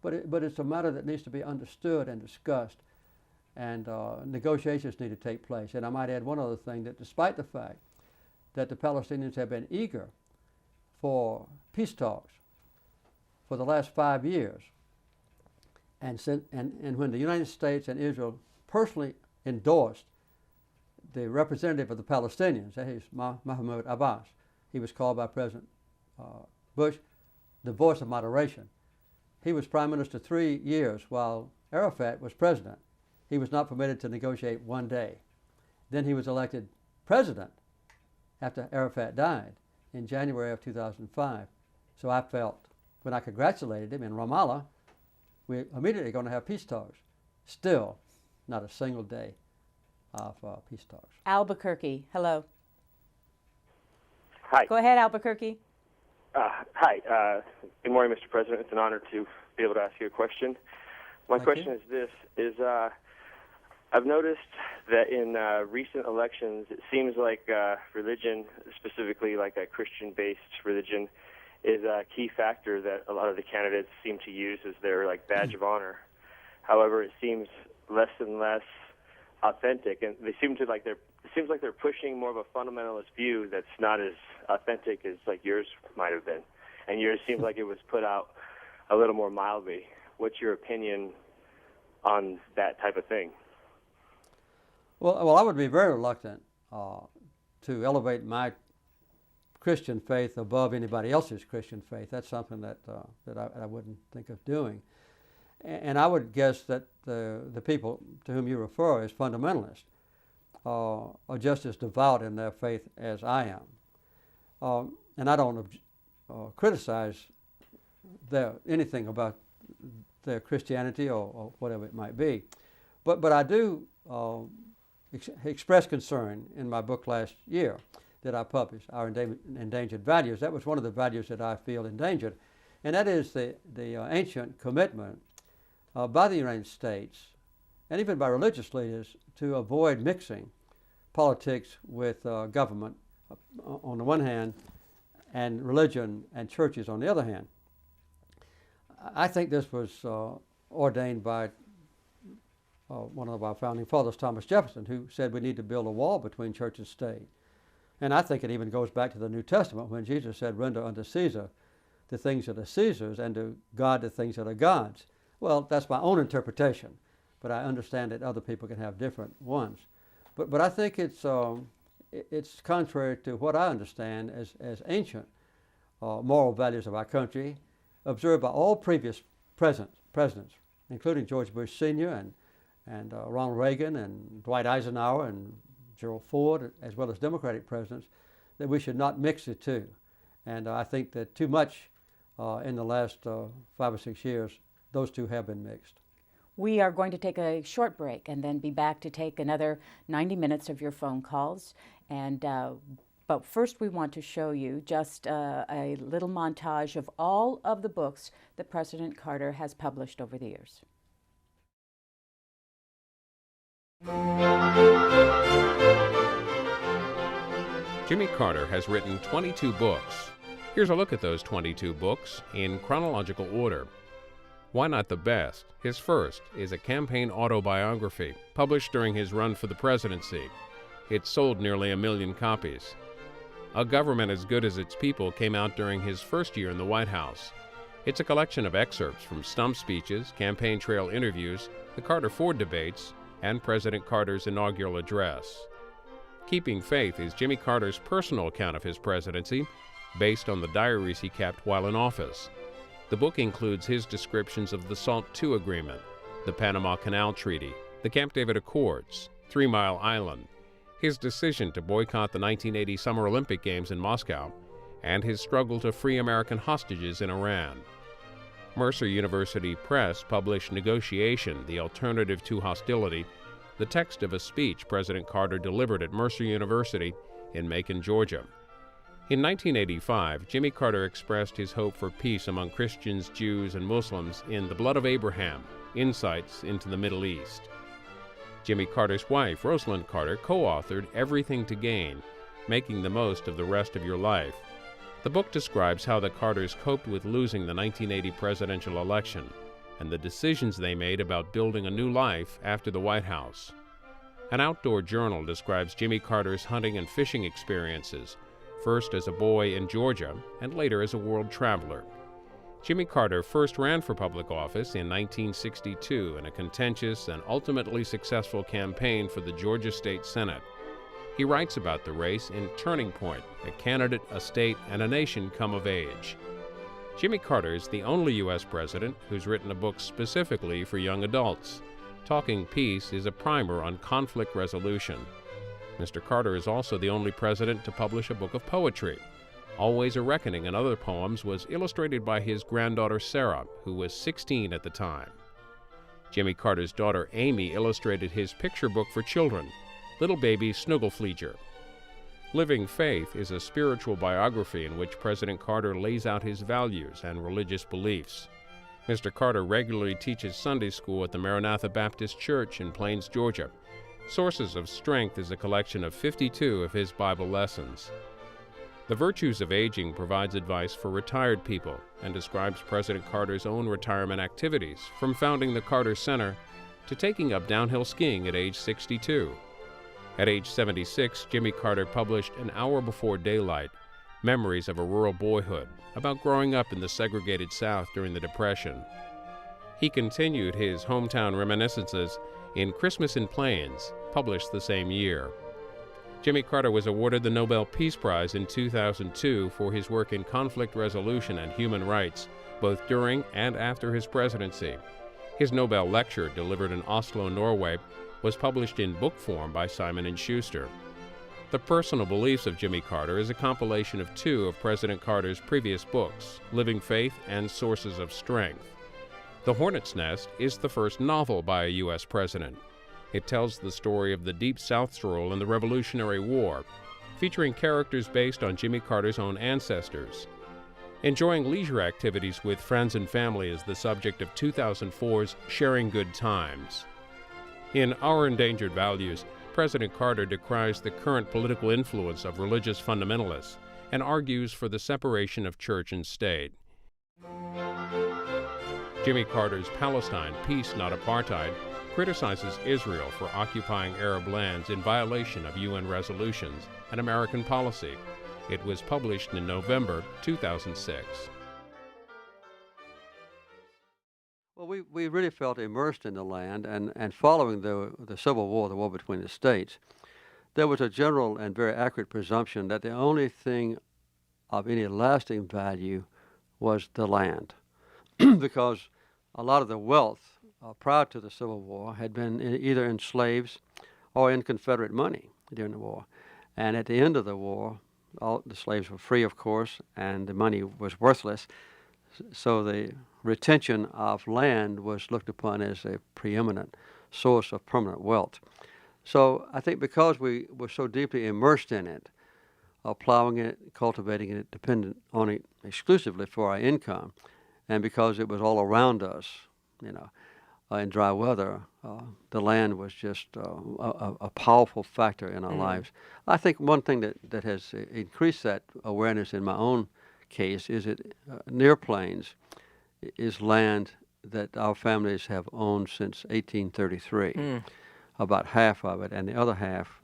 But it's a matter that needs to be understood and discussed, and negotiations need to take place. And I might add one other thing, that despite the fact that the Palestinians have been eager for peace talks for the last 5 years, and when the United States and Israel personally endorsed the representative of the Palestinians, that is Mahmoud Abbas, he was called by President Bush the voice of moderation. He was prime minister 3 years while Arafat was president. He was not permitted to negotiate one day. Then he was elected president after Arafat died in January of 2005. So I felt, when I congratulated him in Ramallah, we're immediately going to have peace talks. Still, not a single day of peace talks. Albuquerque, hello. Hi. Go ahead, Albuquerque. Hi. Good morning, Mr. President. It's an honor to be able to ask you a question. My question is this, I've noticed that in recent elections, it seems like religion, specifically like a Christian-based religion, is a key factor that a lot of the candidates seem to use as their badge of honor. However, it seems less and less authentic, and they seem to it seems like they're pushing more of a fundamentalist view that's not as authentic as yours might have been, and yours seems like it was put out a little more mildly. What's your opinion on that type of thing? Well, I would be very reluctant to elevate my Christian faith above anybody else's Christian faith. That's something that I wouldn't think of doing. And I would guess that the people to whom you refer as fundamentalists are just as devout in their faith as I am. And I don't criticize anything about their Christianity or whatever it might be. But I do express concern in my book last year that I published, Our Endangered Values. That was one of the values that I feel endangered. And that is the ancient commitment by the United States and even by religious leaders to avoid mixing politics with government on the one hand and religion and churches on the other hand. I think this was ordained by one of our founding fathers, Thomas Jefferson, who said we need to build a wall between church and state. And I think it even goes back to the New Testament when Jesus said, render unto Caesar the things that are Caesar's and to God the things that are God's. Well, that's my own interpretation, but I understand that other people can have different ones. But I think it's contrary to what I understand as ancient moral values of our country, observed by all previous presidents, including George Bush Sr. and Ronald Reagan and Dwight Eisenhower and Gerald Ford, as well as Democratic presidents, that we should not mix the two. And I think that too much in the last 5 or 6 years those two have been mixed. We are going to take a short break and then be back to take another 90 minutes of your phone calls. And but first we want to show you just a little montage of all of the books that President Carter has published over the years. Jimmy Carter has written 22 books. Here's a look at those 22 books in chronological order. Why Not the Best? His first is a campaign autobiography published during his run for the presidency. It sold nearly 1 million copies. A Government as Good as Its People came out during his first year in the White House. It's a collection of excerpts from stump speeches, campaign trail interviews, the Carter-Ford debates, and President Carter's inaugural address. Keeping Faith is Jimmy Carter's personal account of his presidency, based on the diaries he kept while in office. The book includes his descriptions of the SALT II Agreement, the Panama Canal Treaty, the Camp David Accords, 3 Mile Island, his decision to boycott the 1980 Summer Olympic Games in Moscow, and his struggle to free American hostages in Iran. Mercer University Press published Negotiation, the Alternative to Hostility, the text of a speech President Carter delivered at Mercer University in Macon, Georgia. In 1985, Jimmy Carter expressed his hope for peace among Christians, Jews, and Muslims in The Blood of Abraham, Insights into the Middle East. Jimmy Carter's wife, Rosalyn Carter, co-authored Everything to Gain, Making the Most of the Rest of Your Life. The book describes how the Carters coped with losing the 1980 presidential election and the decisions they made about building a new life after the White House. An outdoor journal describes Jimmy Carter's hunting and fishing experiences, first as a boy in Georgia and later as a world traveler. Jimmy Carter first ran for public office in 1962 in a contentious and ultimately successful campaign for the Georgia State Senate. He writes about the race in Turning Point, A Candidate, a State, and a Nation Come of Age. Jimmy Carter is the only U.S. president who's written a book specifically for young adults. Talking Peace is a primer on conflict resolution. Mr. Carter is also the only president to publish a book of poetry. Always a Reckoning and Other Poems was illustrated by his granddaughter Sarah, who was 16 at the time. Jimmy Carter's daughter Amy illustrated his picture book for children, Little Baby Snugglefleeger. Living Faith is a spiritual biography in which President Carter lays out his values and religious beliefs. Mr. Carter regularly teaches Sunday school at the Maranatha Baptist Church in Plains, Georgia. Sources of Strength is a collection of 52 of his Bible lessons. The Virtues of Aging provides advice for retired people and describes President Carter's own retirement activities, from founding the Carter Center to taking up downhill skiing at age 62. At age 76, Jimmy Carter published An Hour Before Daylight, Memories of a Rural Boyhood, about growing up in the segregated South during the Depression. He continued his hometown reminiscences in Christmas in Plains, published the same year. Jimmy Carter was awarded the Nobel Peace Prize in 2002 for his work in conflict resolution and human rights, both during and after his presidency. His Nobel lecture, delivered in Oslo, Norway, was published in book form by Simon & Schuster. The Personal Beliefs of Jimmy Carter is a compilation of 2 of President Carter's previous books, Living Faith and Sources of Strength. The Hornet's Nest is the first novel by a U.S. president. It tells the story of the Deep South's role in the Revolutionary War, featuring characters based on Jimmy Carter's own ancestors. Enjoying leisure activities with friends and family is the subject of 2004's Sharing Good Times. In Our Endangered Values, President Carter decries the current political influence of religious fundamentalists and argues for the separation of church and state. Jimmy Carter's Palestine, Peace Not Apartheid criticizes Israel for occupying Arab lands in violation of UN resolutions and American policy. It was published in November 2006. Well, we really felt immersed in the land, and following the Civil War, the war between the states, there was a general and very accurate presumption that the only thing of any lasting value was the land, because a lot of the wealth prior to the Civil War had been either in slaves or in Confederate money during the war. And at the end of the war, all the slaves were free, of course, and the money was worthless. So the retention of land was looked upon as a preeminent source of permanent wealth. So I think because we were so deeply immersed in it, plowing it, cultivating it, dependent on it exclusively for our income, and because it was all around us, in dry weather, the land was just a powerful factor in our lives. I think one thing that has increased that awareness in my own case is that near plains is land that our families have owned since 1833. About half of it, and the other half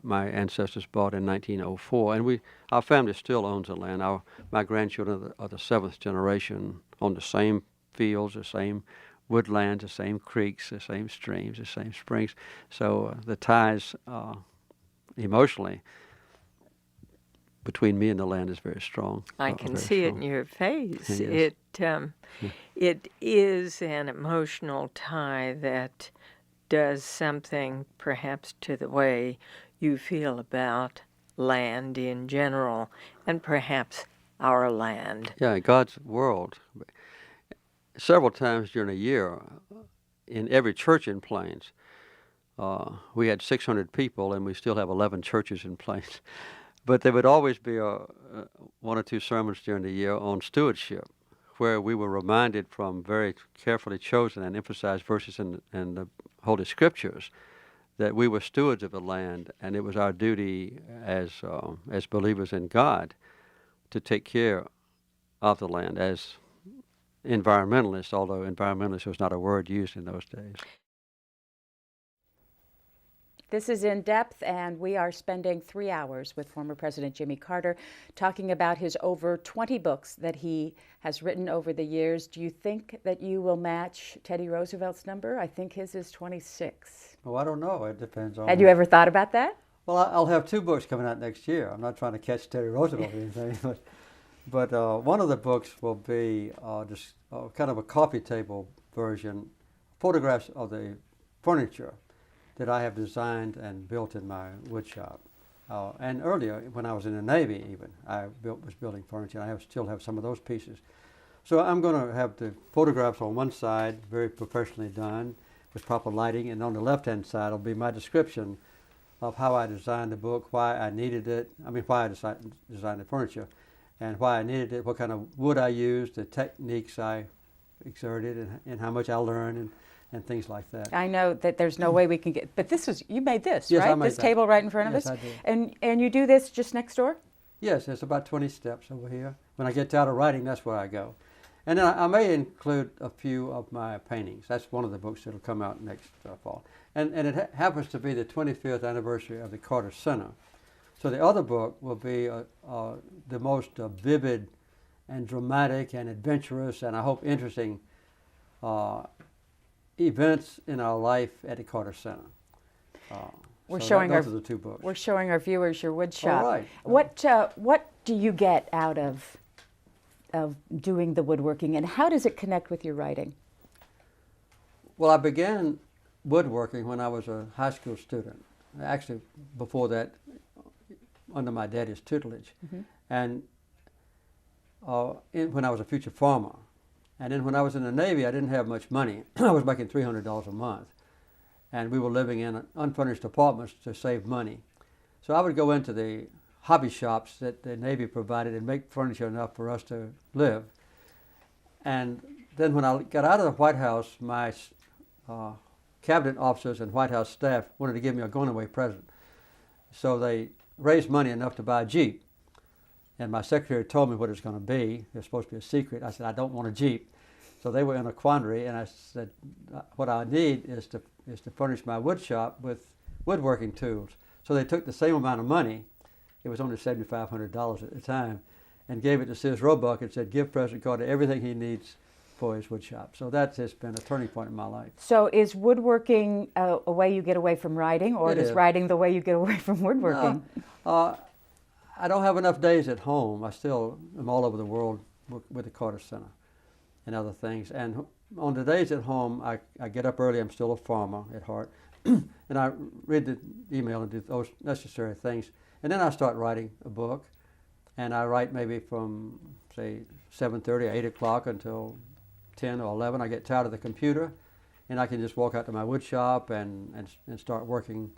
my ancestors bought in 1904, and our family still owns the land. My grandchildren are the seventh generation on the same fields, the same woodlands, the same creeks, the same streams, the same springs. So the ties emotionally between me and the land is very strong. I can see it in your face. It is an emotional tie that does something perhaps to the way you feel about land in general, and perhaps our land. Yeah, God's world. Several times during a year, in every church in Plains, we had 600 people, and we still have 11 churches in Plains. But there would always be one or two sermons during the year on stewardship, where we were reminded from very carefully chosen and emphasized verses in the Holy Scriptures that we were stewards of the land, and it was our duty as believers in God to take care of the land as environmentalists, although environmentalist was not a word used in those days. This is In Depth, and we are spending 3 hours with former President Jimmy Carter talking about his over 20 books that he has written over the years. Do you think that you will match Teddy Roosevelt's number? I think his is 26. Oh, I don't know. It depends on... Had you ever thought about that? Well, I'll have 2 books coming out next year. I'm not trying to catch Teddy Roosevelt or anything, but one of the books will be just kind of a coffee table version, photographs of the furniture that I have designed and built in my wood shop. And earlier, when I was in the Navy even, I was building furniture, and I still have some of those pieces. So I'm going to have the photographs on one side, very professionally done, with proper lighting, and on the left-hand side will be my description of how I designed the book, why I needed it, why I designed the furniture, and why I needed it, what kind of wood I used, the techniques I exerted, and how much I learned, and things like that. I know that there's no way we can get, but you made this, yes, right? I made this that. Table right in front of yes, us? I did. And you do this just next door? Yes, it's about 20 steps over here. When I get out of writing, that's where I go. And then I may include a few of my paintings. That's one of the books that will come out next fall. And it happens to be the 25th anniversary of the Carter Center. So the other book will be the most vivid and dramatic and adventurous and I hope interesting events in our life at the Carter Center. Those are the 2 books. We're showing our viewers your wood shop. All right. What do you get out of doing the woodworking, and how does it connect with your writing? Well, I began woodworking when I was a high school student. Actually, before that, under my daddy's tutelage, and when I was a future farmer. And then when I was in the Navy, I didn't have much money. I was making $300 a month. And we were living in unfurnished apartments to save money. So I would go into the hobby shops that the Navy provided and make furniture enough for us to live. And then when I got out of the White House, my cabinet officers and White House staff wanted to give me a going-away present. So they raised money enough to buy a Jeep. And my secretary told me what it was going to be. It was supposed to be a secret. I said, I don't want a Jeep. So they were in a quandary, and I said, what I need is to furnish my wood shop with woodworking tools. So they took the same amount of money, it was only $7,500 at the time, and gave it to Sears Roebuck and said, give President Carter everything he needs for his wood shop. So that has been a turning point in my life. So is woodworking a way you get away from writing, or is writing the way you get away from woodworking? I don't have enough days at home. I still am all over the world with the Carter Center and other things. And on the days at home, I get up early. I'm still a farmer at heart. And I read the email and do those necessary things. And then I start writing a book. And I write maybe from, say, 7:30 or 8 o'clock until 10 or 11, I get tired of the computer, and I can just walk out to my wood shop and start working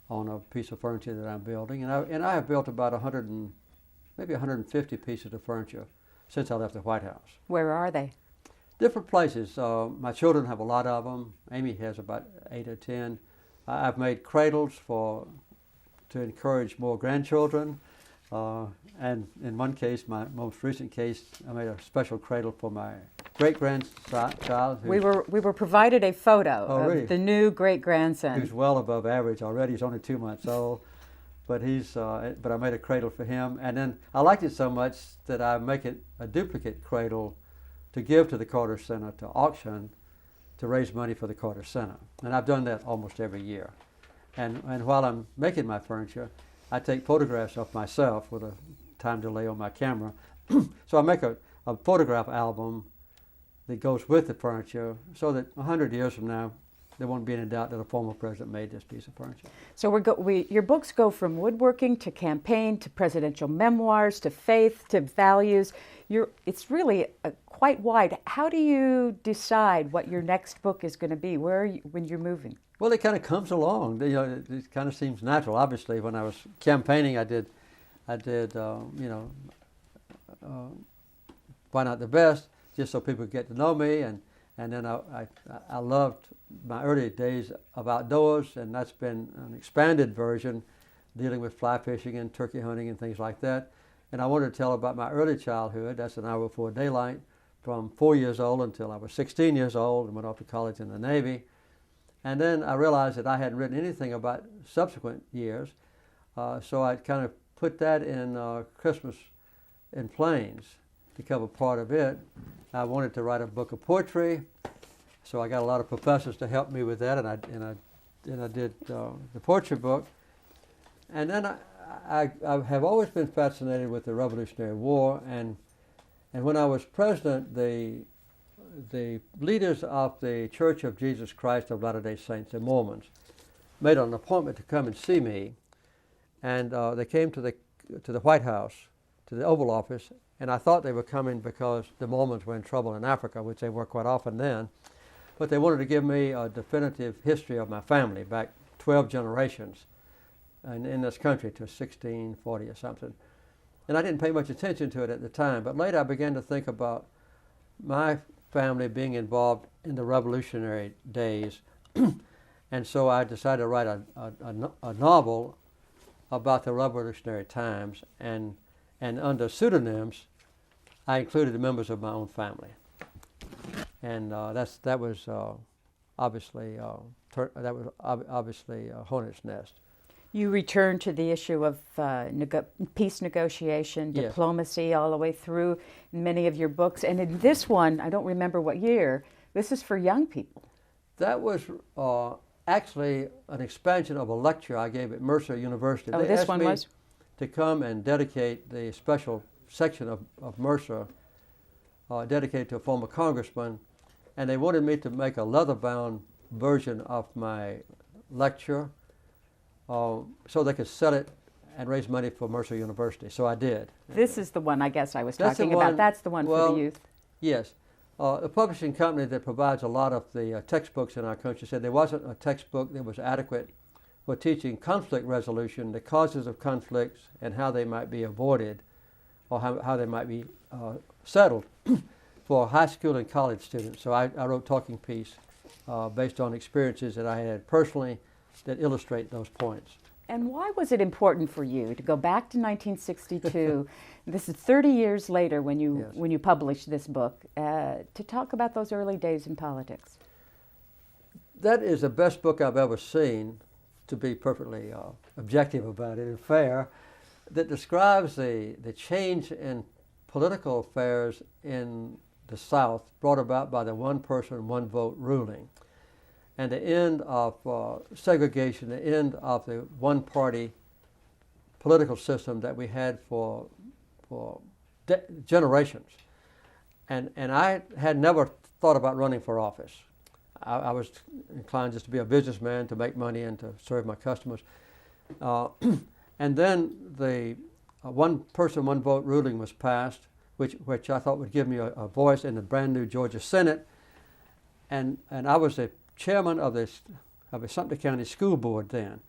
on a piece of furniture that I'm building. And I have built about maybe 150 pieces of furniture since I left the White House. Where are they? Different places. My children have a lot of them. Amy has about 8 or 10. I've made cradles to encourage more grandchildren. And in one case, my most recent case, I made a special cradle for my great-grandchild. We were provided a photo of really? The new great-grandson. Who's well above average already. He's only 2 months old. But but I made a cradle for him. And then I liked it so much that I make it a duplicate cradle to give to the Carter Center to auction to raise money for the Carter Center. And I've done that almost every year. And while I'm making my furniture, I take photographs of myself with a time delay on my camera. So I make a photograph album that goes with the furniture so that 100 years from now, there won't be any doubt that a former president made this piece of furniture. So your books go from woodworking to campaign to presidential memoirs to faith to values. It's really quite wide. How do you decide what your next book is going to be? Where are you when you're moving? Well, it kind of comes along. It kind of seems natural. Obviously, when I was campaigning, I did Why Not the Best, just so people could get to know me, and then I loved my early days of outdoors, and that's been an expanded version, dealing with fly fishing and turkey hunting and things like that. And I wanted to tell about my early childhood. That's an hour before daylight, from 4 years old until I was 16 years old and went off to college in the Navy. And then I realized that I hadn't written anything about subsequent years, so I kind of put that in Christmas in Plains to cover part of it. I wanted to write a book of poetry, so I got a lot of professors to help me with that, and I did the poetry book. And then I have always been fascinated with the Revolutionary War, and when I was president, the leaders of the Church of Jesus Christ of Latter-day Saints, the Mormons, made an appointment to come and see me, and they came to the White House, to the Oval Office, and I thought they were coming because the Mormons were in trouble in Africa, which they were quite often then, but they wanted to give me a definitive history of my family, back 12 generations in this country to 1640 or something. And I didn't pay much attention to it at the time, but later I began to think about my family being involved in the revolutionary days, and so I decided to write a novel about the revolutionary times, and under pseudonyms, I included the members of my own family, and that was obviously a hornet's nest. You return to the issue of peace negotiation, diplomacy, all the way through in many of your books. And in this one, I don't remember what year, this is for young people. That was actually an expansion of a lecture I gave at Mercer University. Oh, they this asked one me was? To come and dedicate the special section of Mercer, dedicated to a former congressman, and they wanted me to make a leather-bound version of my lecture, so they could sell it and raise money for Mercer University. So I did. This is the one I guess I was talking about. That's the one for the youth. Yes. A publishing company that provides a lot of the textbooks in our country said there wasn't a textbook that was adequate for teaching conflict resolution, the causes of conflicts, and how they might be avoided, or how they might be settled for high school and college students. So I wrote a talking piece based on experiences that I had personally that illustrate those points. And why was it important for you to go back to 1962, this is 30 years later when you published this book, to talk about those early days in politics? That is the best book I've ever seen, to be perfectly objective about it and fair, that describes the change in political affairs in the South brought about by the one person, one vote ruling, and the end of segregation, the end of the one-party political system that we had for generations. And I had never thought about running for office. I was inclined just to be a businessman, to make money and to serve my customers. And then the one person, one vote ruling was passed, which I thought would give me a voice in the brand new Georgia Senate. And I was the chairman of the Sumter County School Board then.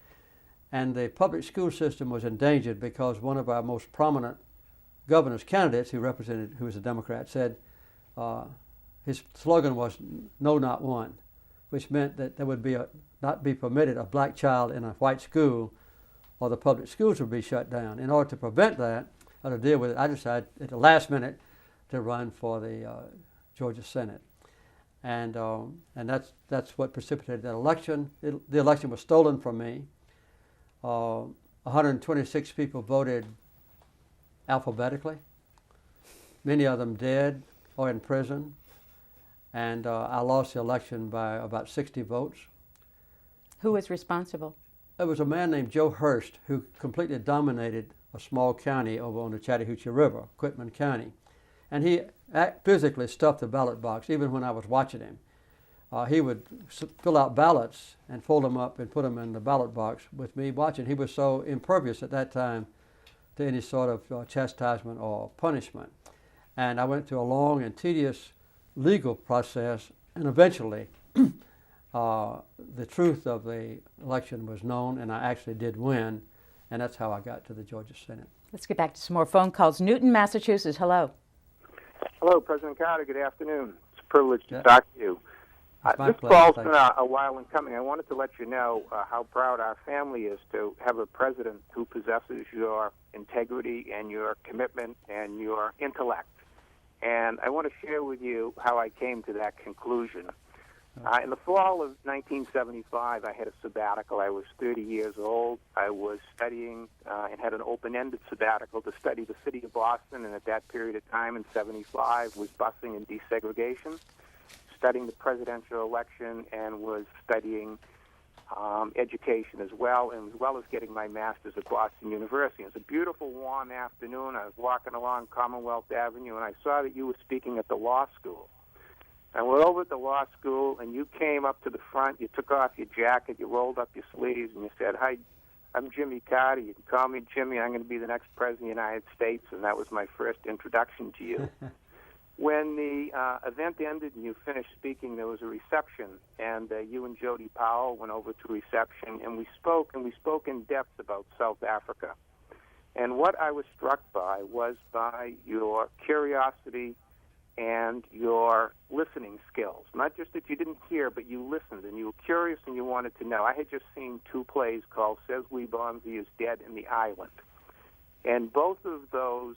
And the public school system was endangered because one of our most prominent governor's candidates, who was a Democrat, said his slogan was "No, not one," which meant that there would not be permitted a black child in a white school, or the public schools would be shut down. In order to prevent that, or to deal with it, I decided at the last minute to run for the Georgia Senate, and that's what precipitated that election. The election was stolen from me. 126 people voted alphabetically, many of them dead or in prison, and I lost the election by about 60 votes. Who was responsible? It was a man named Joe Hurst who completely dominated a small county over on the Chattahoochee River, Quitman County, and he physically stuffed the ballot box even when I was watching him. He would fill out ballots and fold them up and put them in the ballot box with me watching. He was so impervious at that time to any sort of chastisement or punishment. And I went through a long and tedious legal process, and eventually the truth of the election was known, and I actually did win, and that's how I got to the Georgia Senate. Let's get back to some more phone calls. Newton, Massachusetts, hello. Hello, President Carter. Good afternoon. It's a privilege to talk to you. This call's been a while in coming. I wanted to let you know how proud our family is to have a president who possesses your integrity and your commitment and your intellect. And I want to share with you how I came to that conclusion. In the fall of 1975, I had a sabbatical. I was 30 years old. I was studying and had an open-ended sabbatical to study the city of Boston, and at that period of time in 75 was busing and desegregation, studying the presidential election, and was studying education as well as getting my master's at Boston University. It was a beautiful, warm afternoon. I was walking along Commonwealth Avenue, and I saw that you were speaking at the law school. I went over at the law school, and you came up to the front. You took off your jacket, you rolled up your sleeves, and you said, "Hi, I'm Jimmy Carter. You can call me Jimmy. I'm going to be the next president of the United States." And that was my first introduction to you. When the event ended and you finished speaking, there was a reception, and you and Jody Powell went over to reception, and we spoke in depth about South Africa. And what I was struck by was by your curiosity and your listening skills. Not just that you didn't hear, but you listened, and you were curious and you wanted to know. I had just seen two plays called Cesui Bonzi is Dead and The Island. And both of those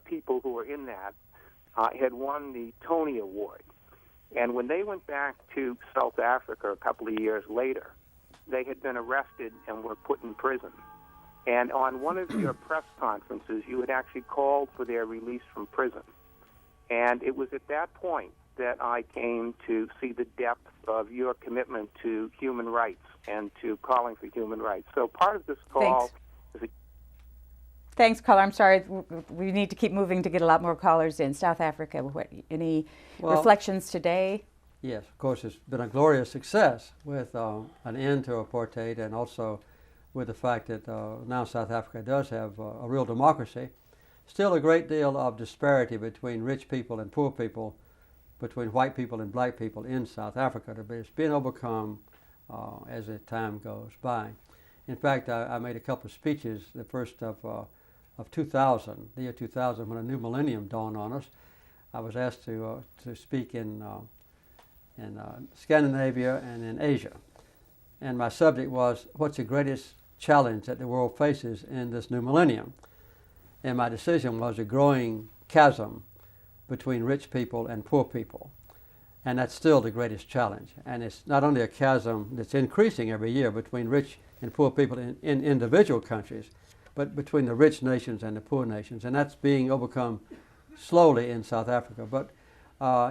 people who were in that had won the Tony Award. And when they went back to South Africa a couple of years later, they had been arrested and were put in prison. And on one of your press conferences, you had actually called for their release from prison. And it was at that point that I came to see the depth of your commitment to human rights and to calling for human rights. So part of this call is Thanks, caller. I'm sorry. We need to keep moving to get a lot more callers in. South Africa, any reflections today? Yes, of course, it's been a glorious success with an end to apartheid, and also with the fact that now South Africa does have a real democracy. Still a great deal of disparity between rich people and poor people, between white people and black people in South Africa. It's been overcome as the time goes by. In fact, I made a couple of speeches, the first of 2000, the year 2000, when a new millennium dawned on us. I was asked to speak in Scandinavia and in Asia. And my subject was, what's the greatest challenge that the world faces in this new millennium? And my decision was a growing chasm between rich people and poor people. And that's still the greatest challenge. And it's not only a chasm that's increasing every year between rich and poor people in individual countries, but between the rich nations and the poor nations. And that's being overcome slowly in South Africa. But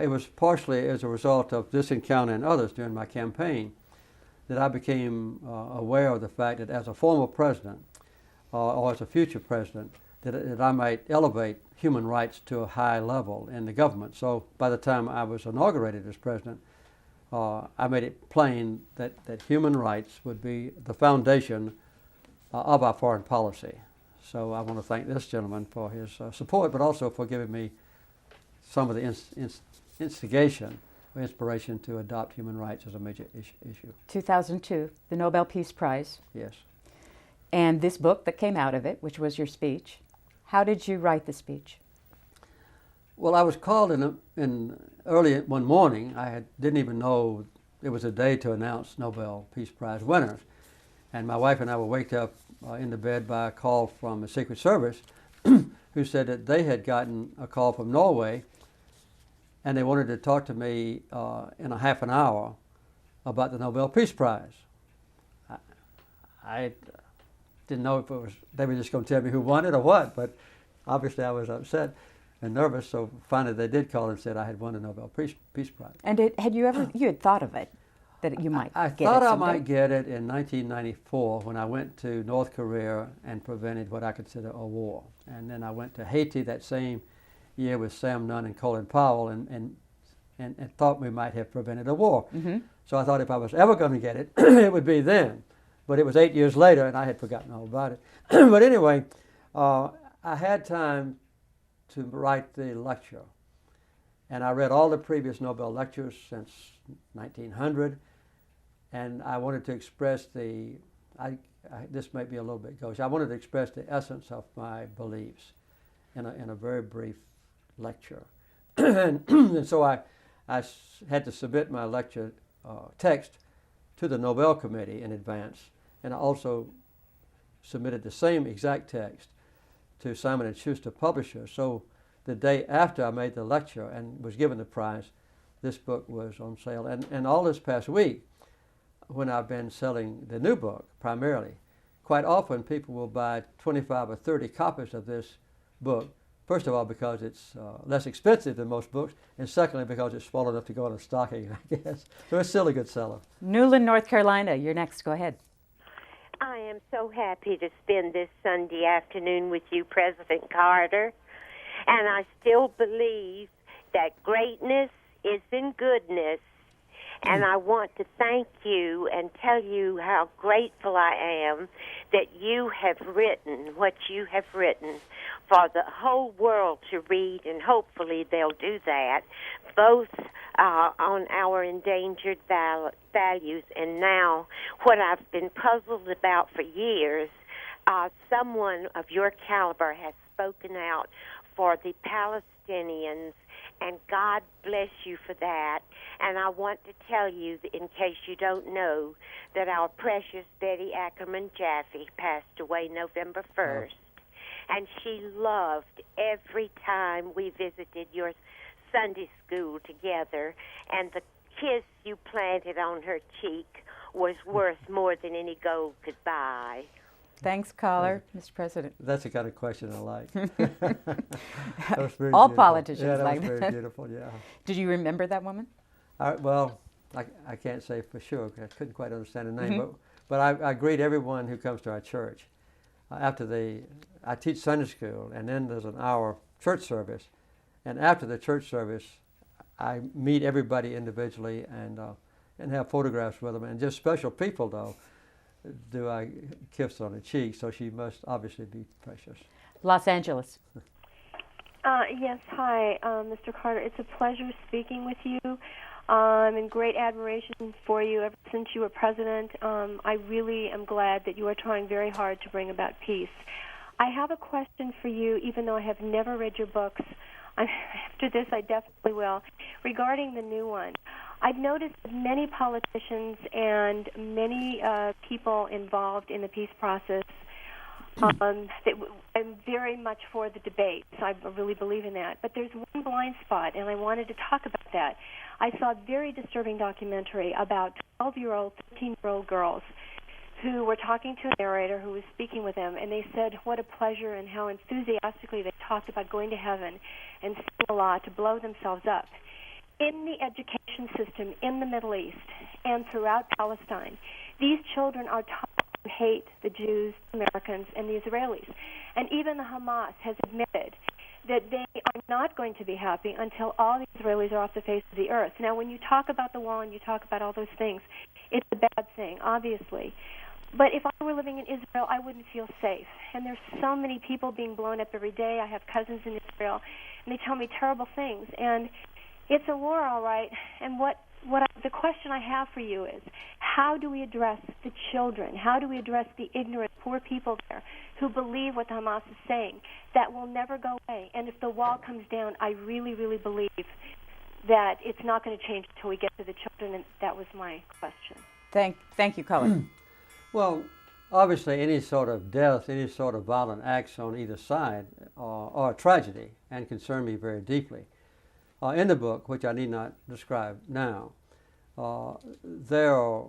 it was partially as a result of this encounter and others during my campaign that I became aware of the fact that as a former president or as a future president, that I might elevate human rights to a high level in the government. So by the time I was inaugurated as president, I made it plain that human rights would be the foundation of our foreign policy. So I want to thank this gentleman for his support, but also for giving me some of the instigation or inspiration to adopt human rights as a major issue. 2002, the Nobel Peace Prize. Yes. And this book that came out of it, which was your speech. How did you write the speech? Well, I was called in early one morning. Didn't even know it was a day to announce Nobel Peace Prize winners. And my wife and I were waked up in the bed by a call from the Secret Service who said that they had gotten a call from Norway and they wanted to talk to me in a half an hour about the Nobel Peace Prize. I didn't know if they were just going to tell me who won it or what, but obviously I was upset and nervous, so finally they did call and said I had won the Nobel Peace Prize. And you had thought of it, that you might get it I thought I someday? might get it in 1994 when I went to North Korea and prevented what I consider a war. And then I went to Haiti that same year with Sam Nunn and Colin Powell and thought we might have prevented a war. Mm-hmm. So I thought if I was ever going to get it, it would be then. But it was 8 years later and I had forgotten all about it. But anyway, I had time to write the lecture. And I read all the previous Nobel lectures since 1900. And I wanted to express this might be a little bit gauche. I wanted to express the essence of my beliefs in a very brief lecture. And so I had to submit my lecture text to the Nobel Committee in advance. And I also submitted the same exact text to Simon & Schuster publishers. So the day after I made the lecture and was given the prize, this book was on sale. And all this past week, when I've been selling the new book primarily, quite often people will buy 25 or 30 copies of this book. First of all, because it's less expensive than most books, and secondly, because it's small enough to go in a stocking, I guess. So it's still a good seller. Newland, North Carolina, you're next. Go ahead. I am so happy to spend this Sunday afternoon with you, President Carter. And I still believe that greatness is in goodness. And I want to thank you and tell you how grateful I am that you have written what you have written for the whole world to read, and hopefully they'll do that, both on our endangered values and now what I've been puzzled about for years. Someone of your caliber has spoken out for the Palestinians, and God bless you for that. And I want to tell you, in case you don't know, that our precious Betty Ackerman Jaffe passed away November 1st. And she loved every time we visited your Sunday school together, and the kiss you planted on her cheek was worth more than any gold could buy. Thanks, caller, Mr. President. That's the kind of question I like. All politicians that like was that. very beautiful, yeah. Did you remember that woman? Well, I can't say for sure. I couldn't quite understand the name, but I greet everyone who comes to our church. I teach Sunday school, and then there's an hour church service, and after the church service, I meet everybody individually and have photographs with them, and just special people though. Do I kiss on the cheek? So she must obviously be precious. Los Angeles. Yes, hi, Mr. Carter. It's a pleasure speaking with you. I'm in great admiration for you ever since you were president. I really am glad that you are trying very hard to bring about peace. I have a question for you, even though I have never read your books. After this, I definitely will. Regarding the new one, I've noticed that many politicians and many people involved in the peace process I'm very much for the debates. I really believe in that. But there's one blind spot, and I wanted to talk about that. I saw a very disturbing documentary about 12-year-old, 13-year-old girls who were talking to a narrator who was speaking with them, and they said what a pleasure and how enthusiastically they talked about going to heaven and seeing Allah to blow themselves up. In the education system in the Middle East and throughout Palestine, these children are taught to hate the Jews, Americans, and the Israelis. And even the Hamas has admitted that they are not going to be happy until all the Israelis are off the face of the earth. Now, when you talk about the wall and you talk about all those things, it's a bad thing, obviously. But if I were living in Israel, I wouldn't feel safe. And there's so many people being blown up every day. I have cousins in Israel. and they tell me terrible things. And it's a war, all right. And the question I have for you is, how do we address the children? How do we address the ignorant, poor people there who believe what the Hamas is saying? That will never go away. And if the wall comes down, I really, really believe that it's not going to change until we get to the children. And that was my question. Thank you, Colin. Well, obviously, any sort of death, any sort of violent acts on either side are a tragedy and concern me very deeply. In the book, which I need not describe now, there are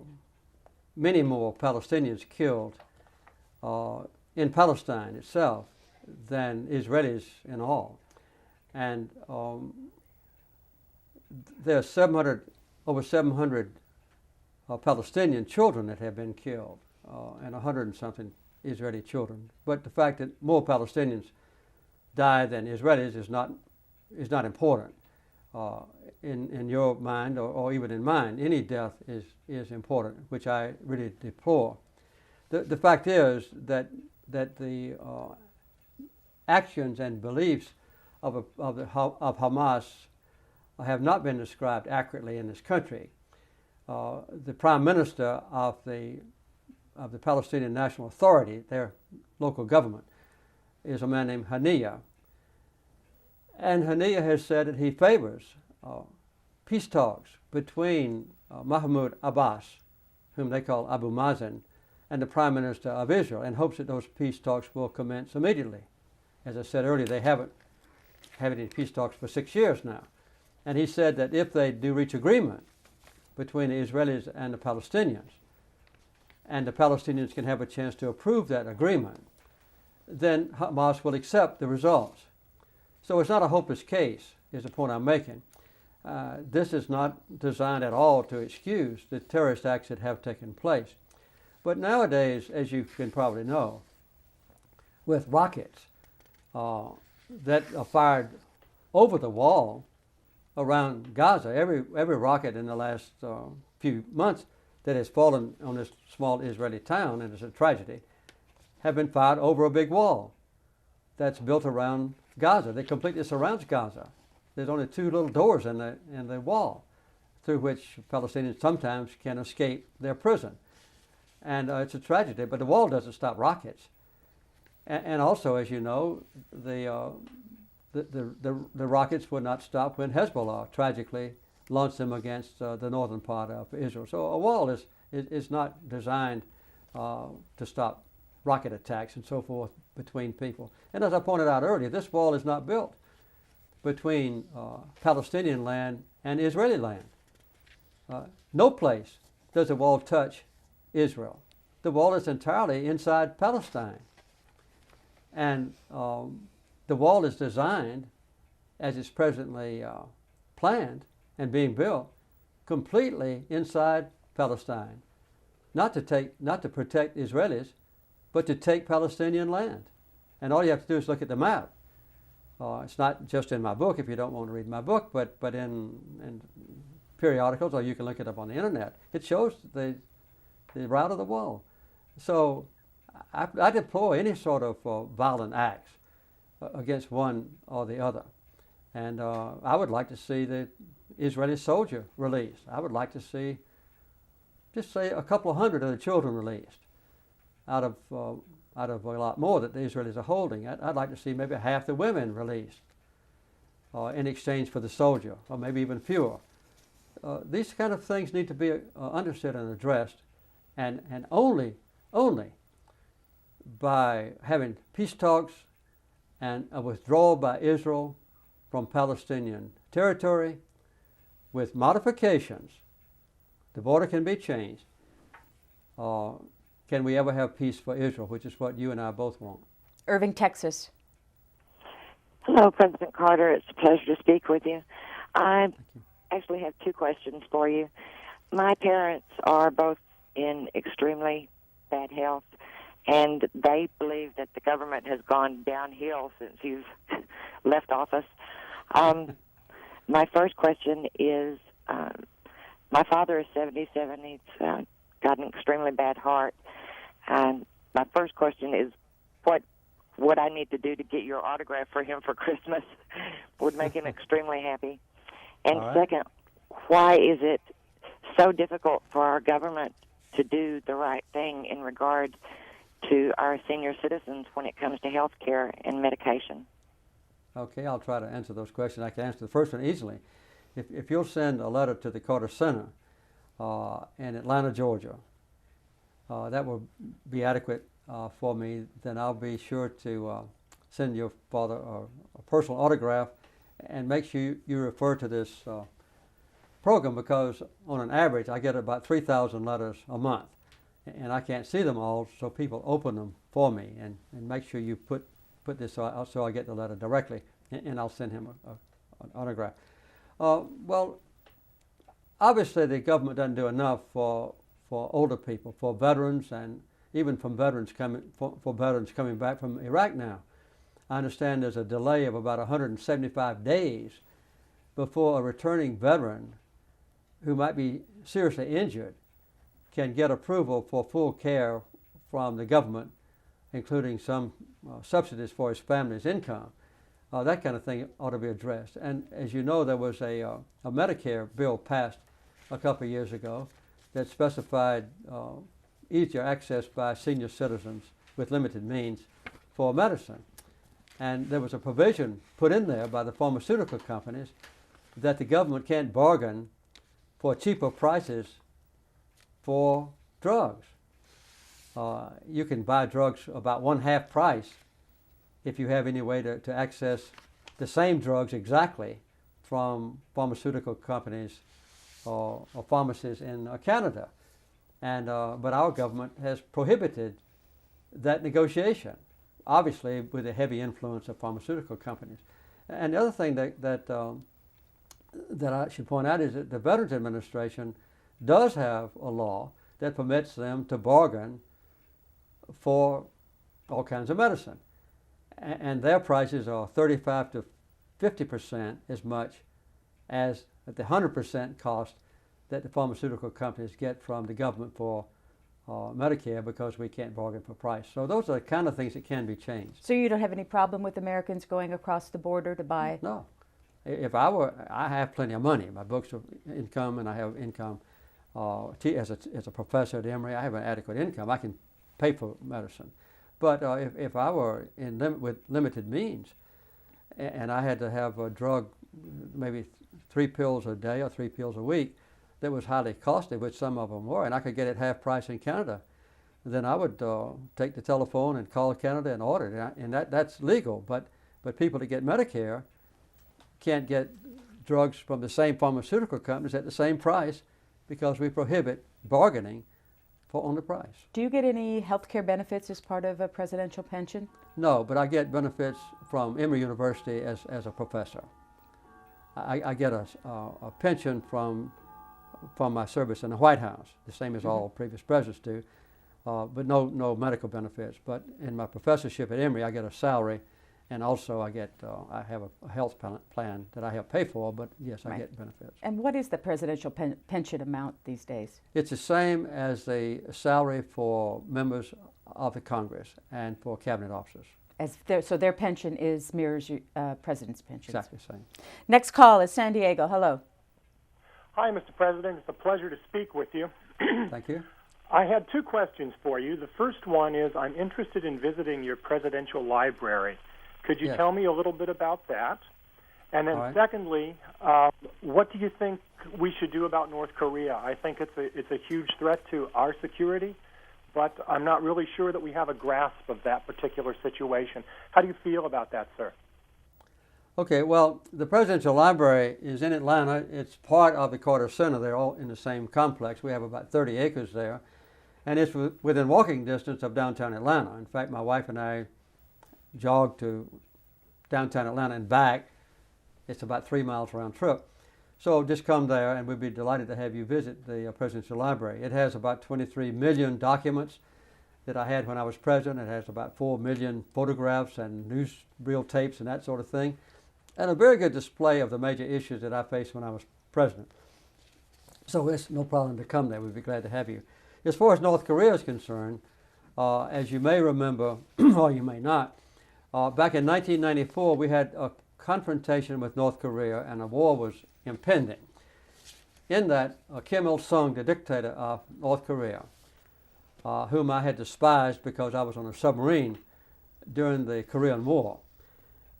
many more Palestinians killed in Palestine itself than Israelis in all. And there are over 700 Palestinian children that have been killed, and 100 and something Israeli children. But the fact that more Palestinians die than Israelis is not important in your mind or even in mine. Any death is important, which I really deplore. The fact is that the actions and beliefs of Hamas have not been described accurately in this country. The Prime Minister of the Palestinian National Authority, their local government, is a man named Haniyeh. And Haniyeh has said that he favors peace talks between Mahmoud Abbas, whom they call Abu Mazen, and the Prime Minister of Israel, and hopes that those peace talks will commence immediately. As I said earlier, they haven't had any peace talks for 6 years now. And he said that if they do reach agreement between the Israelis and the Palestinians, and the Palestinians can have a chance to approve that agreement, then Hamas will accept the results. So it's not a hopeless case, is the point I'm making. This is not designed at all to excuse the terrorist acts that have taken place. But nowadays, as you can probably know, with rockets that are fired over the wall around Gaza, every rocket in the last few months that has fallen on this small Israeli town, and it's a tragedy, have been fired over a big wall that's built around Gaza. That completely surrounds Gaza. There's only two little doors in the wall through which Palestinians sometimes can escape their prison. And it's a tragedy, but the wall doesn't stop rockets. And also, as you know, the rockets would not stop when Hezbollah tragically launched them against the northern part of Israel. So a wall is not designed to stop rocket attacks and so forth between people. And as I pointed out earlier, this wall is not built between Palestinian land and Israeli land. No place does the wall touch Israel. The wall is entirely inside Palestine. And the wall is designed, as it's presently planned and being built, completely inside Palestine. Not to protect Israelis, but to take Palestinian land. And all you have to do is look at the map. It's not just in my book if you don't want to read my book, but in periodicals, or you can look it up on the internet. It shows the route of the wall. So I deplore any sort of violent acts against one or the other. And I would like to see the Israeli soldier released. I would like to see, just say, a couple of hundred of the children released out of a lot more that the Israelis are holding. I'd like to see maybe half the women released in exchange for the soldier, or maybe even fewer. These kind of things need to be understood and addressed, and only by having peace talks and a withdrawal by Israel from Palestinian territory with modifications. The border can be changed. Can we ever have peace for Israel, which is what you and I both want? Irving, Texas. Hello, President Carter. It's a pleasure to speak with you. I actually have two questions for you. My parents are both in extremely bad health, and they believe that the government has gone downhill since you've left office. My first question is, my father is 77. He's got an extremely bad heart. And my first question is, what what I need to do to get your autograph for him for Christmas would make him extremely happy. And second, why is it so difficult for our government to do the right thing in regard to our senior citizens when it comes to health care and medication? Okay, I'll try to answer those questions. I can answer the first one easily. If you'll send a letter to the Carter Center in Atlanta, Georgia, that will be adequate for me. Then I'll be sure to send your father a personal autograph, and make sure you refer to this program, because on an average I get about 3,000 letters a month, and I can't see them all, so people open them for me, and make sure you put this so I get the letter directly, and I'll send him an autograph. Well, obviously the government doesn't do enough for older people, for veterans, and even for veterans coming back from Iraq now. I understand there's a delay of about 175 days before a returning veteran who might be seriously injured can get approval for full care from the government, including some subsidies for his family's income. That kind of thing ought to be addressed. And as you know, there was a Medicare bill passed a couple of years ago that specified easier access by senior citizens with limited means for medicine. And there was a provision put in there by the pharmaceutical companies that the government can't bargain for cheaper prices for drugs. You can buy drugs about 1/2 price if you have any way to access the same drugs exactly from pharmaceutical companies or pharmacies in Canada. And but our government has prohibited that negotiation, obviously with the heavy influence of pharmaceutical companies. And the other thing that I should point out is that the Veterans Administration does have a law that permits them to bargain for all kinds of medicine. And their prices are 35 to 50% as much as at the 100% cost that the pharmaceutical companies get from the government for Medicare, because we can't bargain for price. So those are the kind of things that can be changed. So you don't have any problem with Americans going across the border to buy? No. If I have plenty of money. My books are income, and I have income as a professor at Emory. I have an adequate income. I can pay for medicine. But if I were with limited means, and I had to have a drug, maybe 3 pills a day or 3 pills a week, that was highly costly, which some of them were, and I could get it half price in Canada, then I would take the telephone and call Canada and order it, and that's legal. But people that get Medicare can't get drugs from the same pharmaceutical companies at the same price, because we prohibit bargaining on the price. Do you get any health care benefits as part of a presidential pension? No, but I get benefits from Emory University as a professor. I get a pension from my service in the White House, the same as all previous presidents do, but no medical benefits. But in my professorship at Emory, I get a salary, and also I have a health plan that I help pay for, but yes, I get benefits. And what is the presidential pension amount these days? It's the same as the salary for members of the Congress and for cabinet officers. So their pension mirrors president's pension. Exactly the same. Next call is San Diego. Hello. Hi, Mr. President. It's a pleasure to speak with you. Thank you. I had 2 questions for you. The first one is, I'm interested in visiting your presidential library. Could you tell me a little bit about that? And then secondly, what do you think we should do about North Korea? I think it's a huge threat to our security, but I'm not really sure that we have a grasp of that particular situation. How do you feel about that, sir? Okay, well, the Presidential Library is in Atlanta. It's part of the Carter Center. They're all in the same complex. We have about 30 acres there, and it's within walking distance of downtown Atlanta. In fact, my wife and I jog to downtown Atlanta and back. It's about 3 miles round trip. So just come there, and we'd be delighted to have you visit the Presidential Library. It has about 23 million documents that I had when I was president. It has about 4 million photographs and newsreel tapes and that sort of thing, and a very good display of the major issues that I faced when I was president. So it's no problem to come there. We'd be glad to have you. As far as North Korea is concerned, as you may remember, or you may not, Back in 1994, we had a confrontation with North Korea, and a war was impending. In that, Kim Il-sung, the dictator of North Korea, whom I had despised because I was on a submarine during the Korean War,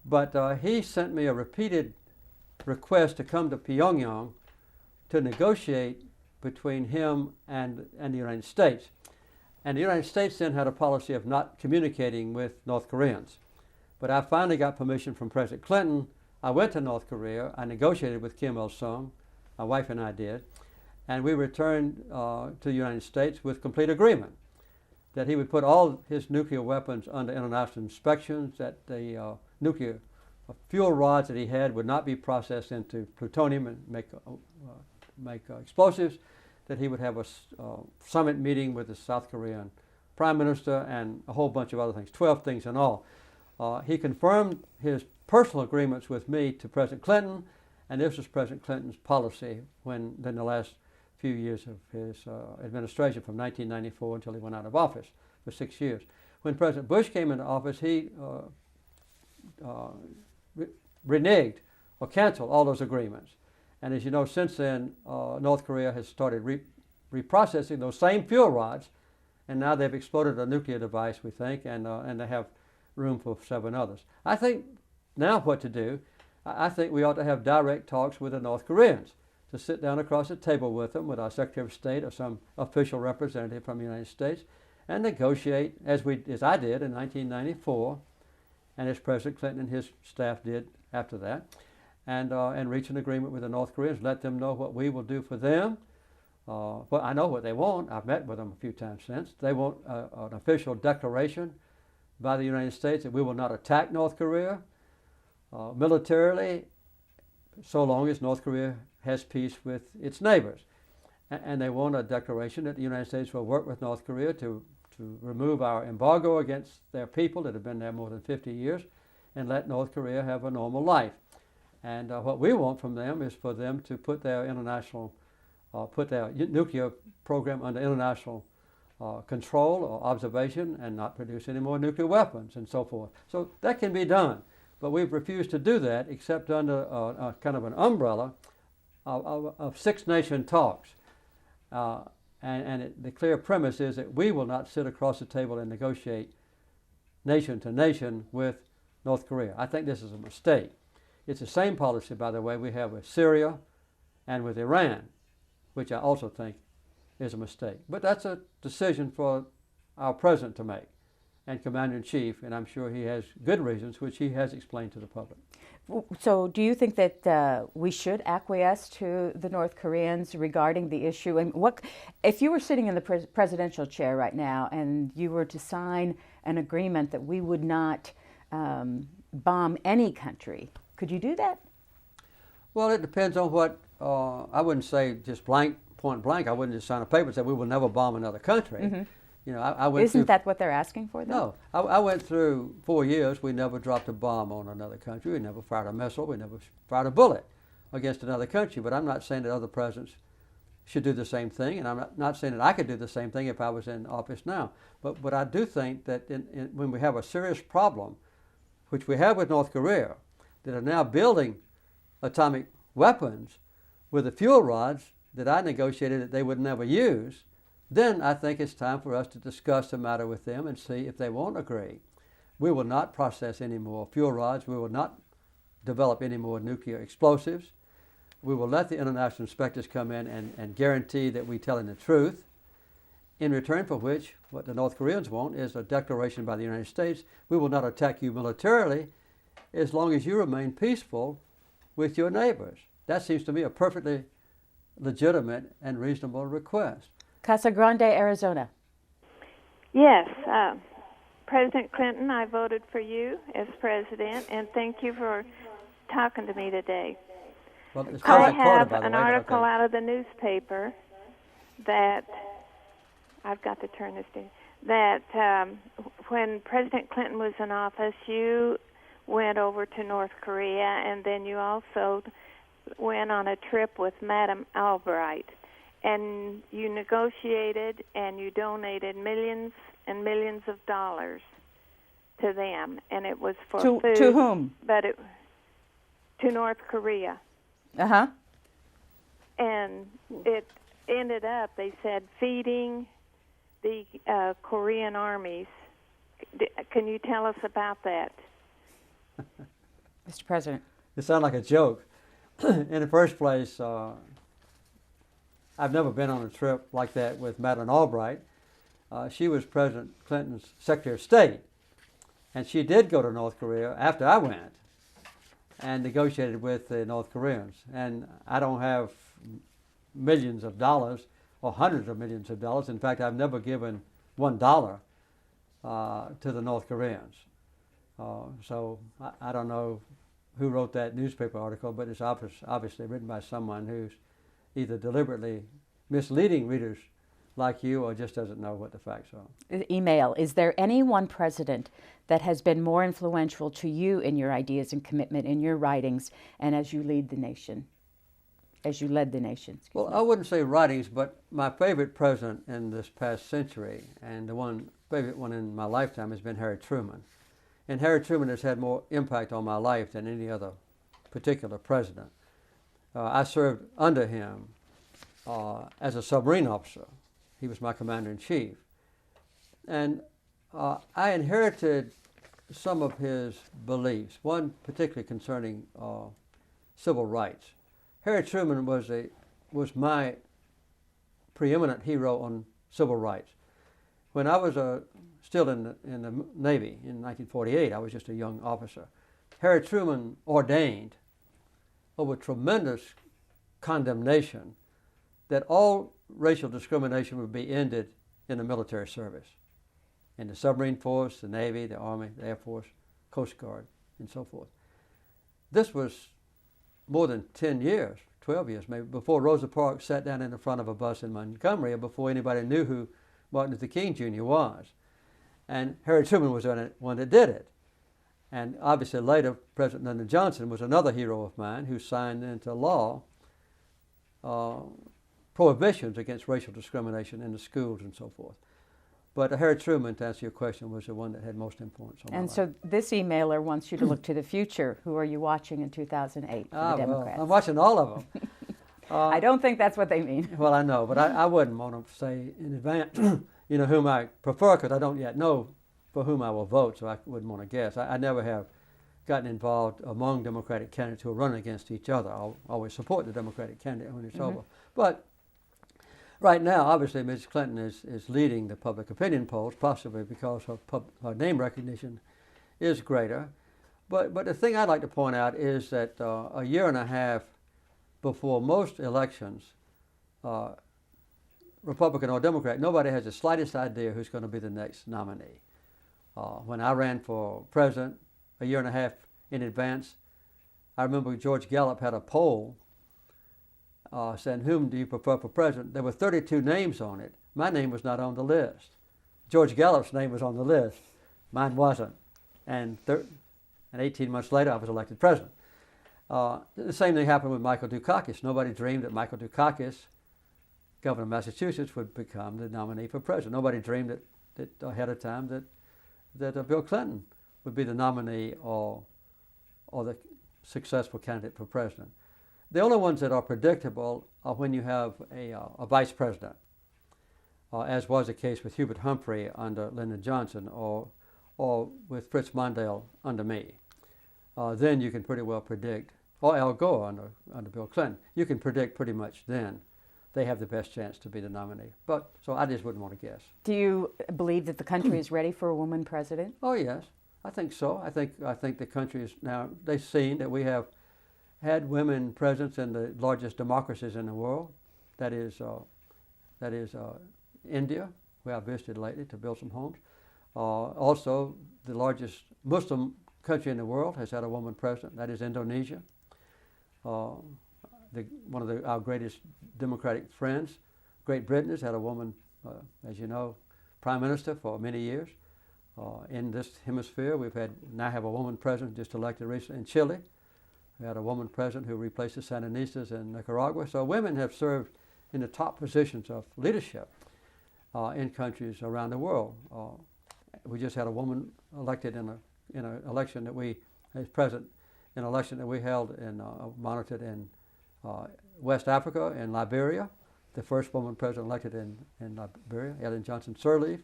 but he sent me a repeated request to come to Pyongyang to negotiate between him and the United States. And the United States then had a policy of not communicating with North Koreans. But I finally got permission from President Clinton. I went to North Korea. I negotiated with Kim Il-sung, my wife and I did, and we returned to the United States with complete agreement that he would put all his nuclear weapons under international inspections, that the nuclear fuel rods that he had would not be processed into plutonium and make explosives, that he would have a summit meeting with the South Korean Prime Minister and a whole bunch of other things, 12 things in all. He confirmed his personal agreements with me to President Clinton, and this was President Clinton's policy in the last few years of his administration, from 1994 until he went out of office for 6 years. When President Bush came into office, he reneged or canceled all those agreements. And as you know, since then, North Korea has started reprocessing those same fuel rods, and now they've exploded a nuclear device, we think, and they have room for 7 others. I think now what to do, I think we ought to have direct talks with the North Koreans, to sit down across the table with them, with our Secretary of State or some official representative from the United States, and negotiate, as I did in 1994, and as President Clinton and his staff did after that, and reach an agreement with the North Koreans, let them know what we will do for them. Well, I know what they want. I've met with them a few times since. They want an official declaration by the United States that we will not attack North Korea militarily, so long as North Korea has peace with its neighbors. And they want a declaration that the United States will work with North Korea to remove our embargo against their people that have been there more than 50 years and let North Korea have a normal life. And what we want from them is for them to put their nuclear program under international control or observation and not produce any more nuclear weapons and so forth. So that can be done. But we've refused to do that except under a kind of an umbrella of six-nation talks. The clear premise is that we will not sit across the table and negotiate nation to nation with North Korea. I think this is a mistake. It's the same policy, by the way, we have with Syria and with Iran, which I also think is a mistake. But that's a decision for our president to make and Commander-in-Chief, and I'm sure he has good reasons, which he has explained to the public. So do you think that we should acquiesce to the North Koreans regarding the issue? And what if you were sitting in the presidential chair right now and you were to sign an agreement that we would not bomb any country, could you do that? Well, it depends on what, I wouldn't say just point blank, I wouldn't just sign a paper and say we will never bomb another country. Mm-hmm. You know, I went Isn't that what they're asking for, though? No. I went through 4 years, we never dropped a bomb on another country, we never fired a missile, we never fired a bullet against another country. But I'm not saying that other presidents should do the same thing, and I'm not saying that I could do the same thing if I was in office now. But I do think that when we have a serious problem, which we have with North Korea, that are now building atomic weapons with the fuel rods that I negotiated that they would never use, then I think it's time for us to discuss the matter with them and see if they won't agree. We will not process any more fuel rods. We will not develop any more nuclear explosives. We will let the international inspectors come in and guarantee that we're telling the truth, in return for which what the North Koreans want is a declaration by the United States, we will not attack you militarily as long as you remain peaceful with your neighbors. That seems to me a perfectly legitimate and reasonable request. Casa Grande, Arizona. Yes. President Clinton, I voted for you as president, and thank you for talking to me today. Well, I have an article out of the newspaper that, I've got to turn this down, that when President Clinton was in office, you went over to North Korea, and then you also went on a trip with Madame Albright. And you negotiated and you donated millions and millions of dollars to them, and it was for to, food. To whom? But to North Korea. Uh-huh. And it ended up, they said, feeding the Korean armies. Can you tell us about that? Mr. President. It sounds like a joke. In the first place, I've never been on a trip like that with Madeleine Albright. She was President Clinton's Secretary of State, and she did go to North Korea after I went and negotiated with the North Koreans. And I don't have millions of dollars or hundreds of millions of dollars. In fact, I've never given $1 to the North Koreans. So I don't know who wrote that newspaper article, but it's obviously written by someone who's either deliberately misleading readers like you or just doesn't know what the facts are. Email. Is there any one president that has been more influential to you in your ideas and commitment in your writings and as you lead the nation? As you led the nation? Well, I wouldn't say writings, but my favorite president in this past century and the favorite one in my lifetime has been Harry Truman. And Harry Truman has had more impact on my life than any other particular president. I served under him as a submarine officer. He was my commander-in-chief. And I inherited some of his beliefs, one particularly concerning civil rights. Harry Truman was my preeminent hero on civil rights. When I was still in the Navy in 1948, I was just a young officer. Harry Truman ordained, with tremendous condemnation, that all racial discrimination would be ended in the military service, in the submarine force, the Navy, the Army, the Air Force, Coast Guard, and so forth. This was more than 10 years, 12 years maybe, before Rosa Parks sat down in the front of a bus in Montgomery, or before anybody knew who Martin Luther King Jr. was. And Harry Truman was the one that did it. And obviously later, President Lyndon Johnson was another hero of mine who signed into law prohibitions against racial discrimination in the schools and so forth. But Harry Truman, to answer your question, was the one that had most influence on my life. And so this emailer wants you to look to the future. Who are you watching in 2008 for the Democrats? Well, I'm watching all of them. I don't think that's what they mean. Well, I know, but I wouldn't want to say in advance, whom I prefer, because I don't yet know for whom I will vote, so I wouldn't want to guess. I never have gotten involved among Democratic candidates who are running against each other. I'll always support the Democratic candidate when it's over. But right now, obviously, Ms. Clinton is leading the public opinion polls, possibly because her name recognition is greater. But the thing I'd like to point out is that a year and a half before most elections, Republican or Democrat, nobody has the slightest idea who's going to be the next nominee. When I ran for president a year and a half in advance, I remember George Gallup had a poll saying, whom do you prefer for president? There were 32 names on it. My name was not on the list. George Gallup's name was on the list. Mine wasn't. And 18 months later, I was elected president. The same thing happened with Michael Dukakis. Nobody dreamed that Michael Dukakis, governor of Massachusetts, would become the nominee for president. Nobody dreamed that ahead of time that Bill Clinton would be the nominee or the successful candidate for president. The only ones that are predictable are when you have a vice president, as was the case with Hubert Humphrey under Lyndon Johnson or with Fritz Mondale under me. Then you can pretty well predict, or Al Gore under Bill Clinton, you can predict pretty much then they have the best chance to be the nominee. So I just wouldn't want to guess. Do you believe that the country is ready for a woman president? Oh yes, I think so. I think the country is now, they've seen that we have had women presidents in the largest democracies in the world. That is India, where I visited lately to build some homes. Also, the largest Muslim country in the world has had a woman president. That is Indonesia. One of our greatest democratic friends, Great Britain, has had a woman, as you know, prime minister for many years. In this hemisphere, now have a woman president just elected recently in Chile. We had a woman president who replaced the Sandinistas in Nicaragua. So women have served in the top positions of leadership in countries around the world. We just had a woman elected in an election that we, as president, in an election that we held and monitored in West Africa and Liberia. The first woman president elected in Liberia, Ellen Johnson Sirleaf.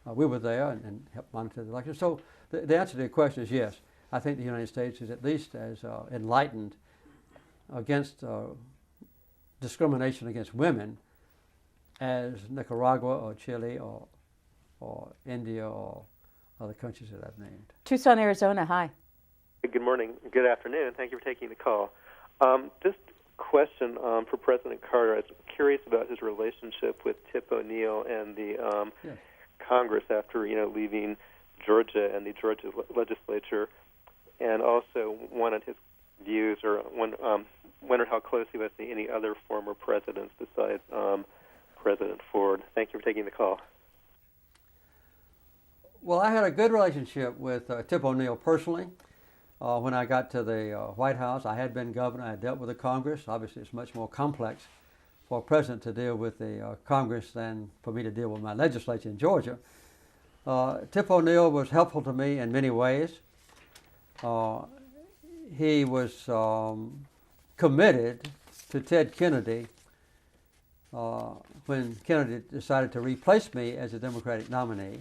We were there and helped monitor the election. So the answer to your question is yes. I think the United States is at least as enlightened against discrimination against women as Nicaragua or Chile or India or other countries that I've named. Tucson, Arizona, hi. Good morning. Good afternoon. Thank you for taking the call. Just a question for President Carter. I was curious about his relationship with Tip O'Neill and the Congress after leaving Georgia and the Georgia legislature, and also wanted his views or wondered how close he was to any other former presidents besides President Ford. Thank you for taking the call. Well, I had a good relationship with Tip O'Neill personally. When I got to the White House, I had been governor. I had dealt with the Congress. Obviously, it's much more complex for a president to deal with the Congress than for me to deal with my legislature in Georgia. Tip O'Neill was helpful to me in many ways. He was committed to Ted Kennedy when Kennedy decided to replace me as a Democratic nominee.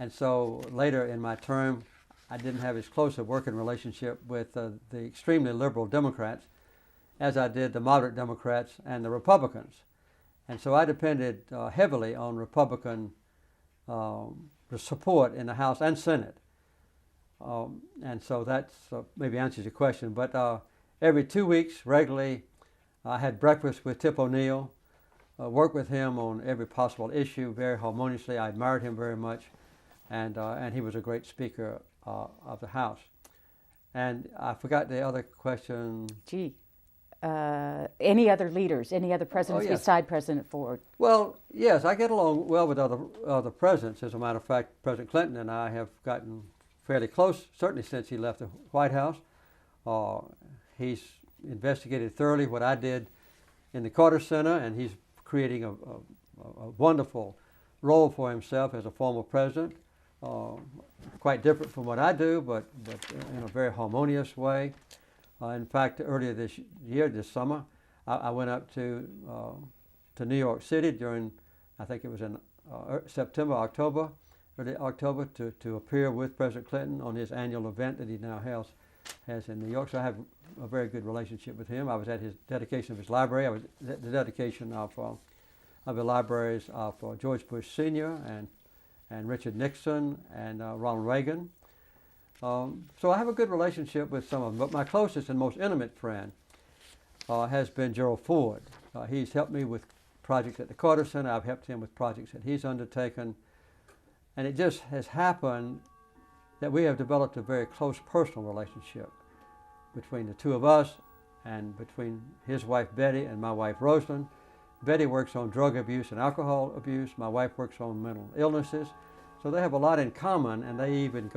And so later in my term, I didn't have as close a working relationship with the extremely liberal Democrats as I did the moderate Democrats and the Republicans. And so I depended heavily on Republican support in the House and Senate. And so that's maybe answers your question. But every 2 weeks, regularly, I had breakfast with Tip O'Neill, worked with him on every possible issue very harmoniously. I admired him very much, and he was a great speaker of the House. And I forgot the other question. Any other leaders, any other presidents beside President Ford? Well, yes, I get along well with other presidents. As a matter of fact, President Clinton and I have gotten fairly close, certainly since he left the White House. He's investigated thoroughly what I did in the Carter Center, and he's creating a wonderful role for himself as a former president. Quite different from what I do, but in a very harmonious way. In fact, earlier this summer, I went up to New York City during, I think it was in early October, to appear with President Clinton on his annual event that he now has in New York. So I have a very good relationship with him. I was at his dedication of his library. I was at the dedication of the libraries of George Bush Sr. and Richard Nixon and Ronald Reagan. So I have a good relationship with some of them, but my closest and most intimate friend has been Gerald Ford. He's helped me with projects at the Carter Center. I've helped him with projects that he's undertaken. And it just has happened that we have developed a very close personal relationship between the two of us and between his wife Betty and my wife Rosalyn. Betty works on drug abuse and alcohol abuse. My wife works on mental illnesses. So they have a lot in common, and they even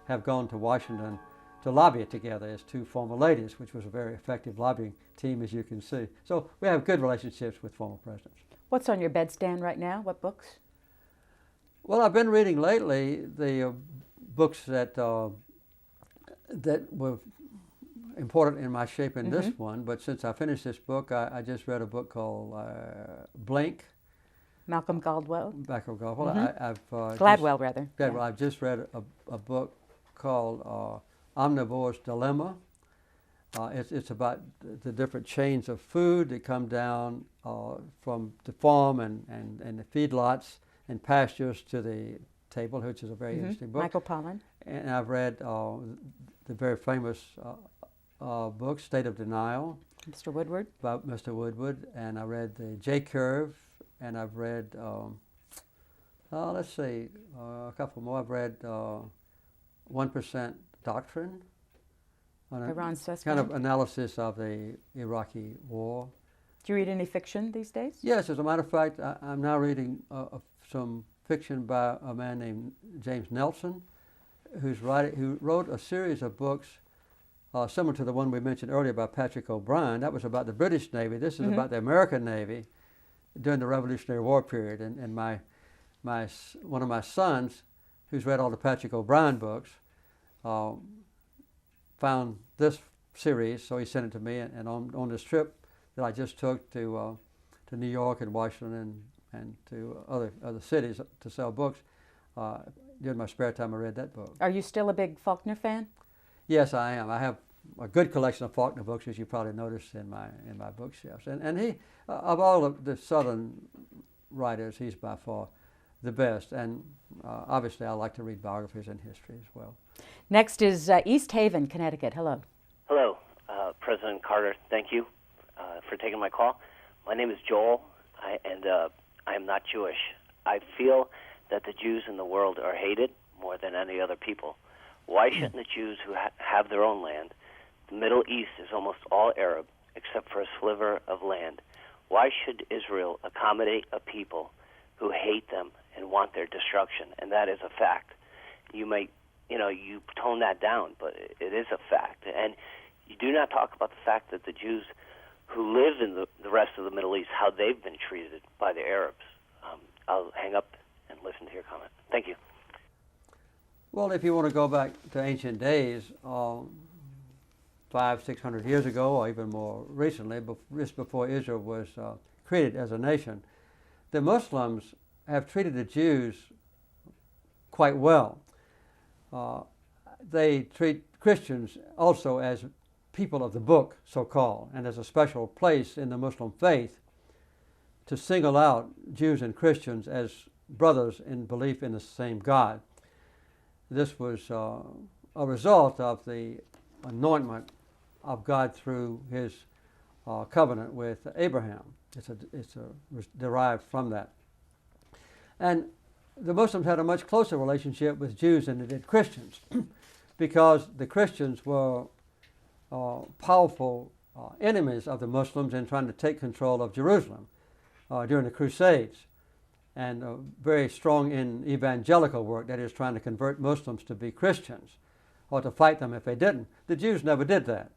have gone to Washington to lobby it together as two former ladies, which was a very effective lobbying team, as you can see. So we have good relationships with former presidents. What's on your bedstand right now? What books? Well, I've been reading lately the books that were important in my shaping this one, but since I finished this book, I just read a book called Blink. Malcolm Gladwell. Gladwell, rather. Gladwell. Yeah. I've just read a book called Omnivore's Dilemma. It's about the different chains of food that come down from the farm and the feedlots and pastures to the table, which is a very interesting book. Michael Pollan. And I've read the very famous book, State of Denial. Mr. Woodward. About Mr. Woodward. And I read the J-Curve. And I've read, let's see, a couple more. I've read 1% Doctrine. Ron Sussman. Kind of analysis of the Iraqi war. Do you read any fiction these days? Yes, as a matter of fact, I'm now reading some fiction by a man named James Nelson, who wrote a series of books similar to the one we mentioned earlier by Patrick O'Brien. That was about the British Navy. This is about the American Navy during the Revolutionary War period. And one of my sons who's read all the Patrick O'Brien books, found this series, so he sent it to me. And on this trip that I just took to New York and Washington and to other cities to sell books, during my spare time I read that book. Are you still a big Faulkner fan? Yes, I am. I have a good collection of Faulkner books, as you probably noticed in my bookshelves. And he, of all of the Southern writers, he's by far the best. And obviously, I like to read biographies and history as well. Next is East Haven, Connecticut. Hello. Hello, President Carter. Thank you for taking my call. My name is Joel, and I am not Jewish. I feel that the Jews in the world are hated more than any other people. Why shouldn't the Jews who have their own land? The Middle East is almost all Arab, except for a sliver of land. Why should Israel accommodate a people who hate them and want their destruction? And that is a fact. You tone that down, but it is a fact. And you do not talk about the fact that the Jews who live in the rest of the Middle East, how they've been treated by the Arabs. I'll hang up and listen to your comment. Thank you. Well, if you want to go back to ancient days, 500-600 years ago, or even more recently, just before Israel was created as a nation, the Muslims have treated the Jews quite well. They treat Christians also as people of the book, so-called, and there's a special place in the Muslim faith to single out Jews and Christians as brothers in belief in the same God. This was a result of the anointment of God through his covenant with Abraham. It's derived from that. And the Muslims had a much closer relationship with Jews than they did Christians because the Christians were powerful enemies of the Muslims in trying to take control of Jerusalem during the Crusades, and very strong in evangelical work, that is, trying to convert Muslims to be Christians or to fight them if they didn't. The Jews never did that.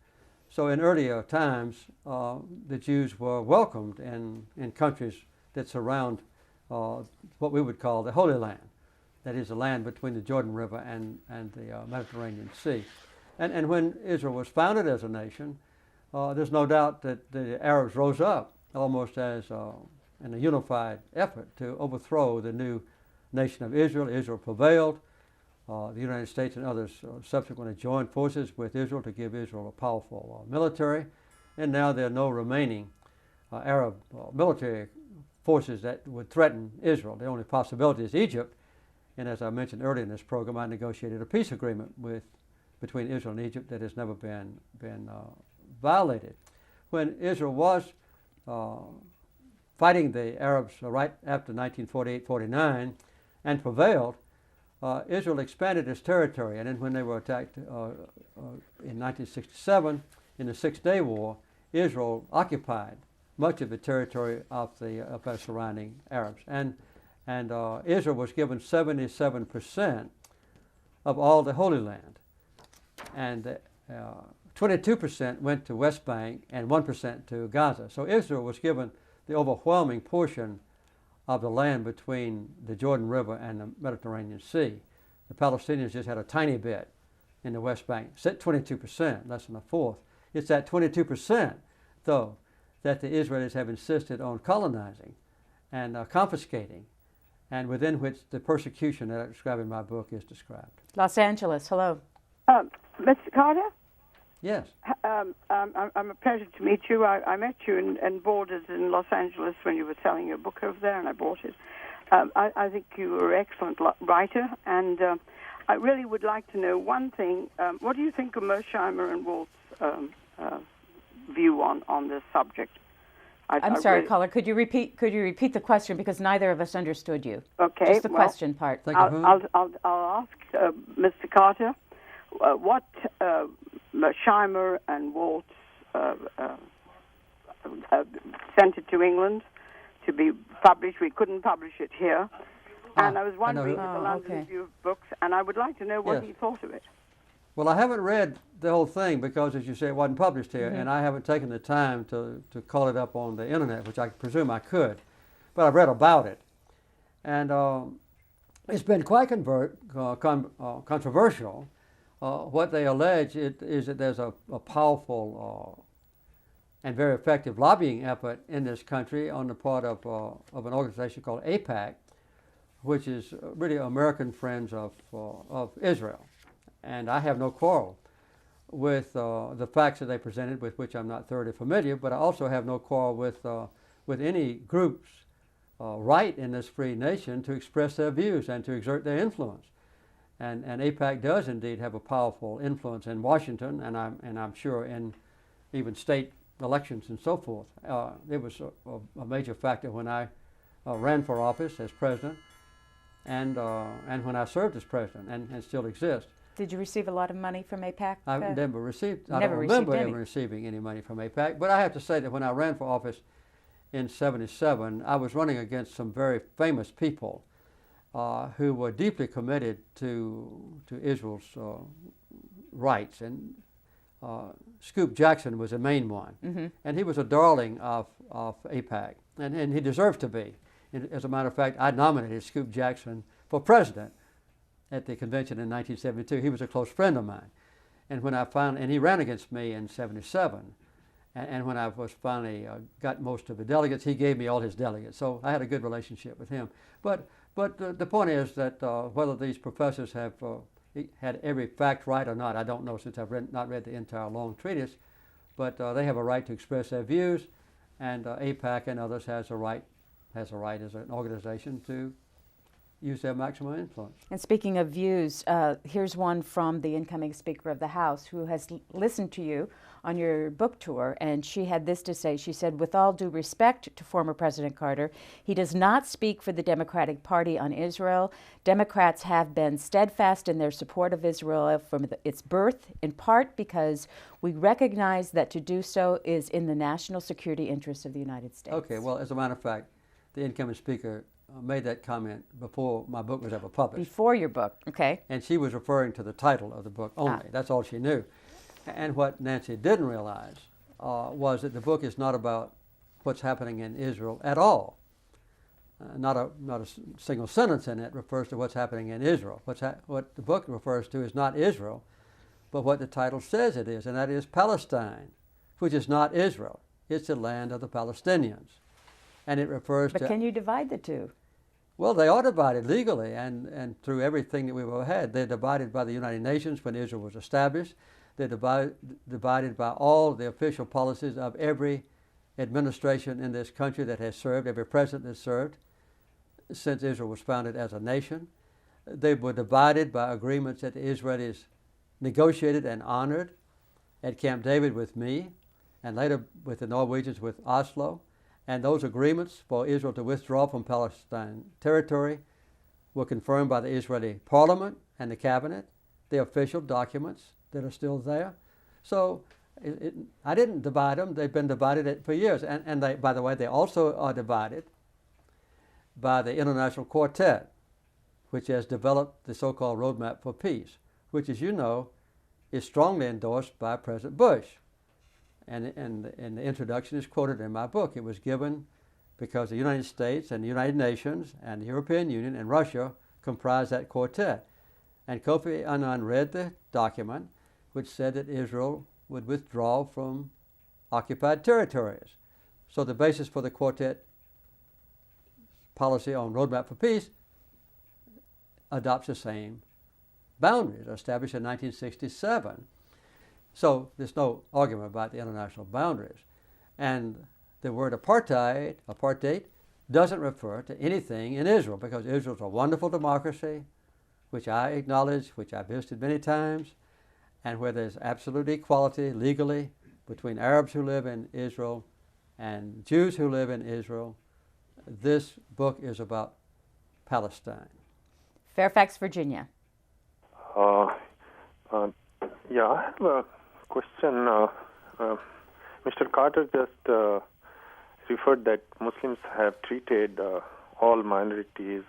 So in earlier times, the Jews were welcomed in countries that surround what we would call the Holy Land, that is, the land between the Jordan River and the Mediterranean Sea. And when Israel was founded as a nation, there's no doubt that the Arabs rose up almost as in a unified effort to overthrow the new nation of Israel. Israel prevailed. The United States and others subsequently joined forces with Israel to give Israel a powerful military. And now there are no remaining Arab military forces that would threaten Israel. The only possibility is Egypt. And as I mentioned earlier in this program, I negotiated a peace agreement between Israel and Egypt that has never been violated. When Israel was fighting the Arabs right after 1948-49 and prevailed, Israel expanded its territory. And then when they were attacked in 1967 in the Six-Day War, Israel occupied much of the territory of the surrounding Arabs. And Israel was given 77% of all the Holy Land. And 22% went to West Bank and 1% to Gaza. So Israel was given the overwhelming portion of the land between the Jordan River and the Mediterranean Sea. The Palestinians just had a tiny bit in the West Bank, 22%, less than a fourth. It's that 22%, though, that the Israelis have insisted on colonizing and confiscating, and within which the persecution that I describe in my book is described. Los Angeles, hello. Mr. Carter? Yes. I'm a pleasure to meet you. I met you in Borders in Los Angeles when you were selling your book over there, and I bought it. I think you were an excellent writer, and I really would like to know one thing. What do you think of Mersheimer and Walt's view on this subject? I'm sorry, caller. Could you repeat the question, because neither of us understood you? Okay. Just the question part. I'll ask Mr. Carter what Mersheimer and Waltz sent it to England to be published. We couldn't publish it here. And I was wondering the London Review of Books, and I would like to know what he thought of it. Well, I haven't read the whole thing because, as you say, it wasn't published here, and I haven't taken the time to call it up on the internet, which I presume I could. But I've read about it. And it's been quite controversial. What they allege is that there's a powerful and very effective lobbying effort in this country on the part of an organization called AIPAC, which is really American Friends of Israel. And I have no quarrel with the facts that they presented, with which I'm not thoroughly familiar, but I also have no quarrel with any group's right in this free nation to express their views and to exert their influence. And AIPAC does indeed have a powerful influence in Washington, and I'm sure in even state elections and so forth. It was a major factor when I ran for office as president, and when I served as president, and still exists. Did you receive a lot of money from AIPAC? I never received. I don't remember ever receiving any money from AIPAC. But I have to say that when I ran for office in '77, I was running against some very famous people who were deeply committed to Israel's rights, and Scoop Jackson was the main one, and he was a darling of AIPAC, and he deserved to be. As a matter of fact, I nominated Scoop Jackson for president at the convention in 1972. He was a close friend of mine, and he ran against me in '77, and when I was finally got most of the delegates, he gave me all his delegates. So I had a good relationship with him. But the point is that whether these professors have had every fact right or not, I don't know, since I've not read the entire long treatise. But they have a right to express their views, and AIPAC and others has a right as an organization to use their maximum influence. And speaking of views, here's one from the incoming Speaker of the House who has listened to you on your book tour, and she had this to say. She said, with all due respect to former President Carter, he does not speak for the Democratic Party on Israel. Democrats have been steadfast in their support of Israel from its birth, in part because we recognize that to do so is in the national security interests of the United States. Okay, well, as a matter of fact, the incoming Speaker made that comment before my book was ever published. Before your book, okay. And she was referring to the title of the book only. That's all she knew. And what Nancy didn't realize was that the book is not about what's happening in Israel at all. Not a single sentence in it refers to what's happening in Israel. What the book refers to is not Israel, but what the title says it is, and that is Palestine, which is not Israel. It's the land of the Palestinians. And it refers to... But can you divide the two? Well, they are divided legally and through everything that we've ever had. They're divided by the United Nations when Israel was established. They're divided by all the official policies of every administration in this country that has served, every president that's served since Israel was founded as a nation. They were divided by agreements that the Israelis negotiated and honored at Camp David with me, and later with the Norwegians with Oslo. And those agreements for Israel to withdraw from Palestine territory were confirmed by the Israeli parliament and the cabinet, the official documents that are still there. So I didn't divide them. They've been divided for years. And they, by the way, they also are divided by the International Quartet, which has developed the so-called Roadmap for Peace, which, as you know, is strongly endorsed by President Bush. And the introduction is quoted in my book. It was given because the United States and the United Nations and the European Union and Russia comprise that quartet. And Kofi Annan read the document, which said that Israel would withdraw from occupied territories. So the basis for the quartet policy on Roadmap for Peace adopts the same boundaries established in 1967. So there's no argument about the international boundaries. And the word apartheid doesn't refer to anything in Israel, because Israel's a wonderful democracy, which I acknowledge, which I visited many times, and where there's absolute equality legally between Arabs who live in Israel and Jews who live in Israel. This book is about Palestine. Fairfax, Virginia. Yeah, I have a question. Mr. Carter just referred that Muslims have treated all minorities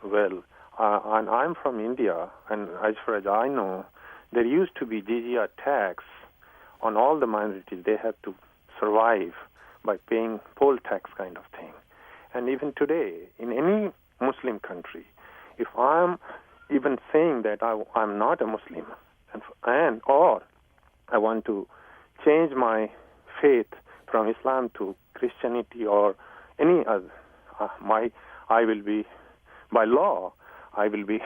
well. And I'm from India, and as far as I know, there used to be jizya tax on all the minorities. They had to survive by paying poll tax kind of thing. And even today, in any Muslim country, if I'm even saying that I'm not a Muslim, or I want to change my faith from Islam to Christianity or any other, I will be, by law, I will be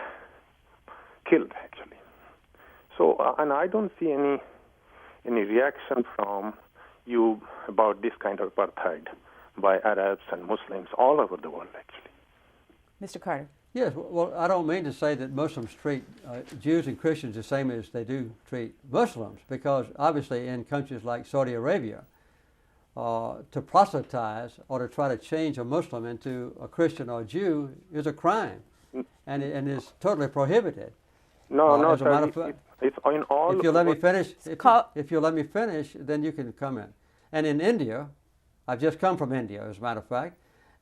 killed, actually. So, and I don't see any reaction from you about this kind of apartheid by Arabs and Muslims all over the world, actually. Mr. Carter. Yes, well, I don't mean to say that Muslims treat Jews and Christians the same as they do treat Muslims, because obviously in countries like Saudi Arabia, to proselytize or to try to change a Muslim into a Christian or a Jew is a crime, and is totally prohibited. No, as a matter of fact, it's in all. If you let me finish, if you let me finish, then you can comment. And in India, I've just come from India, as a matter of fact,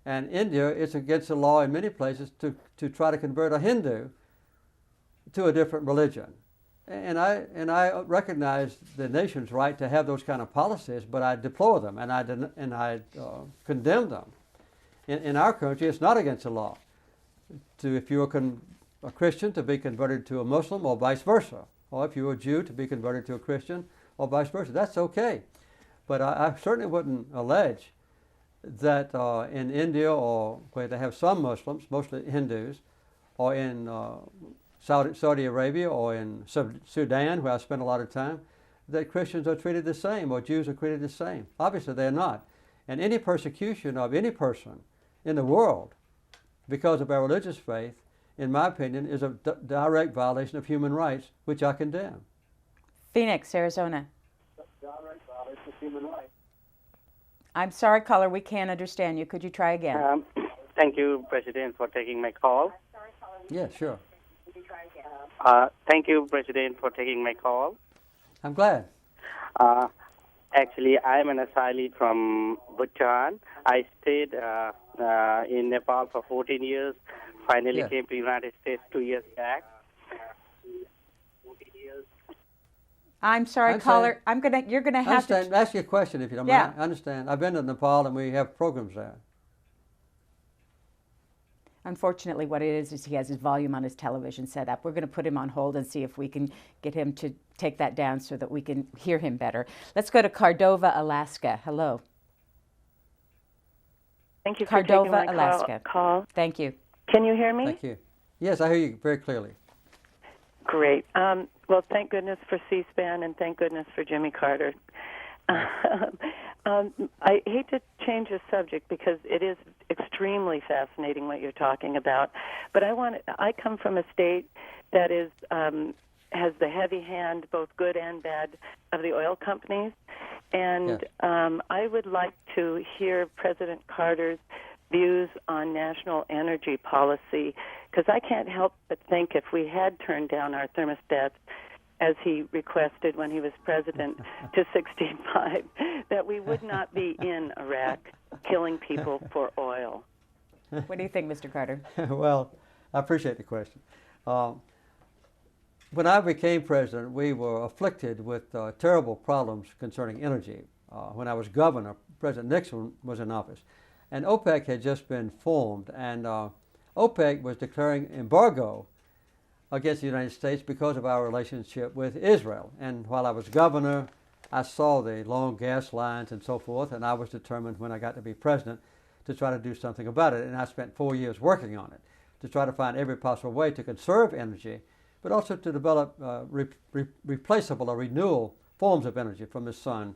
and India, it's against the law in many places to try to convert a Hindu to a different religion. And I recognize the nation's right to have those kind of policies, but I deplore them and I condemn them. In our country, it's not against the law if you're a Christian to be converted to a Muslim or vice versa, or if you're a Jew to be converted to a Christian or vice versa. That's okay. But I certainly wouldn't allege that in India, or where they have some Muslims, mostly Hindus, or in Saudi Arabia or in Sudan, where I spent a lot of time, that Christians are treated the same or Jews are treated the same. Obviously, they're not. And any persecution of any person in the world because of our religious faith, in my opinion, is a direct violation of human rights, which I condemn. Phoenix, Arizona. Direct violation of human rights. I'm sorry, caller, we can't understand you. Could you try again? Thank you, President, for taking my call. Yeah, sure. Thank you, President, for taking my call. I'm glad. Actually, I'm an asylee from Bhutan. I stayed in Nepal for 14 years. Finally came to the United States 2 years back. I'm sorry, caller. You're gonna have to ask you a question if you don't mind. I understand. I've been to Nepal and we have programs there. Unfortunately, what it is he has his volume on his television set up. We're going to put him on hold and see if we can get him to take that down so that we can hear him better. Let's go to Cordova, Alaska. Hello. Thank you for taking my Alaska. Call. Thank you. Can you hear me? Thank you. Yes, I hear you very clearly. Great. Well, thank goodness for C-SPAN and thank goodness for Jimmy Carter. I hate to change the subject because it is extremely fascinating what you're talking about, but I come from a state that is has the heavy hand, both good and bad, of the oil companies, and I would like to hear President Carter's views on national energy policy, because I can't help but think if we had turned down our thermostats as he requested when he was president, to 65, that we would not be in Iraq killing people for oil. What do you think, Mr. Carter? Well, I appreciate the question. When I became president, we were afflicted with terrible problems concerning energy. When I was governor, President Nixon was in office, and OPEC had just been formed, and OPEC was declaring embargo against the United States because of our relationship with Israel. And while I was governor, I saw the long gas lines and so forth, and I was determined when I got to be president to try to do something about it. And I spent 4 years working on it to try to find every possible way to conserve energy, but also to develop replaceable or renewal forms of energy from the sun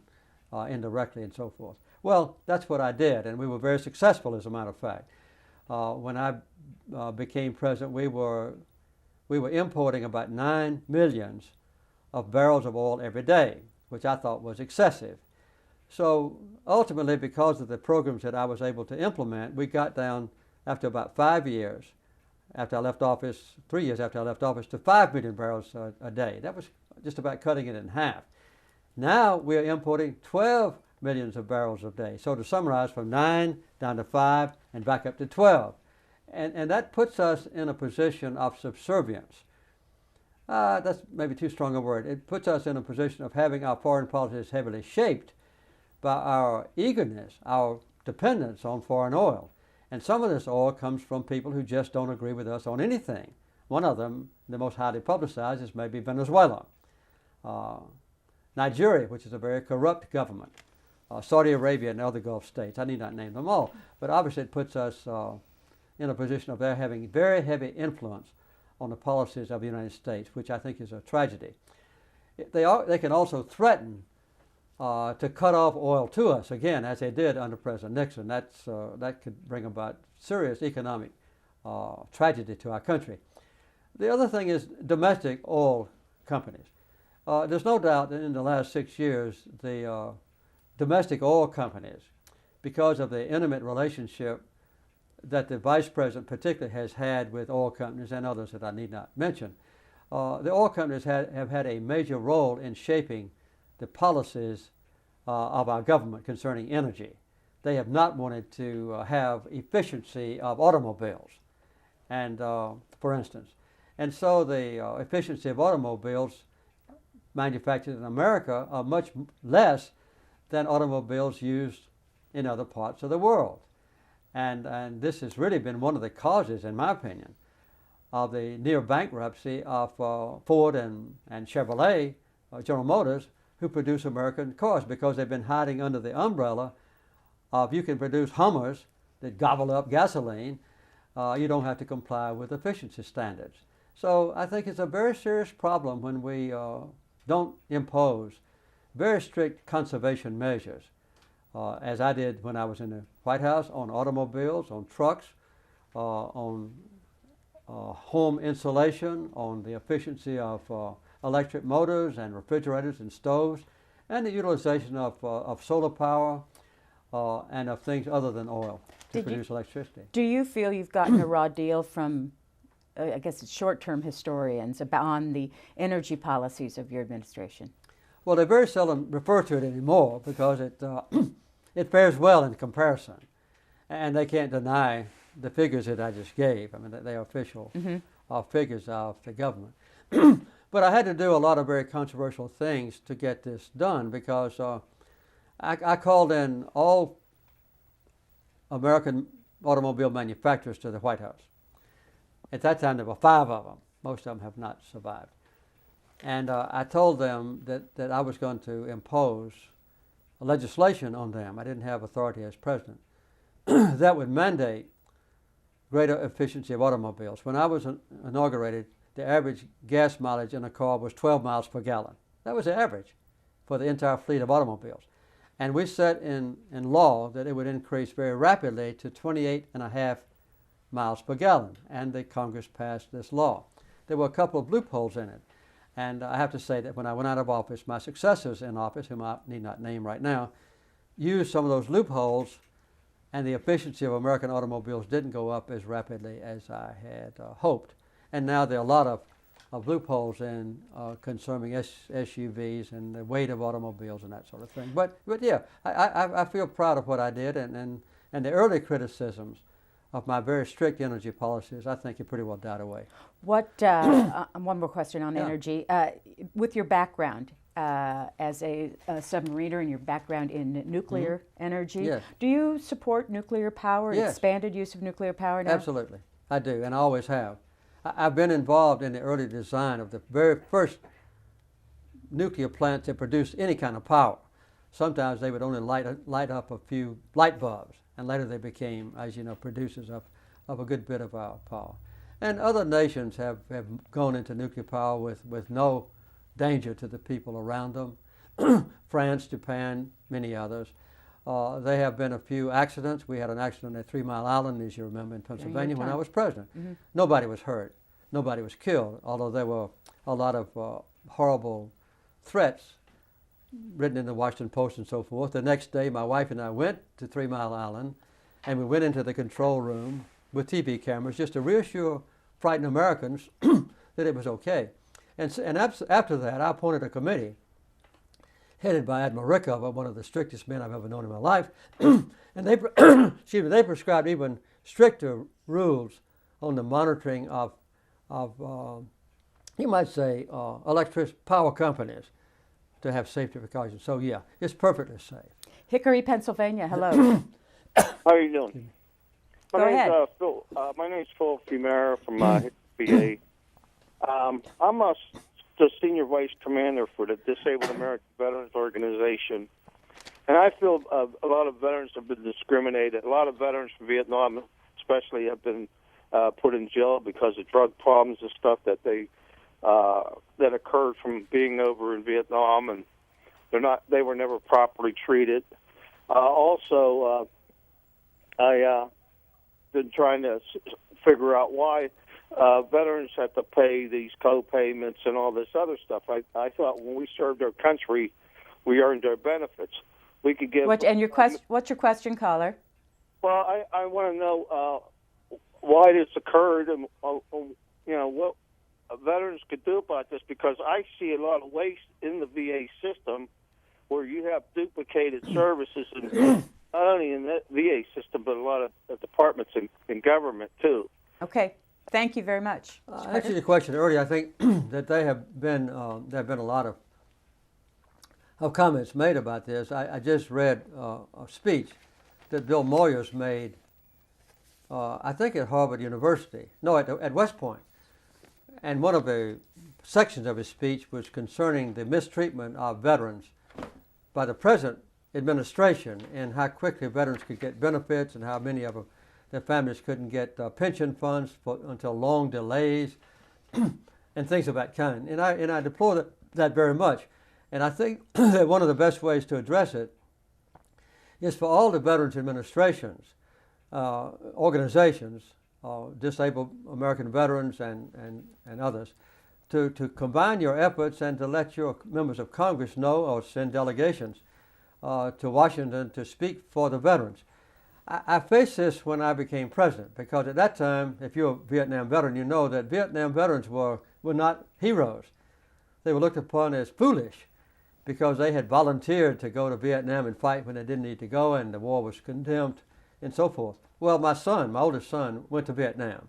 indirectly and so forth. Well, that's what I did, and we were very successful, as a matter of fact. When I became president, we were importing about 9 million of barrels of oil every day, which I thought was excessive. So ultimately, because of the programs that I was able to implement, we got down, after about 5 years, after I left office, 3 years after I left office, to 5 million barrels a day. That was just about cutting it in half. Now we're importing 12 millions of barrels a day. So to summarize, from 9 down to 5 and back up to 12. And that puts us in a position of subservience. That's maybe too strong a word. It puts us in a position of having our foreign policies heavily shaped by our eagerness, our dependence on foreign oil. And some of this oil comes from people who just don't agree with us on anything. One of them, the most highly publicized, is maybe Venezuela. Nigeria, which is a very corrupt government. Saudi Arabia and other Gulf states. I need not name them all. But obviously it puts us in a position of their having very heavy influence on the policies of the United States, which I think is a tragedy. They can also threaten to cut off oil to us, again, as they did under President Nixon. That could bring about serious economic tragedy to our country. The other thing is domestic oil companies. There's no doubt that in the last 6 years, the domestic oil companies, because of the intimate relationship that the Vice President particularly has had with oil companies and others that I need not mention, the oil companies have had a major role in shaping the policies of our government concerning energy. They have not wanted to have efficiency of automobiles, and for instance. And so the efficiency of automobiles manufactured in America are much less than automobiles used in other parts of the world. And this has really been one of the causes, in my opinion, of the near bankruptcy of Ford and Chevrolet, General Motors, who produce American cars, because they've been hiding under the umbrella of you can produce Hummers that gobble up gasoline, you don't have to comply with efficiency standards. So I think it's a very serious problem when we don't impose very strict conservation measures, as I did when I was in the White House, on automobiles, on trucks, on home insulation, on the efficiency of electric motors and refrigerators and stoves, and the utilization of solar power and of things other than oil to produce electricity. Do you feel you've gotten a raw deal from, I guess it's short-term historians, on the energy policies of your administration? Well, they very seldom refer to it anymore because it fares well in comparison. And they can't deny the figures that I just gave. I mean, they are official figures of the government. But I had to do a lot of very controversial things to get this done because I called in all American automobile manufacturers to the White House. At that time, there were 5 of them. Most of them have not survived. And I told them that I was going to impose legislation on them. I didn't have authority as president. That would mandate greater efficiency of automobiles. When I was inaugurated, the average gas mileage in a car was 12 miles per gallon. That was the average for the entire fleet of automobiles. And we set in law that it would increase very rapidly to 28.5 miles per gallon. And the Congress passed this law. There were a couple of loopholes in it. And I have to say that when I went out of office, my successors in office, whom I need not name right now, used some of those loopholes, and the efficiency of American automobiles didn't go up as rapidly as I had hoped. And now there are a lot of loopholes in concerning SUVs and the weight of automobiles and that sort of thing. But yeah, I feel proud of what I did, and the early criticisms of my very strict energy policies, I think, it pretty well died away. What? One more question on energy. With your background as a submariner and your background in nuclear energy, do you support nuclear power, expanded use of nuclear power now? Absolutely, I do, and I always have. I've been involved in the early design of the very first nuclear plants that produced any kind of power. Sometimes they would only light up a few light bulbs, and later they became, as you know, producers of a good bit of our power. And other nations have gone into nuclear power with no danger to the people around them. France, Japan, many others. There have been a few accidents. We had an accident at 3 Mile Island, as you remember, in Pennsylvania when I was president. Nobody was hurt. Nobody was killed, although there were a lot of horrible threats written in the Washington Post and so forth. The next day, my wife and I went to 3 Mile Island, and we went into the control room with TV cameras just to reassure frightened Americans that it was okay. And after that, I appointed a committee headed by Admiral Rickover, one of the strictest men I've ever known in my life. And they, they prescribed even stricter rules on the monitoring of you might say, electric power companies to have safety precautions. So yeah, it's perfectly safe. Hickory, Pennsylvania, hello. How are you doing? Go ahead. Phil. My name's Phil Fumera from VA. I'm the senior vice commander for the Disabled American Veterans Organization, and I feel a lot of veterans have been discriminated. A lot of veterans from Vietnam, especially, have been put in jail because of drug problems and stuff that that occurred from being over in Vietnam, and they were never properly treated. Also, I been trying to figure out why veterans have to pay these co-payments and all this other stuff. I thought when we served our country, we earned our benefits. We could give. What's your question, caller? Well, I want to know why this occurred and what veterans could do about this, because I see a lot of waste in the VA system where you have duplicated services, and not only in the VA system, but a lot of departments in government too. Okay, thank you very much. Answering the question earlier, I think that there have been a lot of comments made about this. I just read a speech that Bill Moyers made, I think at Harvard University, no, at West Point. And one of the sections of his speech was concerning the mistreatment of veterans by the present administration and how quickly veterans could get benefits and how many of them, their families couldn't get pension funds until long delays and things of that kind. And I deplore that very much. And I think that one of the best ways to address it is for all the veterans administrations, organizations, Disabled American Veterans and others, to combine your efforts and to let your members of Congress know, or send delegations to Washington to speak for the veterans. I faced this when I became president, because at that time, if you're a Vietnam veteran, you know that Vietnam veterans were not heroes. They were looked upon as foolish because they had volunteered to go to Vietnam and fight when they didn't need to go, and the war was condemned and so forth. Well, my oldest son, went to Vietnam,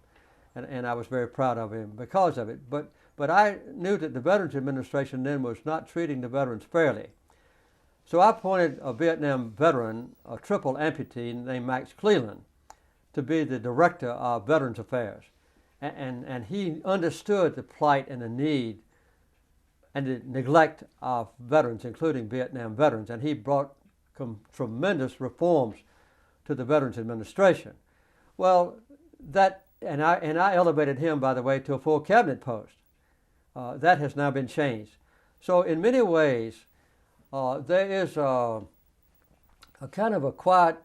and I was very proud of him because of it. But I knew that the Veterans Administration then was not treating the veterans fairly. So I appointed a Vietnam veteran, a triple amputee named Max Cleland, to be the director of Veterans Affairs. And he understood the plight and the need and the neglect of veterans, including Vietnam veterans. And he brought tremendous reforms to the Veterans Administration. Well, and I elevated him, by the way, to a full cabinet post. That has now been changed. So in many ways, there is a kind of a quiet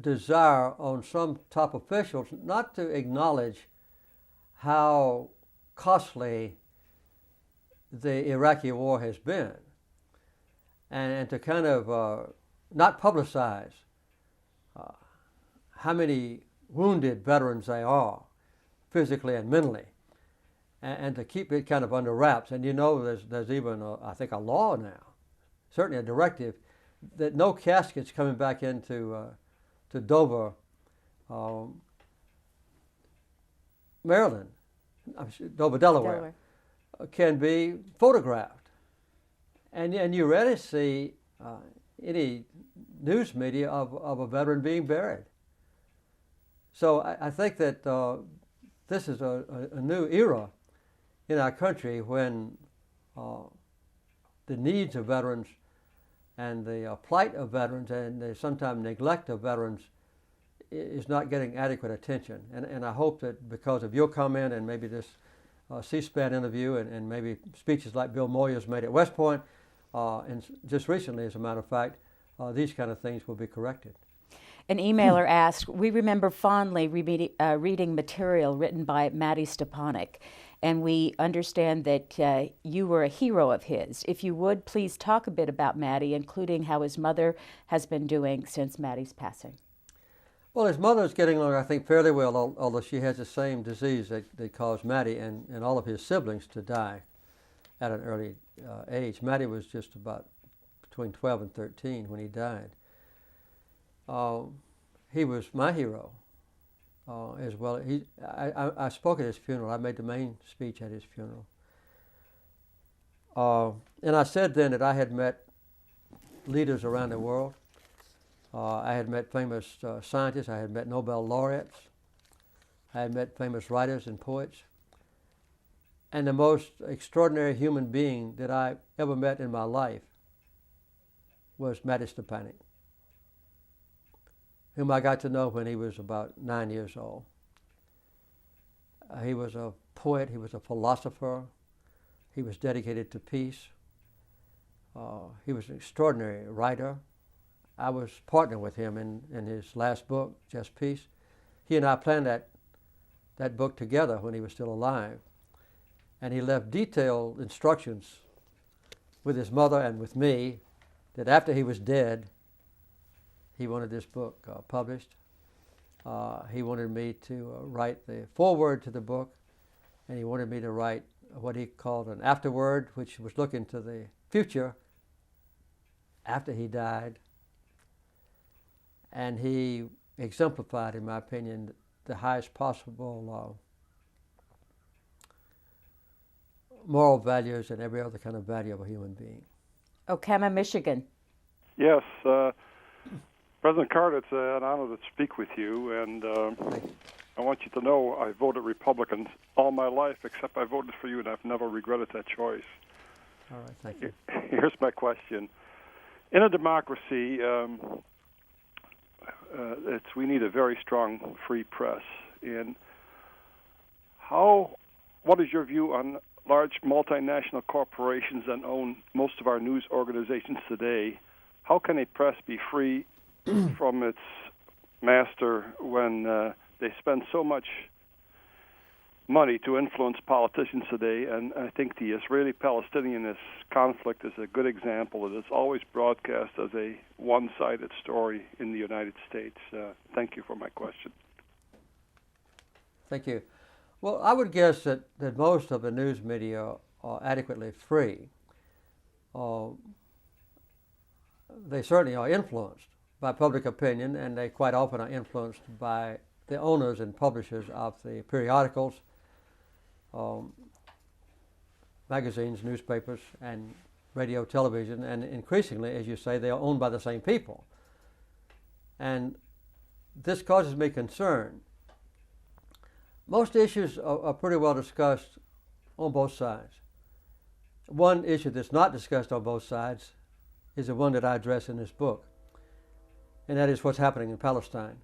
desire on some top officials not to acknowledge how costly the Iraqi war has been, and to kind of not publicize how many wounded veterans they are, physically and mentally, and to keep it kind of under wraps. And you know, there's even, I think, a law now, certainly a directive, that no caskets coming back into to Dover, Maryland, Dover, Delaware, can be photographed. And you rarely see any news media of a veteran being buried. So I think that this is a new era in our country when the needs of veterans and the plight of veterans and the sometimes neglect of veterans is not getting adequate attention. And I hope that because of your comment and maybe this C-SPAN interview and maybe speeches like Bill Moyers made at West Point, and just recently, as a matter of fact, these kind of things will be corrected. An emailer asked, we remember fondly reading material written by Matty Stepanek, and we understand that you were a hero of his. If you would, please talk a bit about Matty, including how his mother has been doing since Matty's passing. Well, his mother is getting along, I think, fairly well, although she has the same disease that caused Matty and all of his siblings to die at an early age. Matty was just about between 12 and 13 when he died. He was my hero as well. I spoke at his funeral. I made the main speech at his funeral. And I said then that I had met leaders around the world, I had met famous scientists. I had met Nobel laureates. I had met famous writers and poets. And the most extraordinary human being that I ever met in my life was Matty Stepanek, whom I got to know when he was about 9 years old. He was a poet, he was a philosopher, he was dedicated to peace. He was an extraordinary writer. I was partnering with him in his last book, Just Peace. He and I planned that book together when he was still alive. And he left detailed instructions with his mother and with me that after he was dead, he wanted this book published. He wanted me to write the foreword to the book, and he wanted me to write what he called an afterword, which was looking to the future after he died. And he exemplified, in my opinion, the highest possible moral values and every other kind of value of a human being. Okema, Michigan. Yes. President Carter, it's an honor to speak with you, and I want you to know I voted Republican all my life, except I voted for you, and I've never regretted that choice. All right, thank you. Here's my question. In a democracy, we need a very strong free press. And what is your view on large multinational corporations that own most of our news organizations today? How can a press be free from its master when they spend so much money to influence politicians today? And I think the Israeli-Palestinian conflict is a good example. It is always broadcast as a one-sided story in the United States. Thank you for my question. Thank you. Well, I would guess that most of the news media are adequately free. They certainly are influenced by public opinion, and they quite often are influenced by the owners and publishers of the periodicals, magazines, newspapers, and radio, television, and increasingly, as you say, they are owned by the same people. And this causes me concern. Most issues are pretty well discussed on both sides. One issue that's not discussed on both sides is the one that I address in this book, and that is what's happening in Palestine,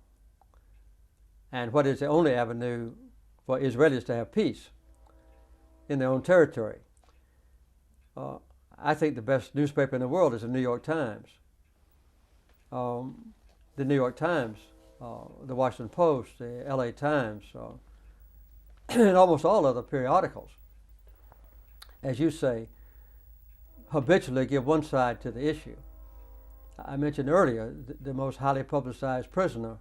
and what is the only avenue for Israelis to have peace in their own territory. I think the best newspaper in the world is the New York Times. The New York Times, the Washington Post, the LA Times, and almost all other periodicals, as you say, habitually give one side to the issue. I mentioned earlier the most highly publicized prisoner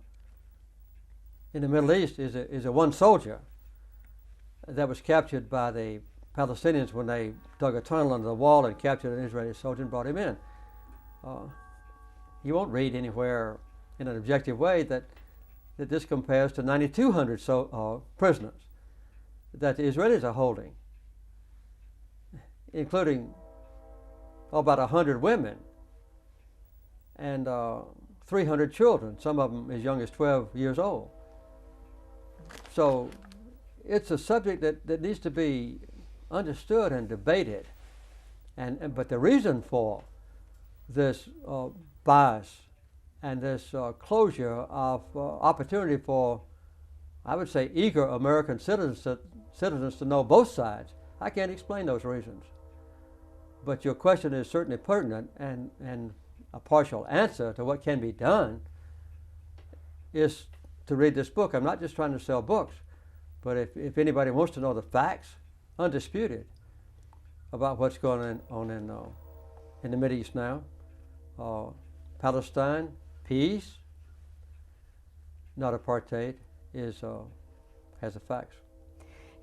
in the Middle East is a one soldier that was captured by the Palestinians when they dug a tunnel under the wall and captured an Israeli soldier and brought him in. You won't read anywhere in an objective way that this compares to 9,200 prisoners that the Israelis are holding, including about 100 women and 300 children, some of them as young as 12 years old. So it's a subject that needs to be understood and debated. But the reason for this bias and this closure of opportunity for, I would say, eager American citizens to know both sides, I can't explain those reasons. But your question is certainly pertinent, and a partial answer to what can be done is to read this book. I'm not just trying to sell books, but if anybody wants to know the facts, undisputed, about what's going on in the Middle East now, Palestine, peace, not apartheid, has the facts.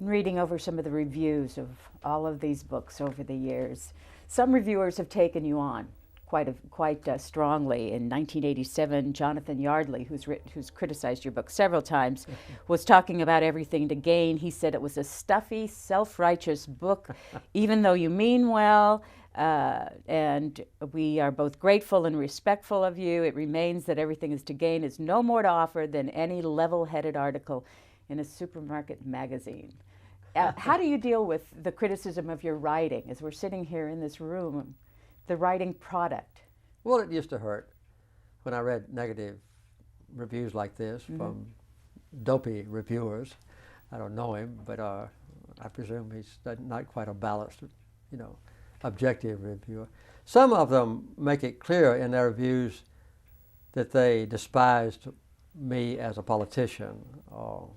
In reading over some of the reviews of all of these books over the years, some reviewers have taken you on quite strongly. In 1987, Jonathan Yardley, who's criticized your book several times, was talking about Everything to Gain. He said it was a stuffy, self-righteous book, even though you mean well. And we are both grateful and respectful of you. It remains that everything is to gain is no more to offer than any level-headed article in a supermarket magazine. How do you deal with the criticism of your writing as we're sitting here in this room, the writing product? Well, it used to hurt when I read negative reviews like this from dopey reviewers. I don't know him, but I presume he's not quite a balanced, objective reviewer. Some of them make it clear in their reviews that they despised me as a politician or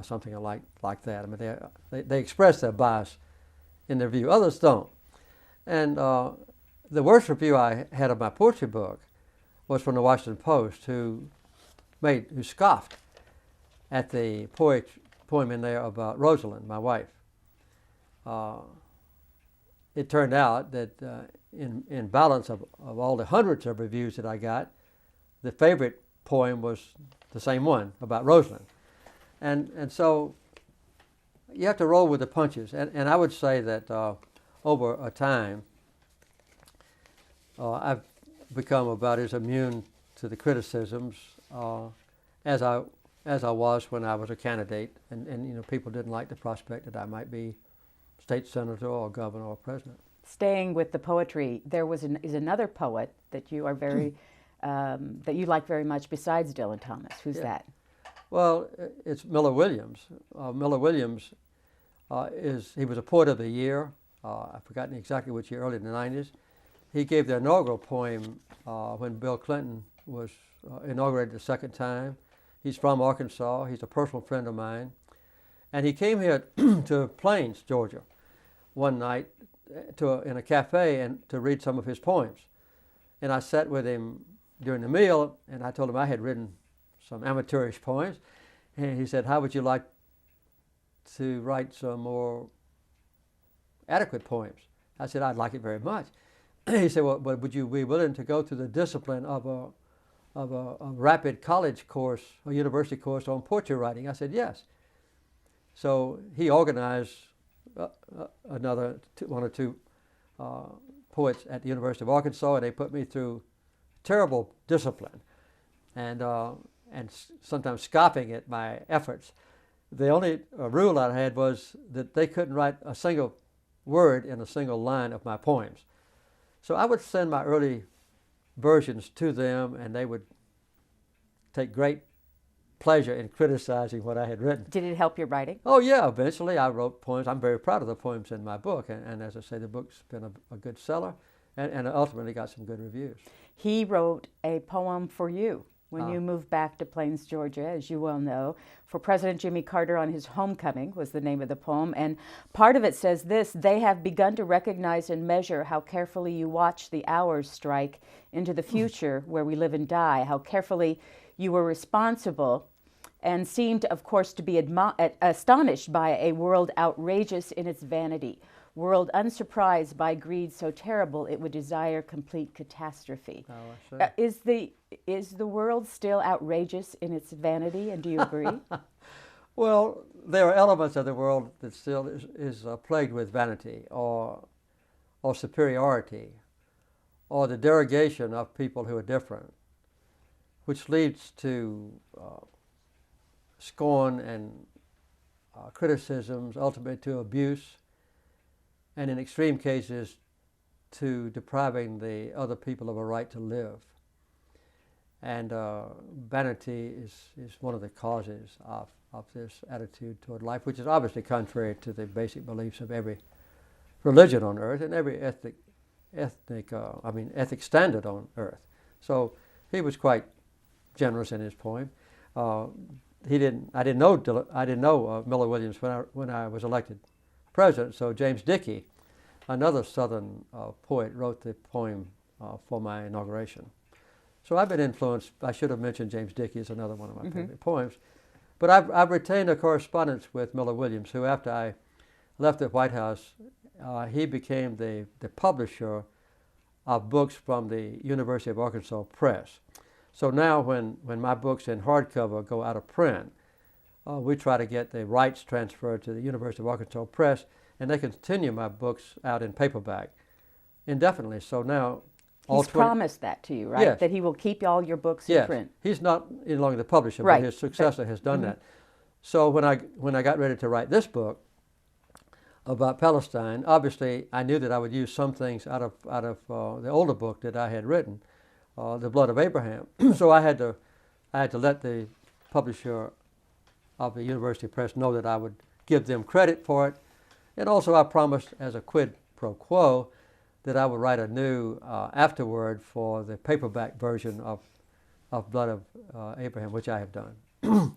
something like that. I mean, they express their bias in their view. Others don't. And the worst review I had of my poetry book was from the Washington Post, who scoffed at the poem in there about Rosalyn, my wife. It turned out that in balance of all the hundreds of reviews that I got, the favorite poem was the same one about Rosalyn. And so you have to roll with the punches. And I would say that over a time, I've become about as immune to the criticisms as I was when I was a candidate, and people didn't like the prospect that I might be state senator or governor or president. Staying with the poetry, there is another poet that you are very that you like very much besides Dylan Thomas. Who's that? Well, it's Miller Williams. Miller Williams he was a poet of the year. I've forgotten exactly which year, early in the 90s. He gave the inaugural poem when Bill Clinton was inaugurated the second time. He's from Arkansas. He's a personal friend of mine. And he came here to Plains, Georgia, one night in a cafe and to read some of his poems. And I sat with him during the meal, and I told him I had written some amateurish poems. And he said, "How would you like to write some more adequate poems?" I said, "I'd like it very much." He said, "Well, but would you be willing to go through the discipline of a rapid college course, a university course on poetry writing?" I said, "Yes." So he organized one or two poets at the University of Arkansas, and they put me through terrible discipline, and sometimes scoffing at my efforts. The only rule I had was that they couldn't write a single word in a single line of my poems. So I would send my early versions to them, and they would take great pleasure in criticizing what I had written. Did it help your writing? Oh, yeah. Eventually, I wrote poems. I'm very proud of the poems in my book. And as I say, the book's been a good seller and ultimately got some good reviews. He wrote a poem for you when you moved back to Plains, Georgia, as you well know. For President Jimmy Carter on his homecoming was the name of the poem. And part of it says this: "They have begun to recognize and measure how carefully you watch the hours strike into the future where we live and die, how carefully you were responsible, and seemed, of course, to be astonished by a world outrageous in its vanity, world unsurprised by greed so terrible it would desire complete catastrophe." Oh, I see. Is the world still outrageous in its vanity, and do you agree? Well, there are elements of the world that still is plagued with vanity or superiority or the derogation of people who are different, which leads to scorn and criticisms, ultimately to abuse, and in extreme cases to depriving the other people of a right to live. And vanity is one of the causes of this attitude toward life, which is obviously contrary to the basic beliefs of every religion on earth and every ethic standard on earth. So he was quite generous in his poem. I didn't know Miller Williams when I was elected president. So James Dickey, another Southern poet, wrote the poem for my inauguration. So I've been influenced. I should have mentioned James Dickey is another one of my favorite poems. But I've retained a correspondence with Miller Williams, who after I left the White House, he became the publisher of books from the University of Arkansas Press. So now when my books in hardcover go out of print, we try to get the rights transferred to the University of Arkansas Press, and they continue my books out in paperback indefinitely. So now, he's promised that to you, right? Yes. That he will keep all your books yes. in print. He's not any longer the publisher, right. but his successor has done that. So when I got ready to write this book about Palestine, obviously I knew that I would use some things out of the older book that I had written, The Blood of Abraham. So I had to let the publisher of the University Press know that I would give them credit for it, and also I promised as a quid pro quo that I would write a new afterword for the paperback version of Blood of Abraham, which I have done.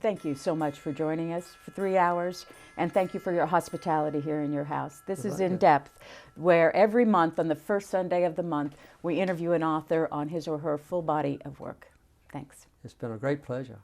Thank you so much for joining us for 3 hours, and thank you for your hospitality here in your house. This is In Depth, where every month on the first Sunday of the month, we interview an author on his or her full body of work. Thanks. It's been a great pleasure.